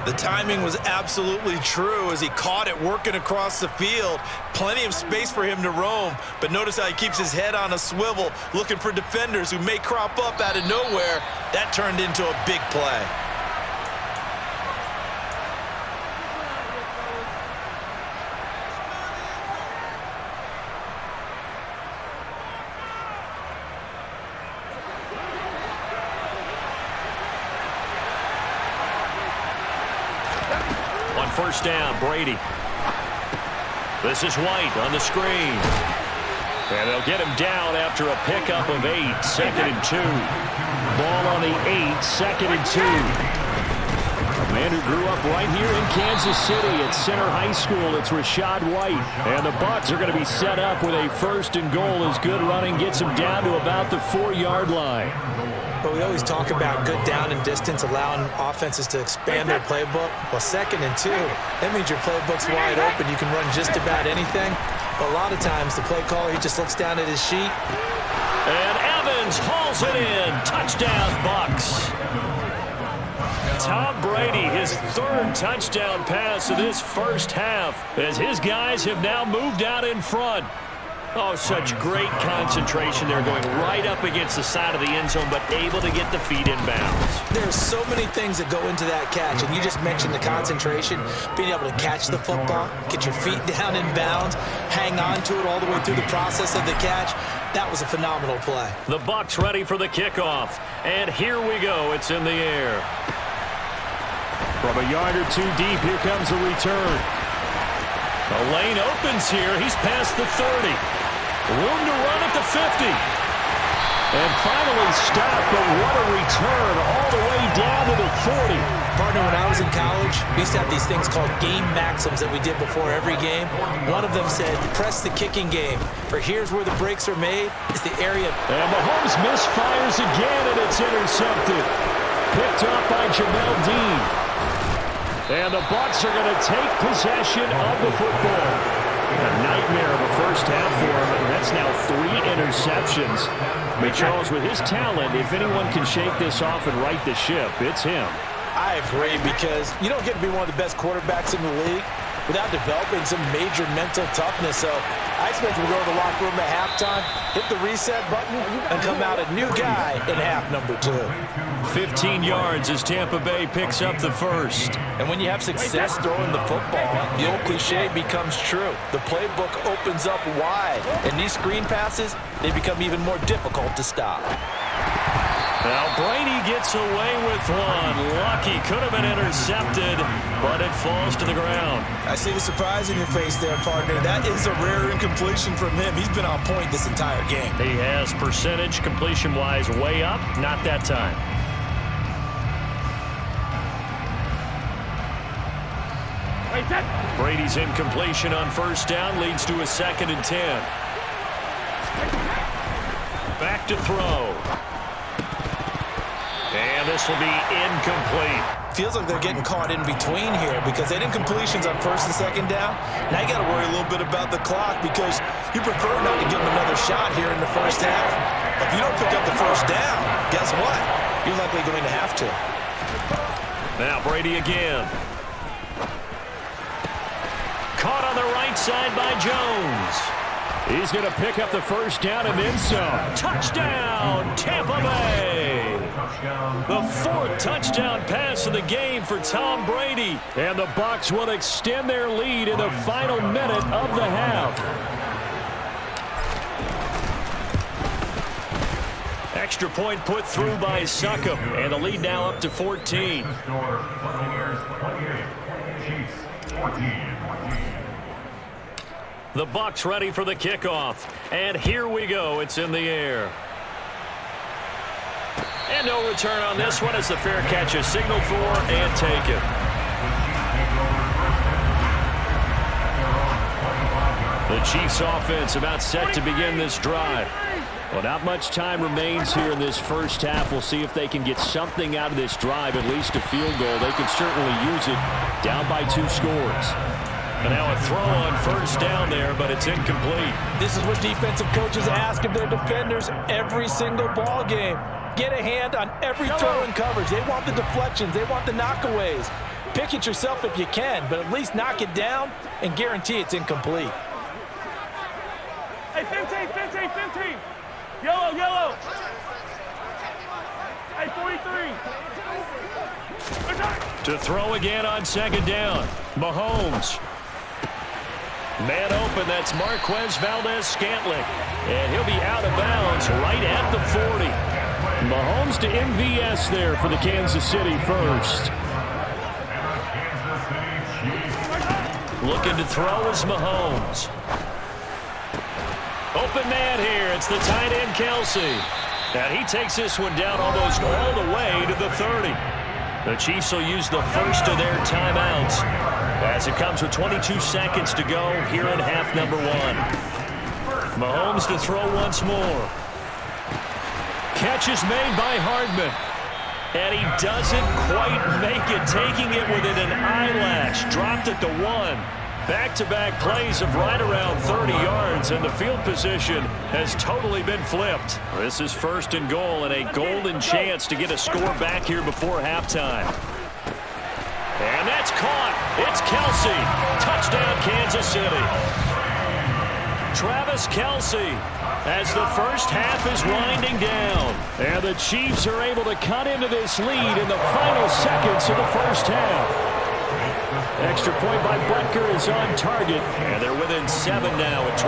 The timing was absolutely true as he caught it working across the field. Plenty of space for him to roam, but notice how he keeps his head on a swivel, looking for defenders who may crop up out of nowhere. That turned into a big play. On 1st down, Brady. This is White on the screen. And they'll get him down after a pickup of 8, 2nd and 2. Ball on the 8, 2nd and 2. man who grew up right here in Kansas City at Center High School. It's Rashad White. And the Bucs are going to be set up with a 1st and goal as good running gets them down to about the 4-yard line. But we always talk about good down and distance, allowing offenses to expand their playbook. Well, 2nd and 2, that means your playbook's wide open. You can run just about anything. But a lot of times, the play caller, he just looks down at his sheet. And Evans hauls it in. Touchdown, Bucs. Tom Brady, his 3rd touchdown pass of this first half, as his guys have now moved out in front. Oh, such great concentration. They're going right up against the side of the end zone, but able to get the feet in bounds. There's so many things that go into that catch, and you just mentioned the concentration, being able to catch the football, get your feet down in bounds, hang on to it all the way through the process of the catch. That was a phenomenal play. The Bucs ready for the kickoff, and here we go. It's in the air. From a yard or 2 deep, here comes a return. The lane opens here. He's past the 30. Room to run at the 50. And finally stopped, but what a return all the way down to the 40. Partner, when I was in college, we used to have these things called game maxims that we did before every game. One of them said, press the kicking game, for here's where the breaks are made. It's the area. And Mahomes misfires again, and it's intercepted. Picked up by Jamel Dean. And the Bucs are going to take possession of the football. A nightmare of a first half for him, and that's now 3 interceptions. But Charles, with his talent, if anyone can shake this off and right the ship, it's him. I agree, because you don't get to be one of the best quarterbacks in the league without developing some major mental toughness. So I expect him to go to the locker room at halftime, hit the reset button, and come out a new guy in half number 2. 15 yards as Tampa Bay picks up the first. And when you have success throwing the football, the old cliche becomes true. The playbook opens up wide, and these screen passes, they become even more difficult to stop. Now Brady gets away with one. Lucky, could have been intercepted, but it falls to the ground. I see the surprise in your face there, partner. That is a rare incompletion from him. He's been on point this entire game. He has percentage completion-wise way up, not that time. Brady's incompletion on 1st down leads to a 2nd and 10. Back to throw. And this will be incomplete. Feels like they're getting caught in between here because they did incompletions on 1st and 2nd down. Now you got to worry a little bit about the clock because you prefer not to give them another shot here in the first half. If you don't pick up the 1st down, guess what? You're likely going to have to. Now Brady again. Caught on the right side by Jones. He's going to pick up the 1st down and then some. Touchdown, Tampa Bay. The 4th touchdown pass of the game for Tom Brady. And the Bucs will extend their lead in the final minute of the half. Extra point put through by Succop. And the lead now up to 14. The Bucs ready for the kickoff. And here we go. It's in the air. And no return on this one as the fair catch is signaled for and taken. The Chiefs offense about set to begin this drive. Well, not much time remains here in this first half. We'll see if they can get something out of this drive, at least a field goal. They can certainly use it down by 2 scores. And now a throw on 1st down there, but it's incomplete. This is what defensive coaches ask of their defenders every single ball game. Get a hand on every throw in coverage. They want the deflections. They want the knockaways. Pick it yourself if you can, but at least knock it down and guarantee it's incomplete. Hey, 15, 15, 15. Yellow, yellow. Hey, 43. To throw again on 2nd down. Mahomes. Man open, that's Marquez Valdez-Scantling. And he'll be out of bounds right at the 40. Mahomes to MVS there for the Kansas City first. Looking to throw is Mahomes. Open man here. It's the tight end, Kelsey. And he takes this one down almost all the way to the 30. The Chiefs will use the first of their timeouts as it comes with 22 seconds to go here in half number 1. Mahomes to throw once more. Catch is made by Hardman. And he doesn't quite make it, taking it within an eyelash. Dropped it to 1. Back-to-back plays of right around 30 yards, and the field position has totally been flipped. This is 1st and goal, and a golden chance to get a score back here before halftime. And that's caught. It's Kelce. Touchdown, Kansas City. Travis Kelce, as the first half is winding down. And the Chiefs are able to cut into this lead in the final seconds of the first half. Extra point by Butker is on target. And they're within 7 now at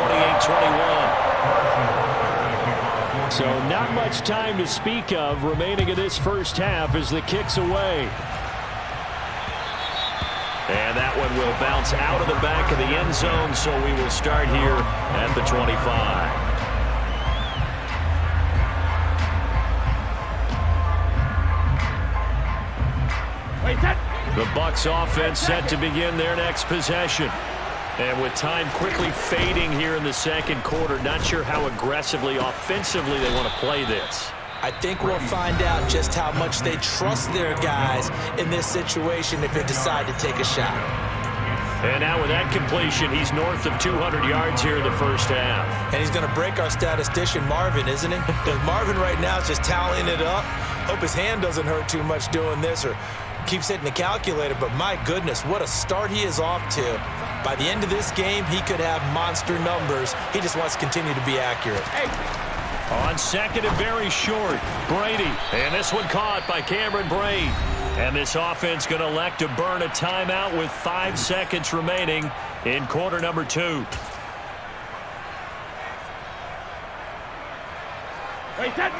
28-21. So not much time to speak of remaining in this first half as the kick's away. And that one will bounce out of the back of the end zone, so we will start here at the 25. The Bucs offense set to begin their next possession. And with time quickly fading here in the second quarter, not sure how aggressively, offensively they want to play this. I think we'll find out just how much they trust their guys in this situation if they decide to take a shot. And now with that completion, he's north of 200 yards here in the first half. And he's going to break our statistician, Marvin, isn't he? Because Marvin right now is just tallying it up. Hope his hand doesn't hurt too much doing this or keeps hitting the calculator, but my goodness, what a start he is off to. By the end of this game, he could have monster numbers. He just wants to continue to be accurate. On second and very short, Brady. And this one caught by Cameron Brate. And this offense going to elect to burn a timeout with 5 seconds remaining in quarter number 2. Wait, that.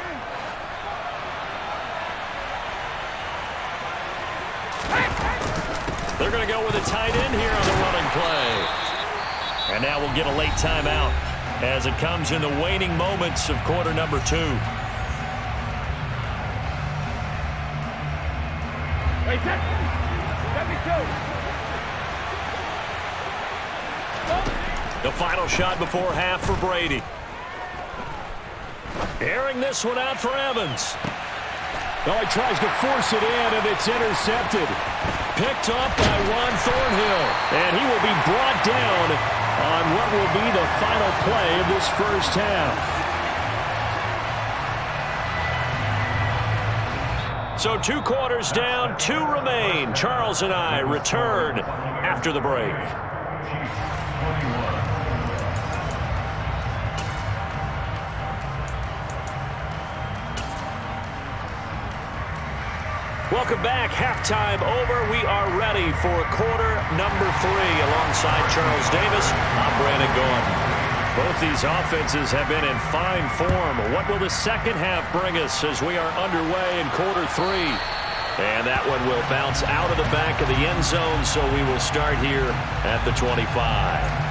They're going to go with a tight end here on the running play. And now we'll get a late timeout as it comes in the waning moments of quarter number 2. Wait, that. Let me go. The final shot before half for Brady. Airing this one out for Evans. Oh, he tries to force it in, and it's intercepted. Picked up by Juan Thornhill. And he will be brought down on what will be the final play of this first half. So 2 quarters down, 2 remain. Charles and I return after the break. Welcome back. Halftime over. We are ready for quarter number 3 alongside Charles Davis. I'm Brandon Gordon. Both these offenses have been in fine form. What will the second half bring us as we are underway in quarter 3? And that one will bounce out of the back of the end zone, so we will start here at the 25.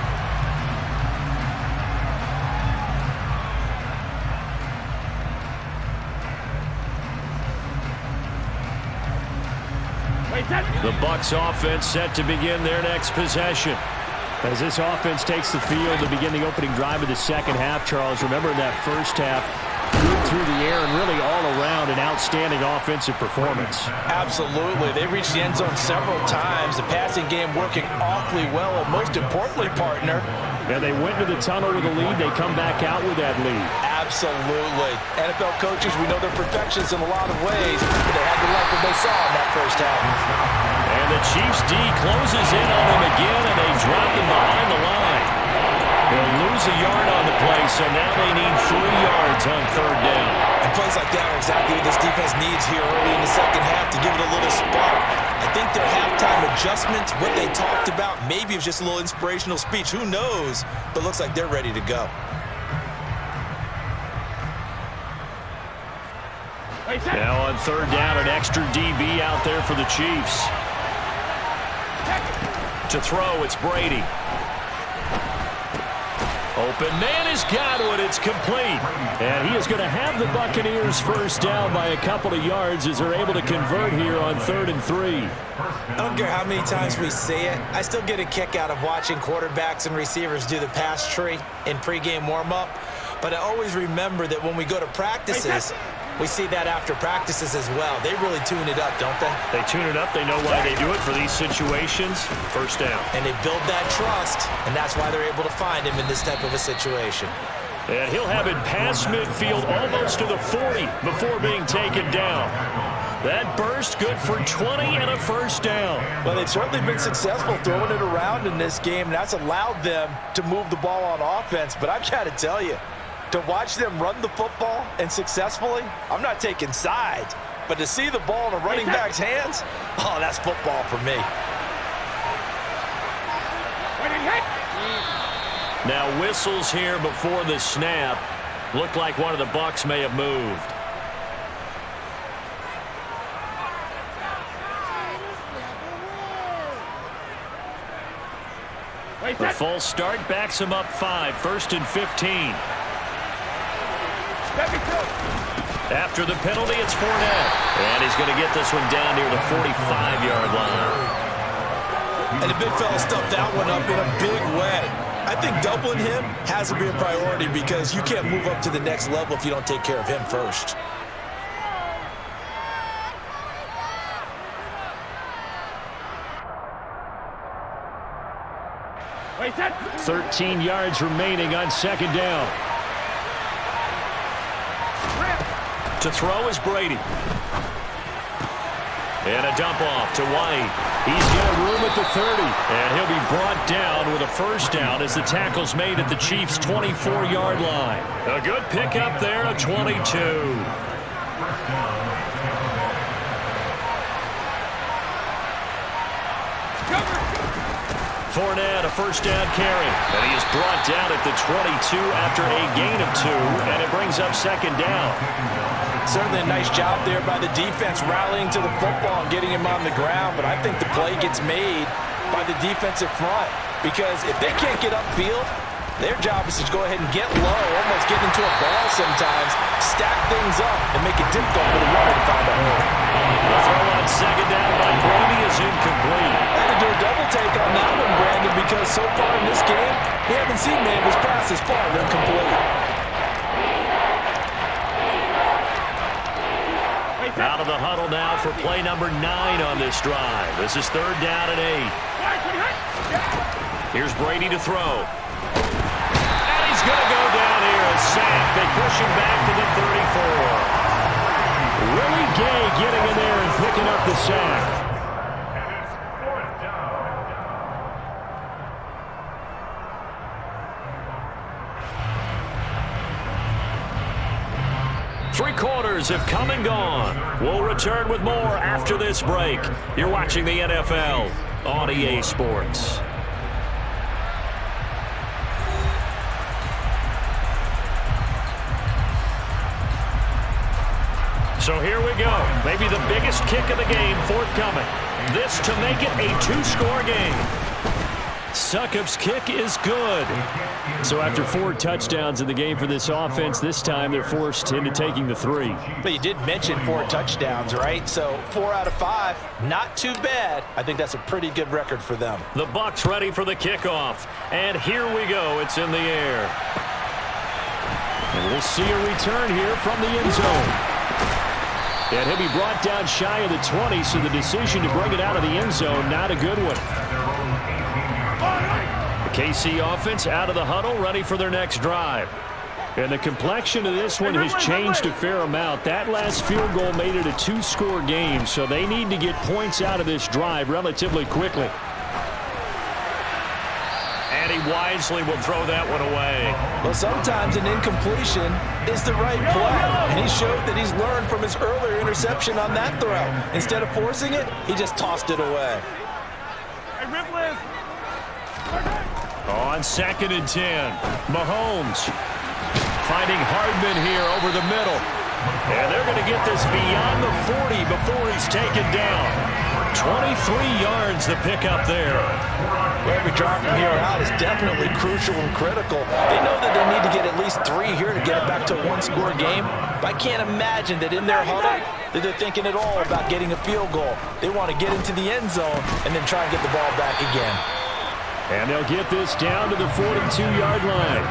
The Bucs offense set to begin their next possession. As this offense takes the field to begin the opening drive of the second half, Charles, remember in that first half, good through the air and really all around an outstanding offensive performance. Absolutely. They reached the end zone several times. The passing game working awfully well, and most importantly, partner, and they went to the tunnel with a lead. They come back out with that lead. Absolutely. NFL coaches, we know they're perfectionists in a lot of ways, but they had to like what they saw in that first half. And the Chiefs D closes in on them again, and they drop them behind the line. They'll lose a yard on the play, so now they need 3 yards on third down. And plays like that are exactly what this defense needs here early in the second half to give it a little spark. I think their halftime adjustments, what they talked about, maybe it was just a little inspirational speech. Who knows? But it looks like they're ready to go. Now on third down, an extra DB out there for the Chiefs. To throw, it's Brady. Open man has got it. It's complete. And he is going to have the Buccaneers first down by a couple of yards as they're able to convert here on 3rd and 3. I don't care how many times we see it. I still get a kick out of watching quarterbacks and receivers do the pass tree in pregame warm-up. But I always remember that when we go to practices, we see that after practices as well. They really tune it up, don't they? They tune it up. They know why they do it for these situations. First down. And they build that trust, and that's why they're able to find him in this type of a situation. And he'll have it past midfield almost to the 40 before being taken down. That burst good for 20 and a first down. Well, they've certainly been successful throwing it around in this game, and that's allowed them to move the ball on offense. But I've got to tell you, to watch them run the football and successfully, I'm not taking sides, but to see the ball in a running back's hands, oh, that's football for me. Now whistles here before the snap. Looked like one of the Bucs may have moved. The false start backs him up 5, 1st and 15. After the penalty, it's Fournette. And he's going to get this one down near the 45-yard line. And the big fella stuffed that one up in a big way. I think doubling him has to be a priority because you can't move up to the next level if you don't take care of him first. Wait, set. 13 yards remaining on 2nd down. To throw is Brady. And a dump off to White. He's got room at the 30. And he'll be brought down with a first down as the tackle's made at the Chiefs' 24-yard line. A good pickup there at 22. Fournette, a first down carry. And he is brought down at the 22 after a gain of 2. And it brings up 2nd down. Certainly a nice job there by the defense rallying to the football and getting him on the ground, but I think the play gets made by the defensive front because if they can't get upfield, their job is to go ahead and get low, almost get into a ball sometimes, stack things up, and make it difficult for the runner to find a hole. The throw on 2nd down by Brady is incomplete. I had to do a double take on that one, Brandon, because so far in this game, we haven't seen many of his passes far incomplete. Out of the huddle now for play number 9 on this drive. This is 3rd down and 8. Here's Brady to throw. And he's going to go down here. A sack. They push him back to the 34. Willie Gay getting in there and picking up the sack. Three quarters have come and gone. We'll return with more after this break. You're watching the NFL on EA Sports. So here we go. Maybe the biggest kick of the game forthcoming. This to make it a 2-score game. Succop's kick is good. So after 4 touchdowns in the game for this offense, this time they're forced into taking the 3. But you did mention 4 touchdowns, right? So 4 out of 5, not too bad. I think that's a pretty good record for them. The Bucs ready for the kickoff. And here we go. It's in the air. And we'll see a return here from the end zone. And he'll be brought down shy of the 20, so the decision to bring it out of the end zone, not a good one. The KC offense out of the huddle, ready for their next drive. And the complexion of this one has changed a fair amount. That last field goal made it a 2-score game, so they need to get points out of this drive relatively quickly. And he wisely will throw that one away. Well, sometimes an incompletion is the right play. And he showed that he's learned from his earlier interception on that throw. Instead of forcing it, he just tossed it away. On 2nd and 10, Mahomes finding Hardman here over the middle. And they're going to get this beyond the 40 before he's taken down. 23 yards the pickup there. Every drive from here out is definitely crucial and critical. They know that they need to get at least 3 here to get it back to a one-score game. But I can't imagine that in their huddle that they're thinking at all about getting a field goal. They want to get into the end zone and then try and get the ball back again. And they'll get this down to the 42-yard line.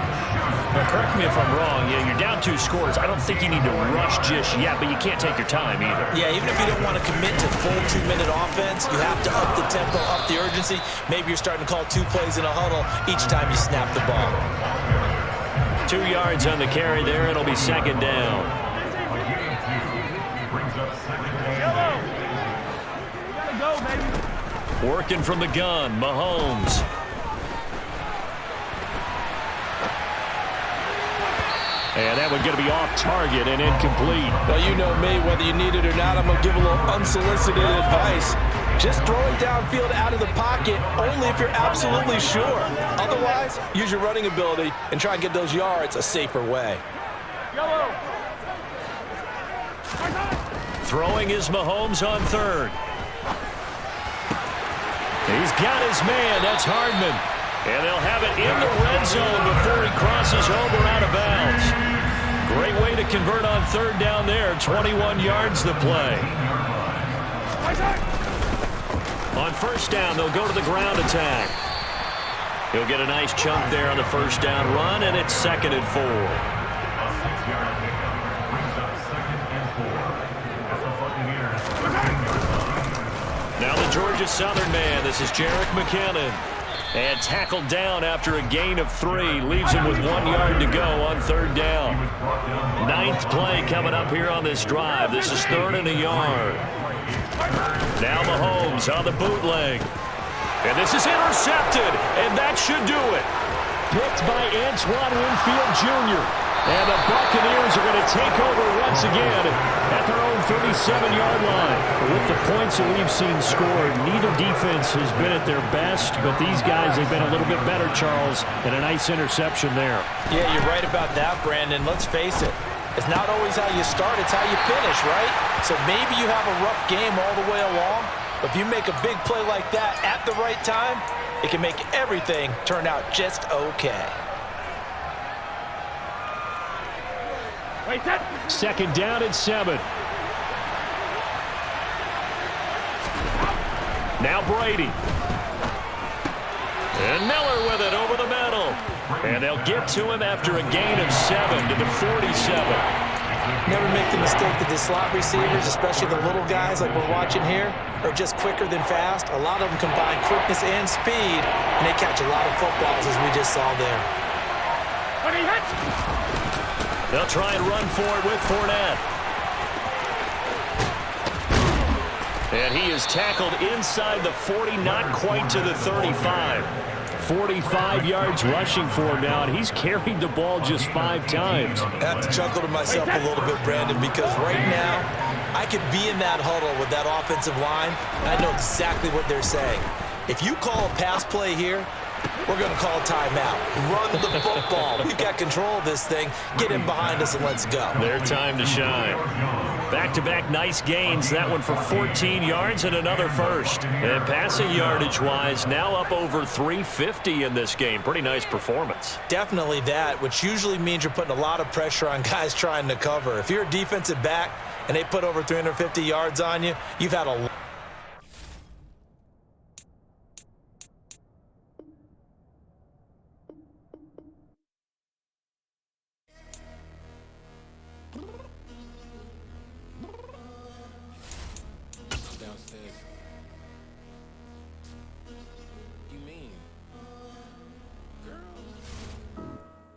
Now, correct me if I'm wrong. Yeah, you're down 2 scores. I don't think you need to rush just yet, but you can't take your time either. Yeah, even if you don't want to commit to full 2-minute offense, you have to up the tempo, up the urgency. Maybe you're starting to call 2 plays in a huddle each time you snap the ball. 2 yards on the carry there. It'll be second down. Working from the gun, Mahomes. And that one's going to be off target and incomplete. Well, you know me, whether you need it or not, I'm going to give a little unsolicited advice. Just throw it downfield out of the pocket, only if you're absolutely sure. Otherwise, use your running ability and try and get those yards a safer way. Throwing is Mahomes on third. He's got his man. That's Hardman. And they'll have it in the red zone before he crosses over out of bounds. Great way to convert on third down there. 21 yards the play. On first down, they'll go to the ground attack. He'll get a nice chunk there on the first down run, and it's 2nd and 4. Now the Georgia Southern man. This is Jerick McKinnon. And tackled down after a gain of 3. Leaves him with 1 yard to go on third down. 9th play coming up here on this drive. This is 3rd and a yard. Now Mahomes on the bootleg. And this is intercepted. And that should do it. Picked by Antoine Winfield Jr. And the Buccaneers are going to take over once again at their own 37-yard line. With the points that we've seen scored, neither defense has been at their best, but these guys have been a little bit better, Charles, and a nice interception there. Yeah, you're right about that, Brandon. Let's face it. It's not always how you start, it's how you finish, right? So maybe you have a rough game all the way along, but if you make a big play like that at the right time, it can make everything turn out just okay. Second down and 7. Now Brady. And Miller with it over the middle. And they'll get to him after a gain of 7 to the 47. Never make the mistake that the slot receivers, especially the little guys like we're watching here, are just quicker than fast. A lot of them combine quickness and speed, and they catch a lot of footballs, as we just saw there. They'll try and run for it with Fournette. And he is tackled inside the 40, not quite to the 35. 45 yards rushing for him now, and he's carried the ball just 5 times. I have to chuckle to myself a little bit, Brandon, because right now I could be in that huddle with that offensive line, and I know exactly what they're saying. If you call a pass play here, we're going to call a timeout. Run the football. We've got control of this thing. Get in behind us and let's go. Their time to shine. Back-to-back nice gains. That one for 14 yards and another first. And passing yardage-wise, now up over 350 in this game. Pretty nice performance. Definitely that, which usually means you're putting a lot of pressure on guys trying to cover. If you're a defensive back and they put over 350 yards on you, you've had a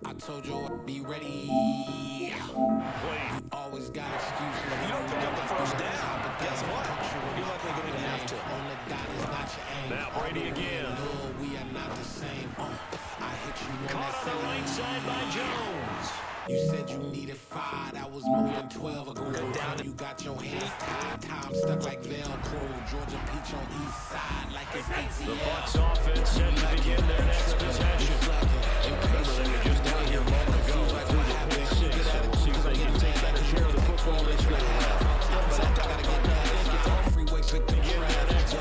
I told you I'd be ready. You always got excuses. If you don't pick up the first down, guess what? You're likely going to have to. On the dot is not your aim. Now Brady again. No, we are not the same. I hit you on Caught that on the right side by Jones. You said you needed 5. That was more than 12 ago. Down, you got your hands tied. Time stuck like Velcro. Georgia Peach on east side like it's ATL. The Bucs offense set to begin their next possession. Remember, they were just down here a moment ago. Through the pick 6, so we'll see if they can take better share of the football this way around. To get that next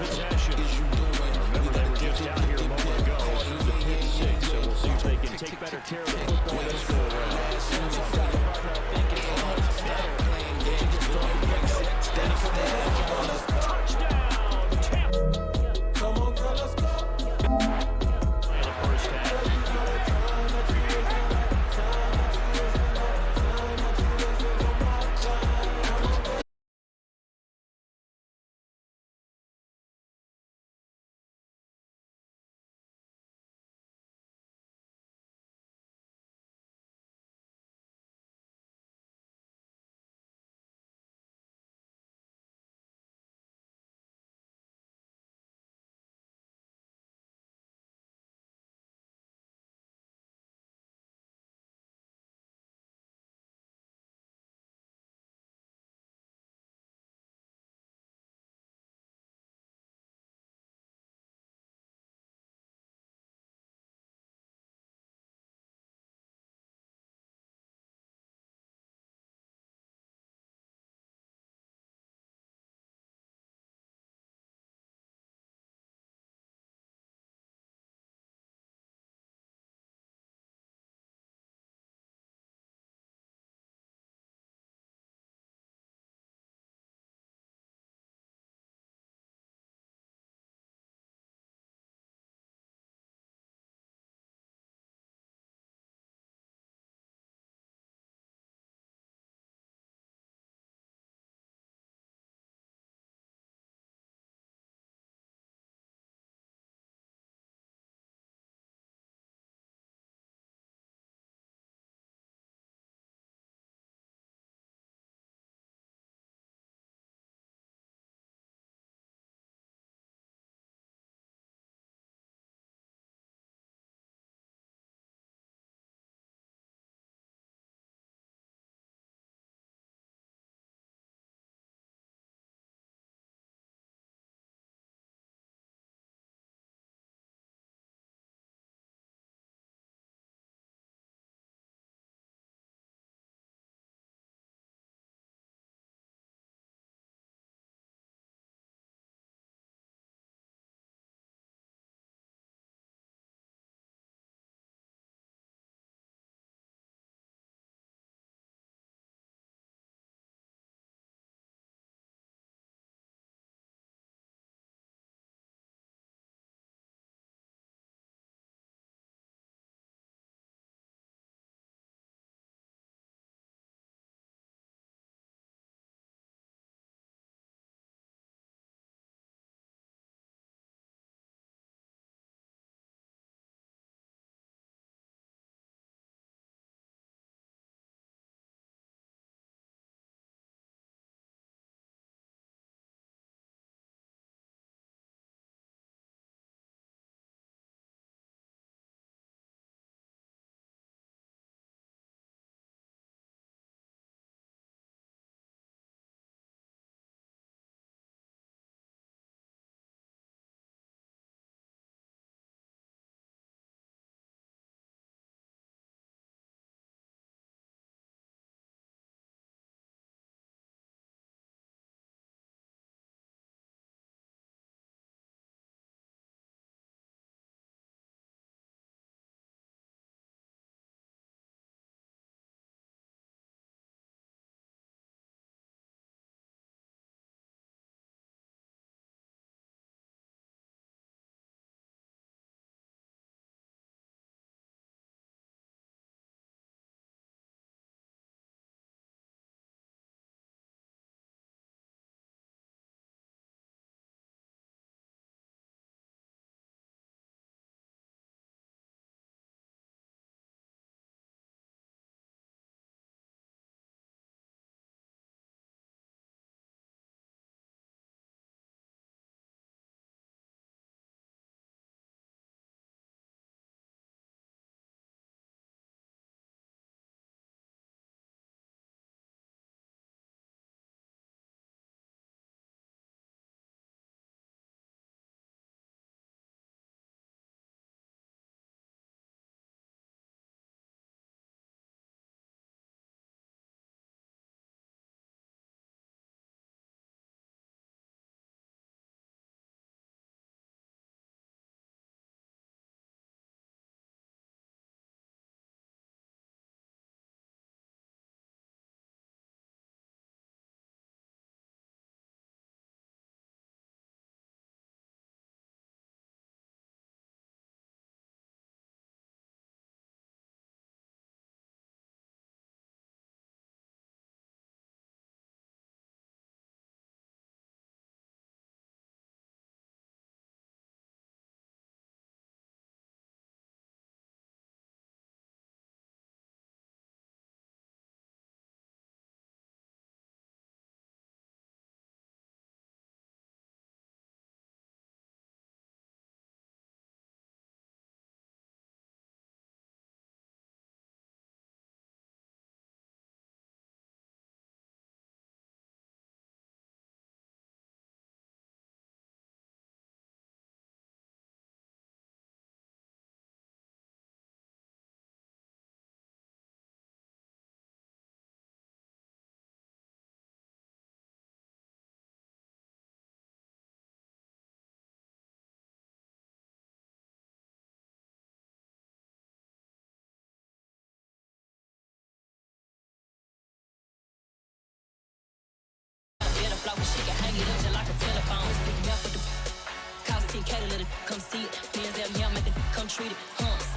10K to let it come see it. Pins that me, I'm making come treat it.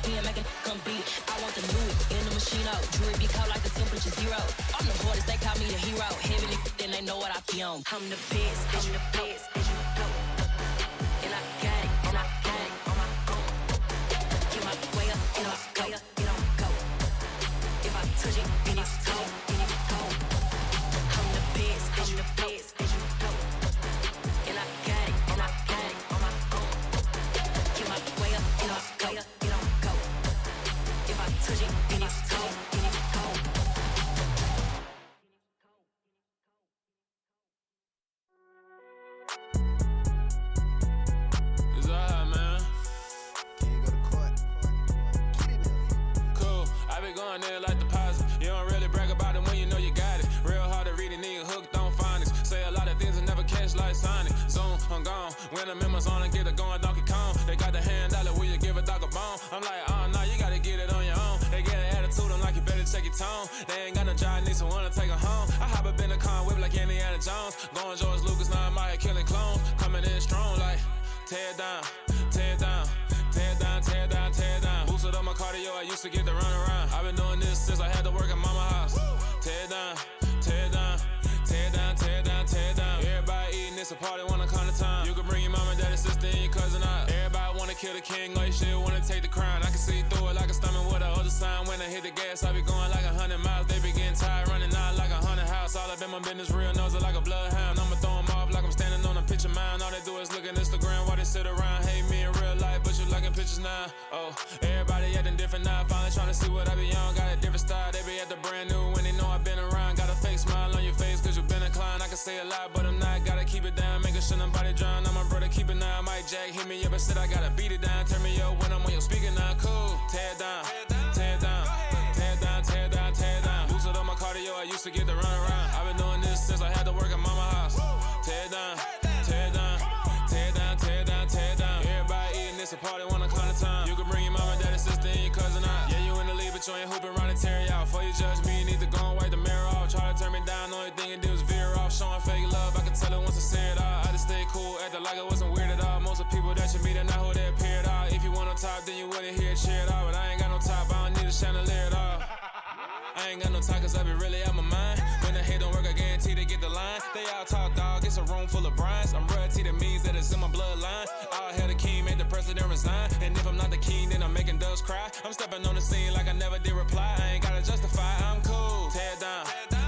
Spin making come beat it. I want the Louis in the machine out. Jewelry be caught like the temperature 0. I'm the hardest, they call me the hero. Heavy then they know what I be on. I'm the best, that you go. And I got it, and I got it on my own. Get my way up, get on go. If I touch it, then it's cold, I'm the best, that you go. And I got it, on my own. Get my way up, get on go. If I touch it, then it's cold, It's all high, man. Can you go to court? Get in there. Cool, I be going there like deposit. You don't really brag about it when you know you got it. Real hard to read a nigga hooked on phonics. Say a lot of things and never catch like Sonic. Zoom, I'm gone. When the members on and get it going Donkey Kong. They got the $100, will you give a dog a bone? I'm like, nah, you gotta get it on your own. They get an attitude, I'm like, you better check your tone. They ain't got no job, need someone to take her home. I hop up in the car, whip like Indiana Jones. Going George Lucas, now I'm out here killing clones. Coming in strong like, tear down, tear down. Tear down, tear down, tear down. Boosted up my cardio, I used to get to run around. I've been doing this since I had to work at mama house. Tear down, tear down, tear down, tear down, tear down. Everybody eating, it's a party, wanna come to time. You can bring your mama, daddy, sister, and your cousin out. Everybody wanna kill the king, or you shit wanna take the crown. I can see through it like a stomach with a other sign. When I hit the gas, I be going like 100 miles. They be getting tired, running out like 100 house. All up in my business, real nose like a bloodhound. I'ma throw them off like I'm standing on a picture mound. All they do is look at Instagram while they sit around. Hate me in real life, but you liking pictures now. Oh, everybody acting different now. Finally trying to see what I be on. Got a different style, they be at the brand new when they know I've been around. Got a fake smile on your face cause you been inclined. I can say a lot, but I'm not. Gotta keep it down, making sure nobody drown. I'm my brother, keep it now. Mike Jack hit me up and said I gotta beat it down. Turn me up when I'm on your speaker now. Cool, tear down, tear down, tear down, tear down, tear down. Boosted up my cardio, I used to get to run around. I've been doing this since I had to work at mama house. Tear down, tear down, tear down, tear down, tear down. Everybody eating, it's a party, wanna come to time. You can bring your mama, daddy, sister, and your cousin out. Yeah, you in the league, but you ain't hooping around and tear you out. Before you judge me, you need to go and wipe the mirror off. Try to turn me down, only thing it did was veer off. Showing fake love, I can tell it once I say it all. I just stay cool, acting like it wasn't weird at all. Most of the people that you meet are not who they appear at all. If you want on top, then you wouldn't hear it cheer at all. But I ain't got no top, I don't need a chandelier at all. I ain't got no time cause I be really out my mind. When the hate don't work, I guarantee they get the line. They all talk dog, it's a room full of brinds. I'm royalty, that means that it's in my bloodline. All hell the king, made the president resign. And if I'm not the king, then I'm making doves cry. I'm stepping on the scene like I never did reply. I ain't gotta justify, I'm cool. Tear down,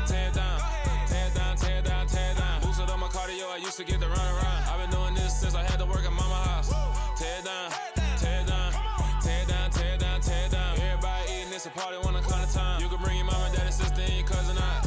tear down, tear down, tear down, tear down. Boosted up my cardio, I used to get to run around. I've been doing this since I had to work at mama house. Tear down, tear down, tear down, tear down, tear down. Everybody eating, it's a party, wanna come to time. You can bring your mama, daddy, sister, and your cousin out.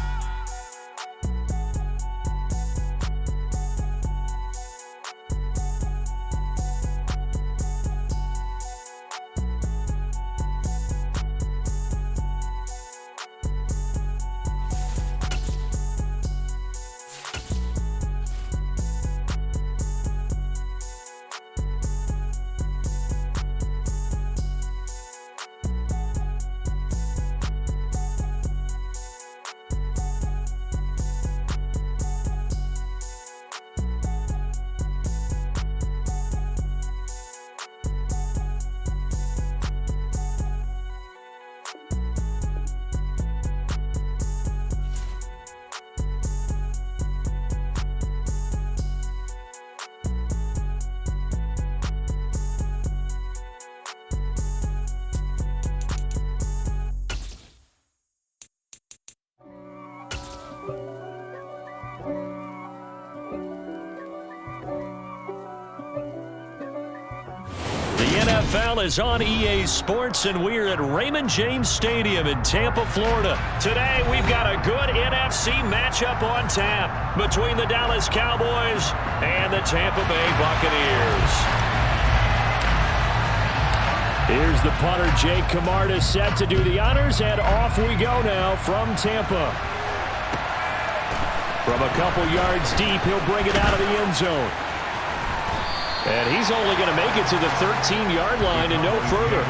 NFL is on EA Sports, and we're at Raymond James Stadium in Tampa, Florida. Today, we've got a good NFC matchup on tap between the Dallas Cowboys and the Tampa Bay Buccaneers. Here's the punter, Jake Camarda, set to do the honors, and off we go now from Tampa. From a couple yards deep, he'll bring it out of the end zone. And he's only going to make it to the 13-yard line and no further.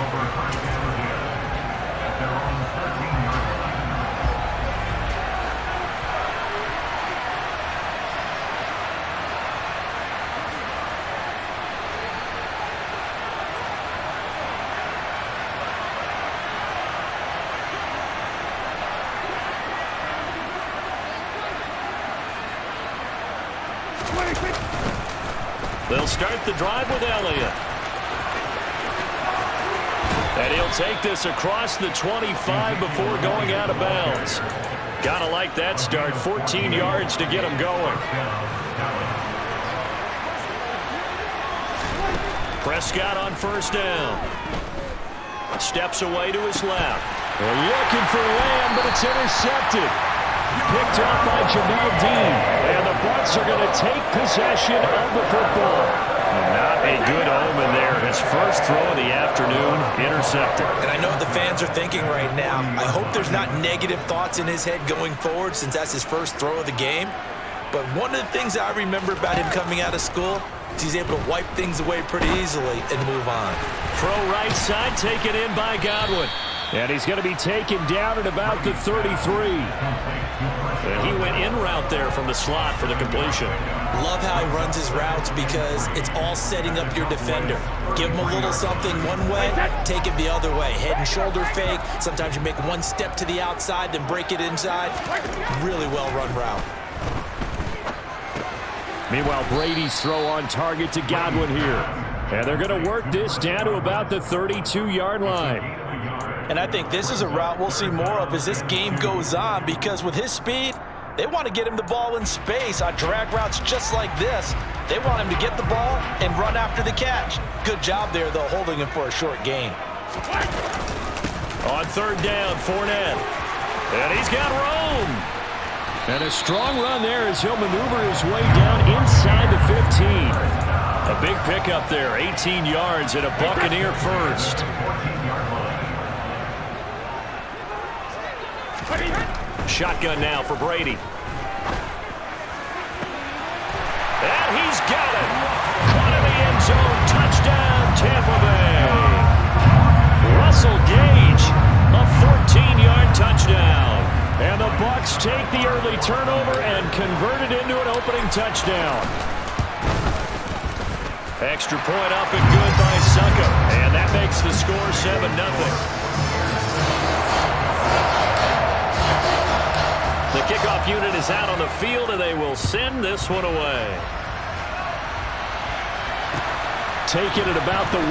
They'll start the drive with Elliott. And he'll take this across the 25 before going out of bounds. Gotta like that start. 14 yards to get him going. Prescott on first down. Steps away to his left. They're looking for Lamb, but it's intercepted. Picked up by Jamel Dean. And the Bucs are going to take possession of the football. Not a good omen there. His first throw of the afternoon, intercepted. And I know what the fans are thinking right now. I hope there's not negative thoughts in his head going forward since that's his first throw of the game. But one of the things I remember about him coming out of school is he's able to wipe things away pretty easily and move on. Throw right side, taken in by Godwin. And he's going to be taken down at about the 33. And he went in route there from the slot for the completion. Love how he runs his routes because it's all setting up your defender. Give him a little something one way, take it the other way. Head and shoulder fake. Sometimes you make one step to the outside, then break it inside. Really well run route. Meanwhile, Brady's throw on target to Godwin here. And they're going to work this down to about the 32-yard line. And I think this is a route we'll see more of as this game goes on because with his speed, they want to get him the ball in space on drag routes just like this. They want him to get the ball and run after the catch. Good job there, though, holding him for a short gain. On third down, Fournette. And he's got room. And a strong run there as he'll maneuver his way down inside the 15. A big pickup there, 18 yards and a Buccaneer first. Shotgun now for Brady. And he's got it. Caught in the end zone. Touchdown, Tampa Bay. Russell Gage, a 14-yard touchdown. And the Bucs take the early turnover and convert it into an opening touchdown. Extra point up and good by Succo. And that makes the score 7-0. The kickoff unit is out on the field, and they will send this one away. Take it at about the 1.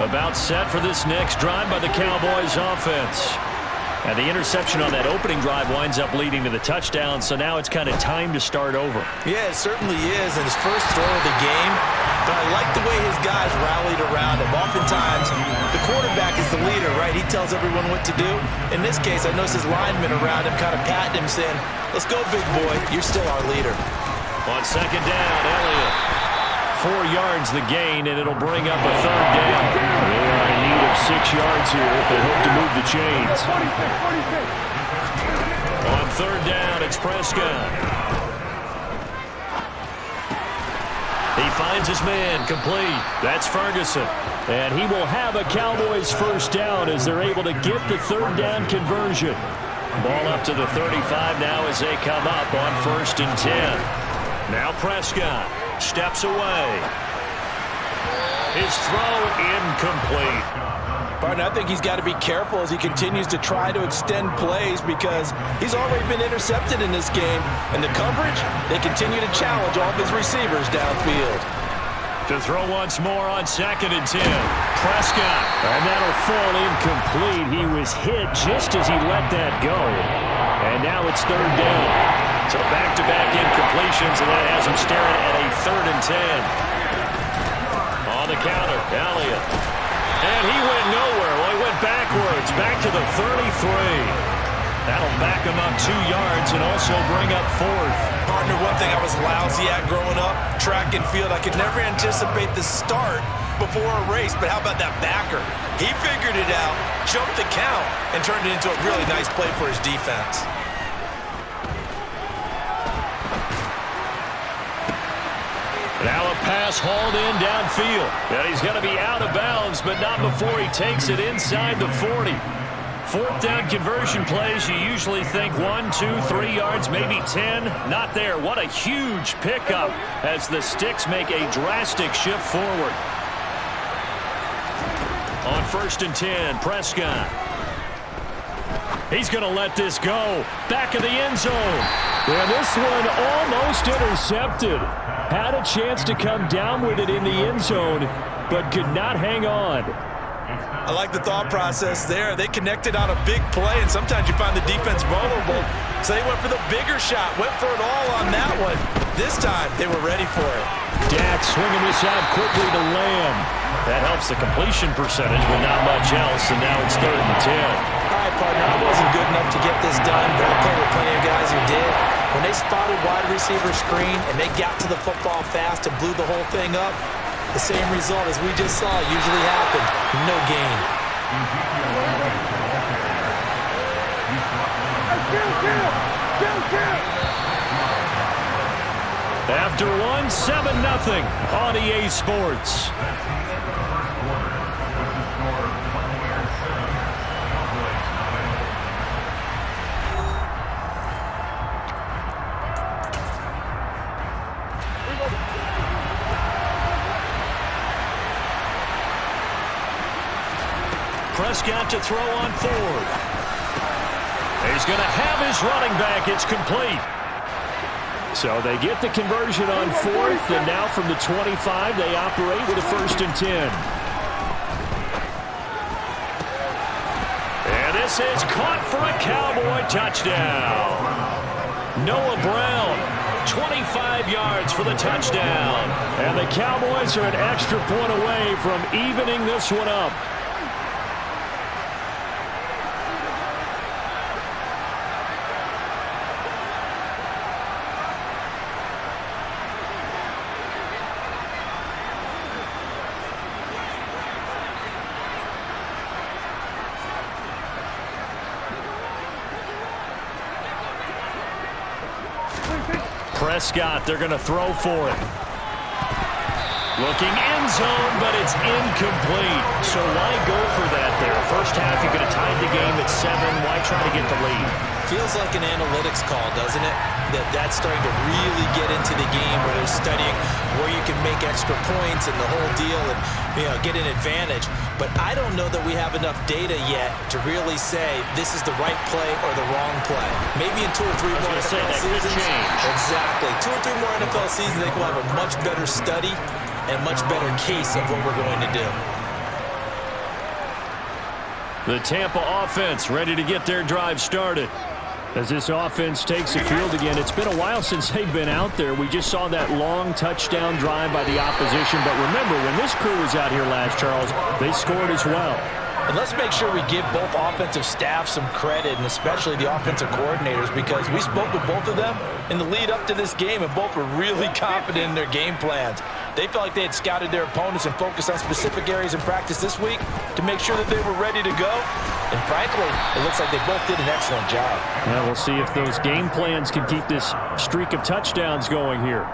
About set for this next drive by the Cowboys offense. And the interception on that opening drive winds up leading to the touchdown, so now it's kind of time to start over. Yeah, it certainly is, and his first throw of the game. But I like the way his guys rallied around him. Oftentimes, the quarterback is the leader, right? He tells everyone what to do. In this case, I noticed his linemen around him kind of patting him, saying, "Let's go, big boy. You're still our leader." On second down, Elliott. 4 yards the gain, and it'll bring up a third down. They are in need of 6 yards here if they hope to move the chains. On third down, it's Prescott. He finds his man complete. That's Ferguson. And he will have a Cowboys first down as they're able to get the third down conversion. Ball up to the 35 now as they come up on 1st and 10. Now Prescott. Steps away. His throw incomplete. Partner, I think he's got to be careful as he continues to try to extend plays because he's already been intercepted in this game. And the coverage, they continue to challenge all of his receivers downfield. To throw once more on 2nd and 10. Prescott. And that'll fall incomplete. He was hit just as he let that go. And now it's third down. So back-to-back incompletions, and that has him staring at a 3rd and 10. On the counter, Elliott. And he went nowhere. Well, he went backwards, back to the 33. That'll back him up 2 yards and also bring up 4th. Partner, one thing I was lousy at growing up, track and field, I could never anticipate the start before a race, but how about that backer? He figured it out, jumped the count, and turned it into a really nice play for his defense. Now a pass hauled in downfield. And he's going to be out of bounds, but not before he takes it inside the 40. Fourth down conversion plays, you usually think 1, 2, 3 yards, maybe 10. Not there. What a huge pickup as the Sticks make a drastic shift forward. On 1st and 10, Prescott. He's going to let this go. Back of the end zone. And this one almost intercepted. Had a chance to come down with it in the end zone, but could not hang on. I like the thought process there. They connected on a big play, and sometimes you find the defense vulnerable. So they went for the bigger shot, went for it all on that one. This time, they were ready for it. Dak swinging this out quickly to Lamb. That helps the completion percentage, but not much else, and now it's 3rd and 10. All right, partner, I wasn't good enough to get this done, but I played with plenty of guys who did. When they spotted wide receiver screen and they got to the football fast and blew the whole thing up, the same result as we just saw usually happened. No gain. After one, 7-0 on EA Sports. Prescott to throw on 4th. He's going to have his running back. It's complete. So they get the conversion on 4th, and now from the 25, they operate with a 1st and 10. And this is caught for a Cowboy touchdown. Noah Brown, 25 yards for the touchdown. And the Cowboys are an extra point away from evening this one up. Prescott, they're going to throw for it. Looking end zone, but it's incomplete. So why go for that there? First half, you could have tied the game at 7. Why try to get the lead? Feels like an analytics call, doesn't it? That's starting to really get into the game where they're studying where you can make extra points and the whole deal and, get an advantage. But I don't know that we have enough data yet to really say this is the right play or the wrong play. Maybe in 2 or 3 more NFL seasons. Exactly. 2 or 3 more NFL seasons, they will have a much better study and much better case of what we're going to do. The Tampa offense ready to get their drive started. As this offense takes the field again, it's been a while since they've been out there. We just saw that long touchdown drive by the opposition. But remember, when this crew was out here last, Charles, they scored as well. And let's make sure we give both offensive staff some credit, and especially the offensive coordinators, because we spoke with both of them in the lead up to this game, and both were really confident in their game plans. They felt like they had scouted their opponents and focused on specific areas in practice this week to make sure that they were ready to go. And frankly, it looks like they both did an excellent job. Well, we'll see if those game plans can keep this streak of touchdowns going here.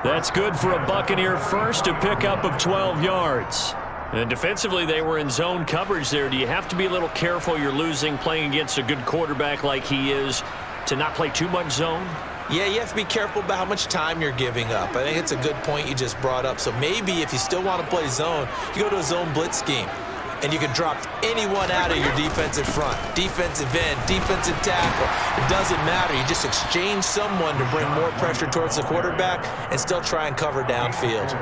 That's good for a Buccaneer first, a pickup of 12 yards. And defensively, they were in zone coverage there. Do you have to be a little careful? You're losing playing against a good quarterback like he is to not play too much zone? Yeah, you have to be careful about how much time you're giving up. I think it's a good point you just brought up. So maybe if you still want to play zone, you go to a zone blitz scheme. And you can drop anyone out of your defensive front. Defensive end, defensive tackle. It doesn't matter. You just exchange someone to bring more pressure towards the quarterback and still try and cover downfield.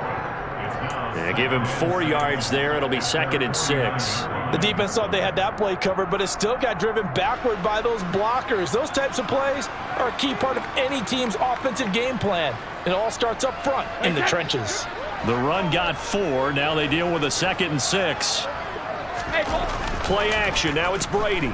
Yeah, give him 4 yards there. It'll be 2nd and 6. The defense thought they had that play covered, but it still got driven backward by those blockers. Those types of plays are a key part of any team's offensive game plan. It all starts up front in the trenches. The run got 4. Now they deal with a 2nd and 6. Play action. Now it's Brady.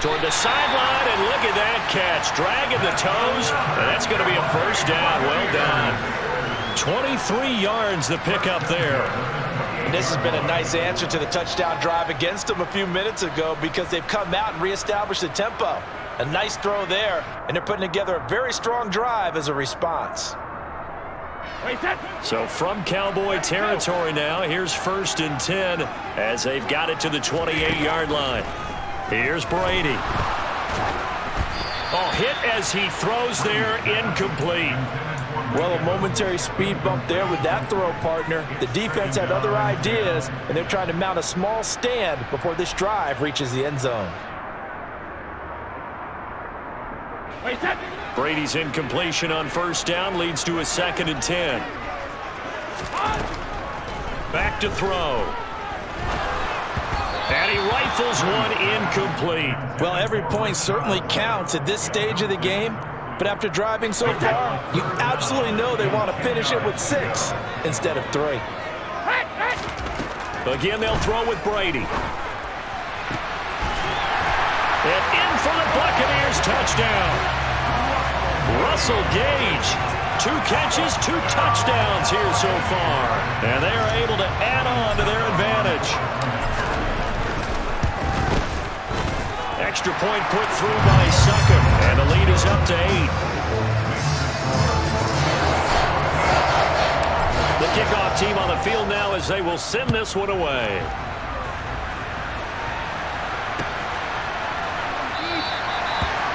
Toward the sideline, and look at that catch. Dragging the toes, and that's going to be a first down. Well done. 23 yards the pickup there. And this has been a nice answer to the touchdown drive against them a few minutes ago because they've come out and reestablished the tempo. A nice throw there, and they're putting together a very strong drive as a response. So from Cowboy territory now, here's 1st and 10 as they've got it to the 28-yard line. Here's Brady. Oh, hit as he throws there, incomplete. Well, a momentary speed bump there with that throw, partner. The defense had other ideas, and they're trying to mount a small stand before this drive reaches the end zone. Brady's incompletion on 1st down leads to a 2nd and 10. Back to throw. And he rifles one incomplete. Well, every point certainly counts at this stage of the game. But after driving so far, you absolutely know they want to finish it with 6 instead of 3. Again, they'll throw with Brady. And in for the Buccaneers touchdown. Russell Gage, 2 catches, 2 touchdowns here so far. And they are able to add on to their advantage. Extra point put through by Succop, and the lead is up to 8. The kickoff team on the field now as they will send this one away.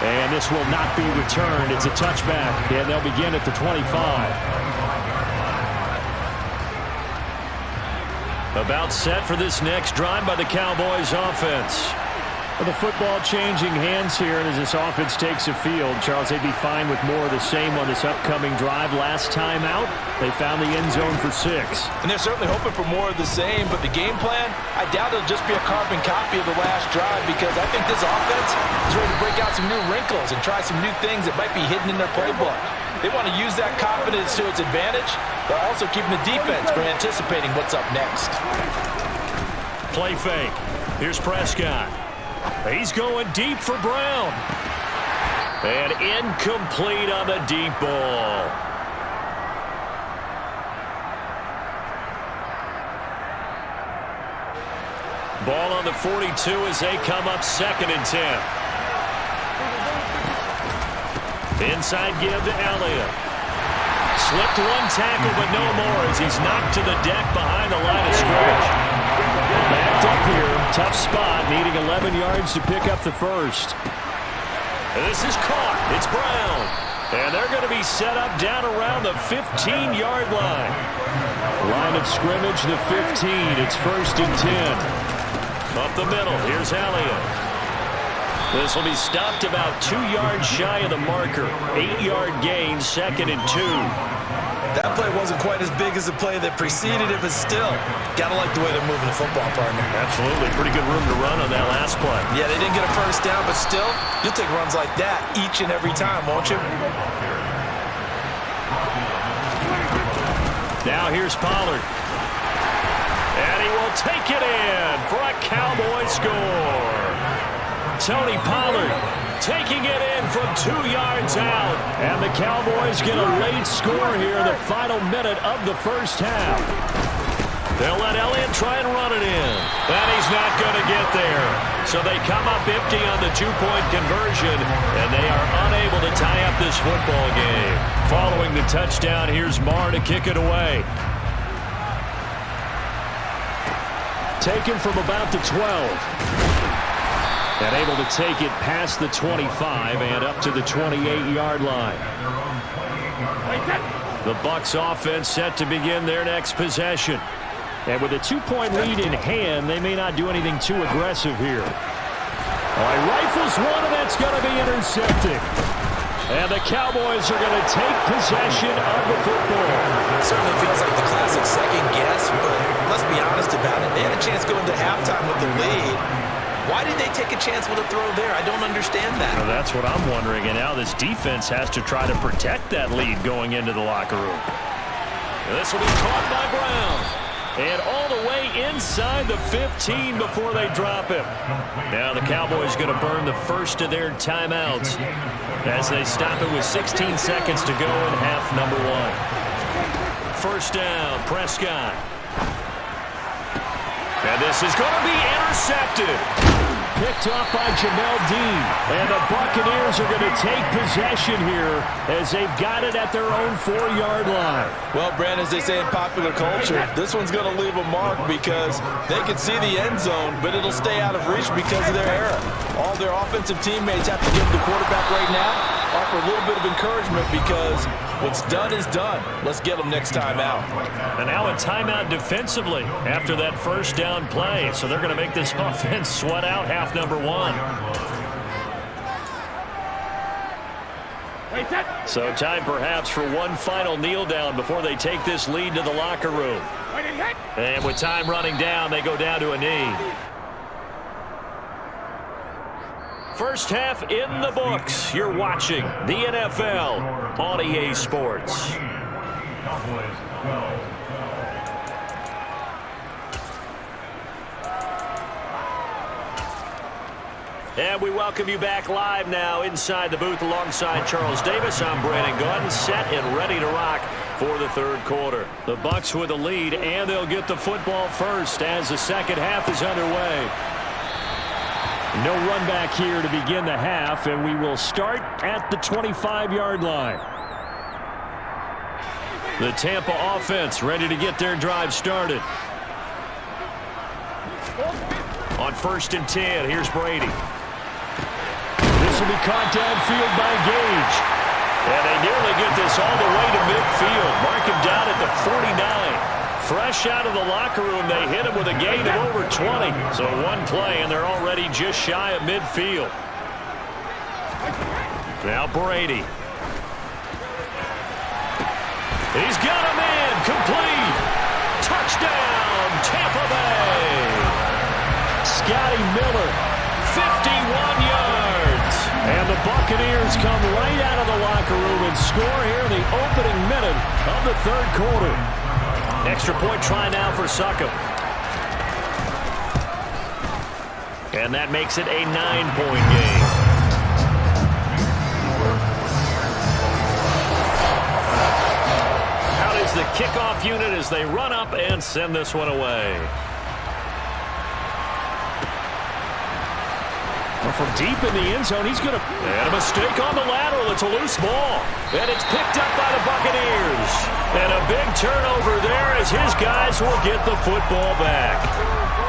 And this will not be returned. It's a touchback, and they'll begin at the 25. About set for this next drive by the Cowboys offense. Well, the football changing hands here, and as this offense takes the field, Charles, they'd be fine with more of the same on this upcoming drive. Last time out, they found the end zone for 6. And they're certainly hoping for more of the same, but the game plan, I doubt it'll just be a carbon copy of the last drive, because I think this offense is ready to break out some new wrinkles and try some new things that might be hidden in their playbook. They want to use that confidence to its advantage, but also keeping the defense from anticipating what's up next. Play fake. Here's Prescott. He's going deep for Brown. And incomplete on the deep ball. Ball on the 42 as they come up 2nd and 10. Inside give to Elliott. Slipped one tackle, but no more as he's knocked to the deck behind the line of scrimmage. Backed up here, tough spot, needing 11 yards to pick up the 1st. This is caught. It's Brown. And they're going to be set up down around the 15-yard line. Line of scrimmage, the 15. It's 1st and 10. Up the middle, here's Elliott. This will be stopped about 2 yards shy of the marker. 8-yard gain, 2nd and 2. That play wasn't quite as big as the play that preceded it, but still, gotta like the way they're moving the football, partner. Absolutely. Pretty good room to run on that last play. Yeah, they didn't get a 1st down, but still, you'll take runs like that each and every time, won't you? Now here's Pollard. And he will take it in for a Cowboy score. Tony Pollard taking it in from 2 yards out. And the Cowboys get a late score here in the final minute of the 1st half. They'll let Elliott try and run it in. And he's not going to get there. So they come up empty on the 2-point conversion, and they are unable to tie up this football game. Following the touchdown, here's Marr to kick it away. Taken from about the 12. And able to take it past the 25 and up to the 28-yard line. The Bucs offense set to begin their next possession. And with a 2-point lead in hand, they may not do anything too aggressive here. He rifles one, and that's going to be intercepted. And the Cowboys are going to take possession of the football. It certainly feels like the classic second guess, but let's be honest about it. They had a chance going to halftime with the lead. Why did they take a chance with a throw there? I don't understand that. Well, that's what I'm wondering. And now this defense has to try to protect that lead going into the locker room. This will be caught by Brown. And all the way inside the 15 before they drop him. Now the Cowboys going to burn the first of their timeouts as they stop it with 16 seconds to go in half number 1. 1st down, Prescott. And this is going to be intercepted. picked off by Jamel Dean. And the Buccaneers are going to take possession here as they've got it at their own 4-yard line. Well, Brandon, as they say in popular culture, this one's going to leave a mark because they can see the end zone, but it'll stay out of reach because of their error. All their offensive teammates have to give the quarterback right now, offer a little bit of encouragement because what's done is done. Let's get them next time out. And now a timeout defensively after that first down play. So they're going to make this offense sweat out half number 1. So time perhaps for one final kneel down before they take this lead to the locker room. And with time running down, they go down to a knee. First half in the books. You're watching the NFL on EA Sports. And we welcome you back live now inside the booth alongside Charles Davis. I'm Brandon Gaudin, set and ready to rock for the third quarter. The Bucs with a lead, and they'll get the football first as the second half is underway. No run back here to begin the half, and we will start at the 25-yard line. The Tampa offense ready to get their drive started. On 1st and 10, here's Brady. This will be caught downfield by Gage. And they nearly get this all the way to midfield. Mark him down at the 49. Fresh out of the locker room, they hit him with a gain of over 20. So one play, and they're already just shy of midfield. Now Brady. He's got a man complete. Touchdown, Tampa Bay. Scotty Miller, 51 yards. And the Buccaneers come right out of the locker room and score here in the opening minute of the third quarter. Extra point try now for Suckup. And that makes it a 9-point game. Out is the kickoff unit as they run up and send this one away. From deep in the end zone, he's going to... And a mistake on the lateral. It's a loose ball. And it's picked up by the Buccaneers. And a big turnover there as his guys will get the football back.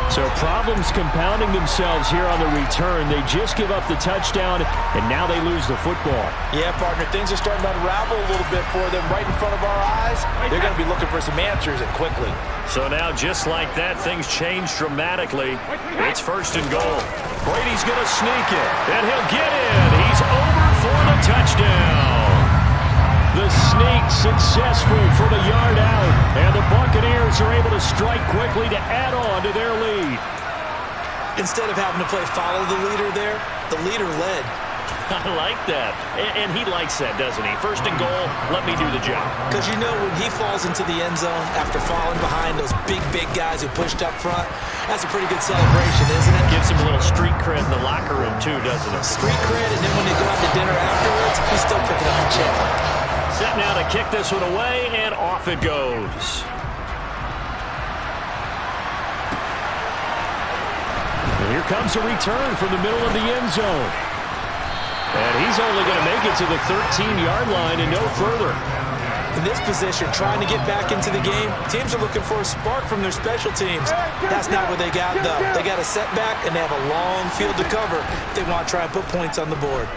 So problems compounding themselves here on the return. They just give up the touchdown, and now they lose the football. Yeah, partner, things are starting to unravel a little bit for them right in front of our eyes. They're going to be looking for some answers, and quickly. So now, just like that, things change dramatically. It's 1st and goal. Brady's going to sneak it, and he'll get in. He's over for the touchdown. The sneak successful from a yard out, and the Buccaneers are able to strike quickly to add on to their lead. Instead of having to play follow the leader there, the leader led. I like that. And he likes that, doesn't he? 1st and goal, let me do the job. Because you know when he falls into the end zone after falling behind those big guys who pushed up front, that's a pretty good celebration, isn't it? Gives him a little street cred in the locker room, too, doesn't it? Street cred, and then when they go out to dinner afterwards, he's still picking up the check. Set now to kick this one away, and off it goes. And here comes a return from the middle of the end zone. And he's only going to make it to the 13-yard line and no further. In this position, trying to get back into the game, teams are looking for a spark from their special teams. That's not what they got, though. They got a setback, and they have a long field to cover if they want to try and put points on the board.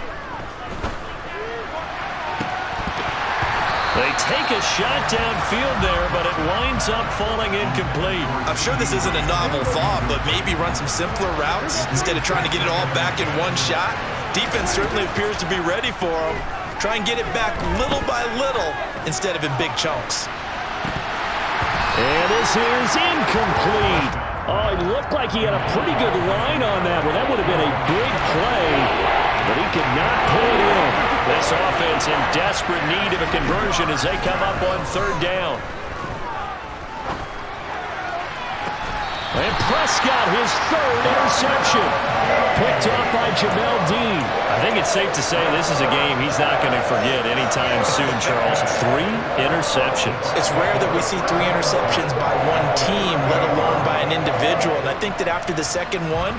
They take a shot downfield there, but it winds up falling incomplete. I'm sure this isn't a novel thought, but maybe run some simpler routes instead of trying to get it all back in one shot. Defense certainly appears to be ready for them. Try and get it back little by little instead of in big chunks. And this is incomplete. Oh, it looked like he had a pretty good line on that one. That would have been a big play, but he could not pull it in. This offense in desperate need of a conversion as they come up on 3rd down. And Prescott, his 3rd interception. Picked off by Jamel Dean. I think it's safe to say this is a game he's not going to forget anytime soon, Charles. 3 interceptions. It's rare that we see 3 interceptions by one team, let alone by an individual. And I think that after the second one,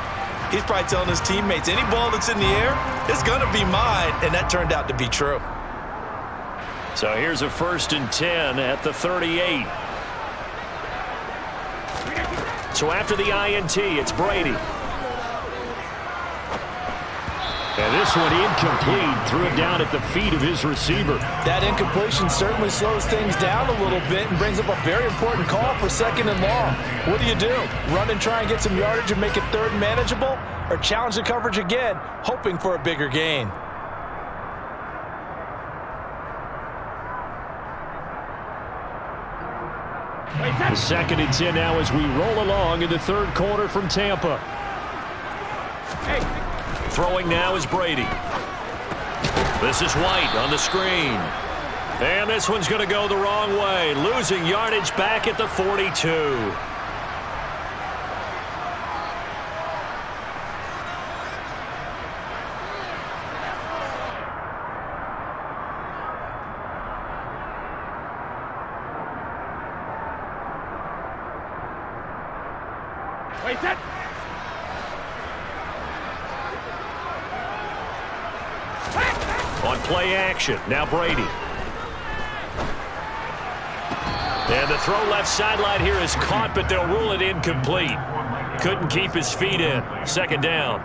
He's probably telling his teammates, any ball that's in the air, it's going to be mine, and that turned out to be true. So here's a 1st and 10 at the 38. So after the INT, it's Brady. And this one incomplete. Threw it down at the feet of his receiver. That incompletion certainly slows things down a little bit and brings up a very important call for 2nd and long. What do? Run and try and get some yardage and make it 3rd manageable? Or challenge the coverage again, hoping for a bigger gain? The 2nd and 10 now as we roll along in the 3rd quarter from Tampa. Throwing now is Brady. This is White on the screen. And this one's going to go the wrong way. Losing yardage back at the 42. Wait, that. On play action, now Brady. And the throw left sideline here is caught, but they'll rule it incomplete. Couldn't keep his feet in. 2nd down.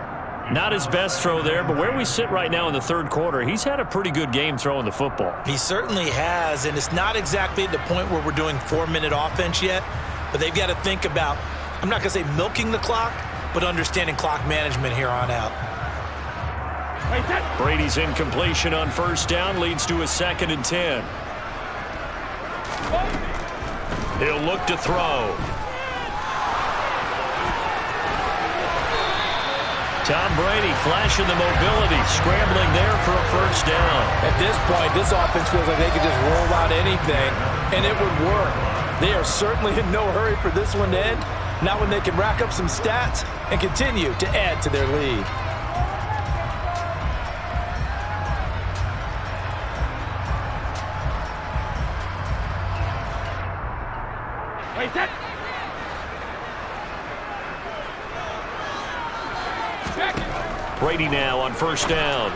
Not his best throw there, but where we sit right now in the 3rd quarter, he's had a pretty good game throwing the football. He certainly has, and it's not exactly at the point where we're doing 4-minute offense yet, but they've got to think about, I'm not going to say milking the clock, but understanding clock management here on out. Brady's incompletion on 1st down leads to a 2nd and 10. He'll look to throw. Tom Brady flashing the mobility, scrambling there for a 1st down. At this point, this offense feels like they could just roll out anything, and it would work. They are certainly in no hurry for this one to end, not when they can rack up some stats and continue to add to their lead. Brady now on 1st down.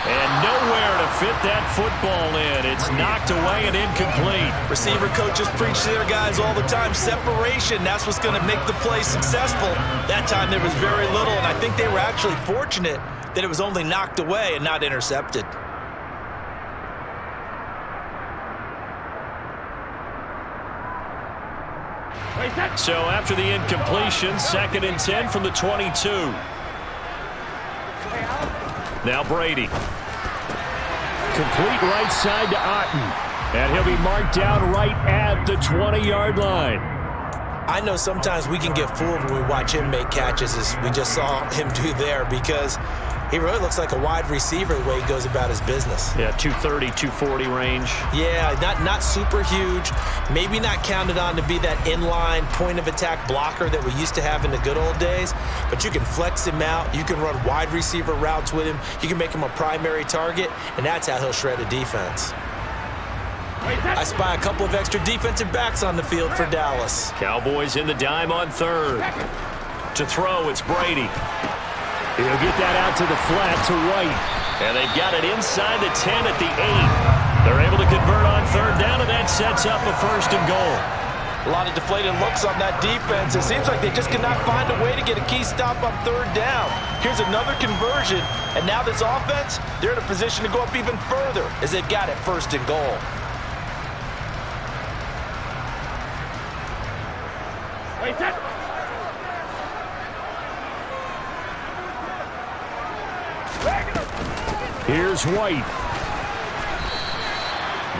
And nowhere to fit that football in. It's knocked away and incomplete. Receiver coaches preach to their guys all the time. Separation, that's what's going to make the play successful. That time there was very little, and I think they were actually fortunate that it was only knocked away and not intercepted. So after the incompletion, 2nd and 10 from the 22. Now Brady. Complete right side to Otten. And he'll be marked down right at the 20-yard line. I know sometimes we can get fooled when we watch him make catches, as we just saw him do there, because he really looks like a wide receiver the way he goes about his business. Yeah, 230, 240 range. Yeah, not super huge. Maybe not counted on to be that inline point-of-attack blocker that we used to have in the good old days, but you can flex him out. You can run wide receiver routes with him. You can make him a primary target, and that's how he'll shred a defense. I spy a couple of extra defensive backs on the field for Dallas. Cowboys in the dime on 3rd. To throw, it's Brady. He'll get that out to the flat to White. And they've got it inside the 10 at the 8. They're able to convert on 3rd down, and that sets up a 1st and goal. A lot of deflated looks on that defense. It seems like they just cannot find a way to get a key stop on 3rd down. Here's another conversion, and now this offense, they're in a position to go up even further as they've got it 1st and goal. Here's White.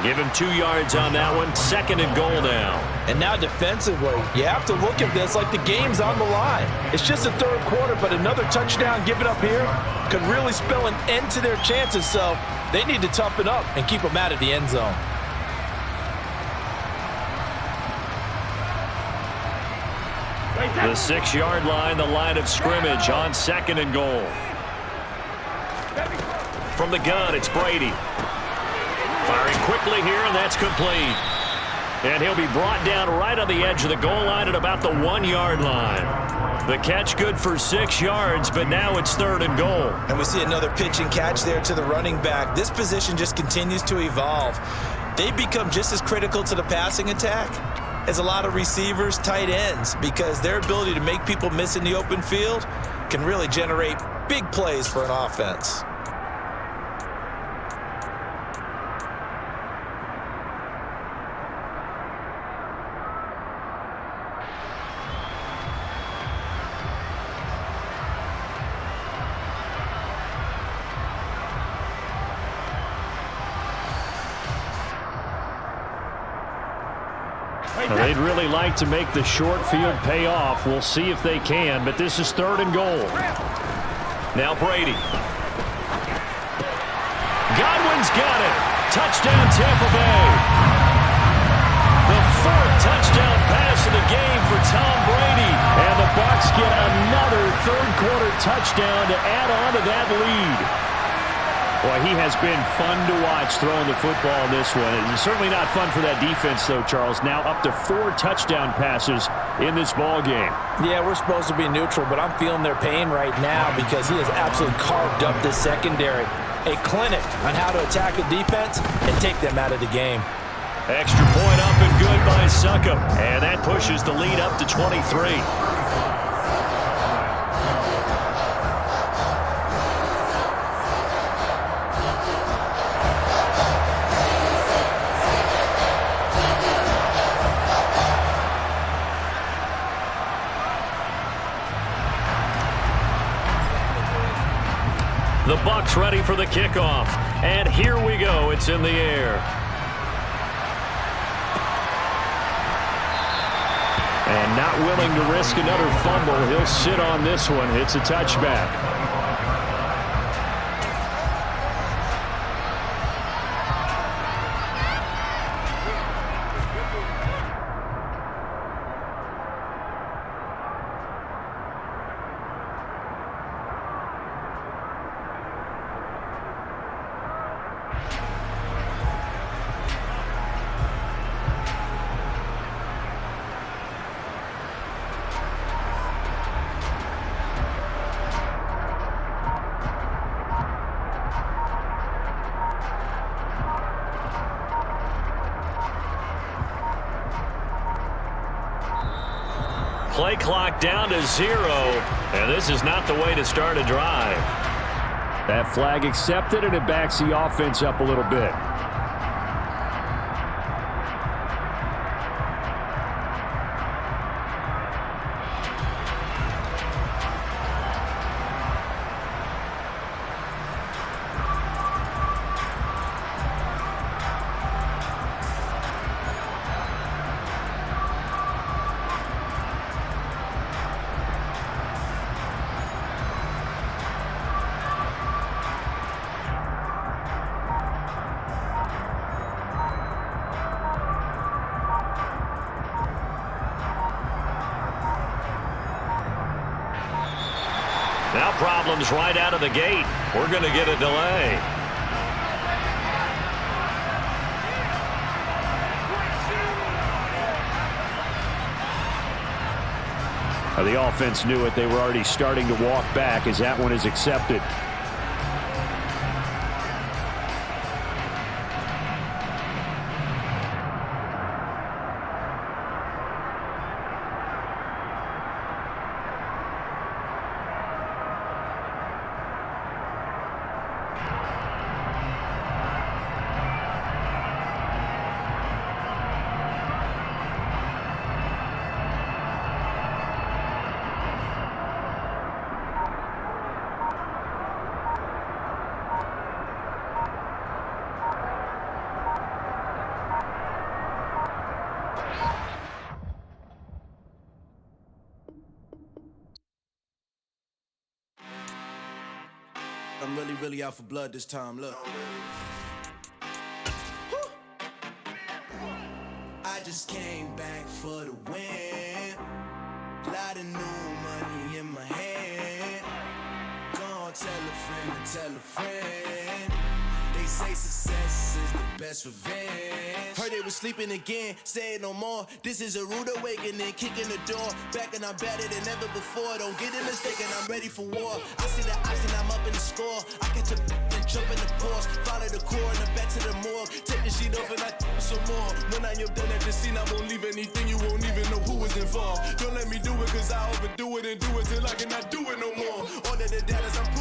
Give him 2 yards on that one. 2nd and goal now. And now defensively, you have to look at this like the game's on the line. It's just the 3rd quarter, but another touchdown given up here could really spell an end to their chances, so they need to toughen up and keep them out of the end zone. The 6-yard line, the line of scrimmage on 2nd and goal. From the gun, it's Brady. Firing quickly here, and that's complete. And he'll be brought down right on the edge of the goal line at about the 1-yard line. The catch good for 6 yards, but now it's 3rd and goal. And we see another pitch and catch there to the running back. This position just continues to evolve. They become just as critical to the passing attack as a lot of receivers, tight ends, because their ability to make people miss in the open field can really generate big plays for an offense. They'd really like to make the short field pay off. We'll see if they can, but this is 3rd and goal. Now Brady. Godwin's got it. Touchdown, Tampa Bay. The 4th touchdown pass of the game for Tom Brady. And the Bucs get another 3rd quarter touchdown to add on to that lead. Boy, he has been fun to watch throwing the football in this one. It's certainly not fun for that defense, though, Charles. Now up to 4 touchdown passes in this ball game. Yeah, we're supposed to be neutral, but I'm feeling their pain right now because he has absolutely carved up this secondary. A clinic on how to attack a defense and take them out of the game. Extra point up and good by Succop. And that pushes the lead up to 23. The Bucs ready for the kickoff. And here we go. It's in the air. And not willing to risk another fumble. He'll sit on this one. It's a touchback. Play clock down to 0, and this is not the way to start a drive. That flag accepted, and it backs the offense up a little bit. Now problems right out of the gate. We're going to get a delay. The offense knew it. They were already starting to walk back as that one is accepted. I'm really out for blood this time, look. I just came back for the win. Lot of new money in my hand. Gonna tell a friend to tell a friend. They say success is the best revenge. Heard they was sleeping again, say it no more. This is a rude awakening, kicking the door. Back and I'm better than ever before. Don't get it mistaken, I'm ready for war. I see the option, I'm up in the score. I catch a and jump in the course. Follow the core and then back to the morgue. Take the sheet off and I some more. When I am done at the scene, I won't leave anything. You won't even know who was involved. Don't let me do it, cause I overdo it and do it till I cannot do it no more. All of the data's I'm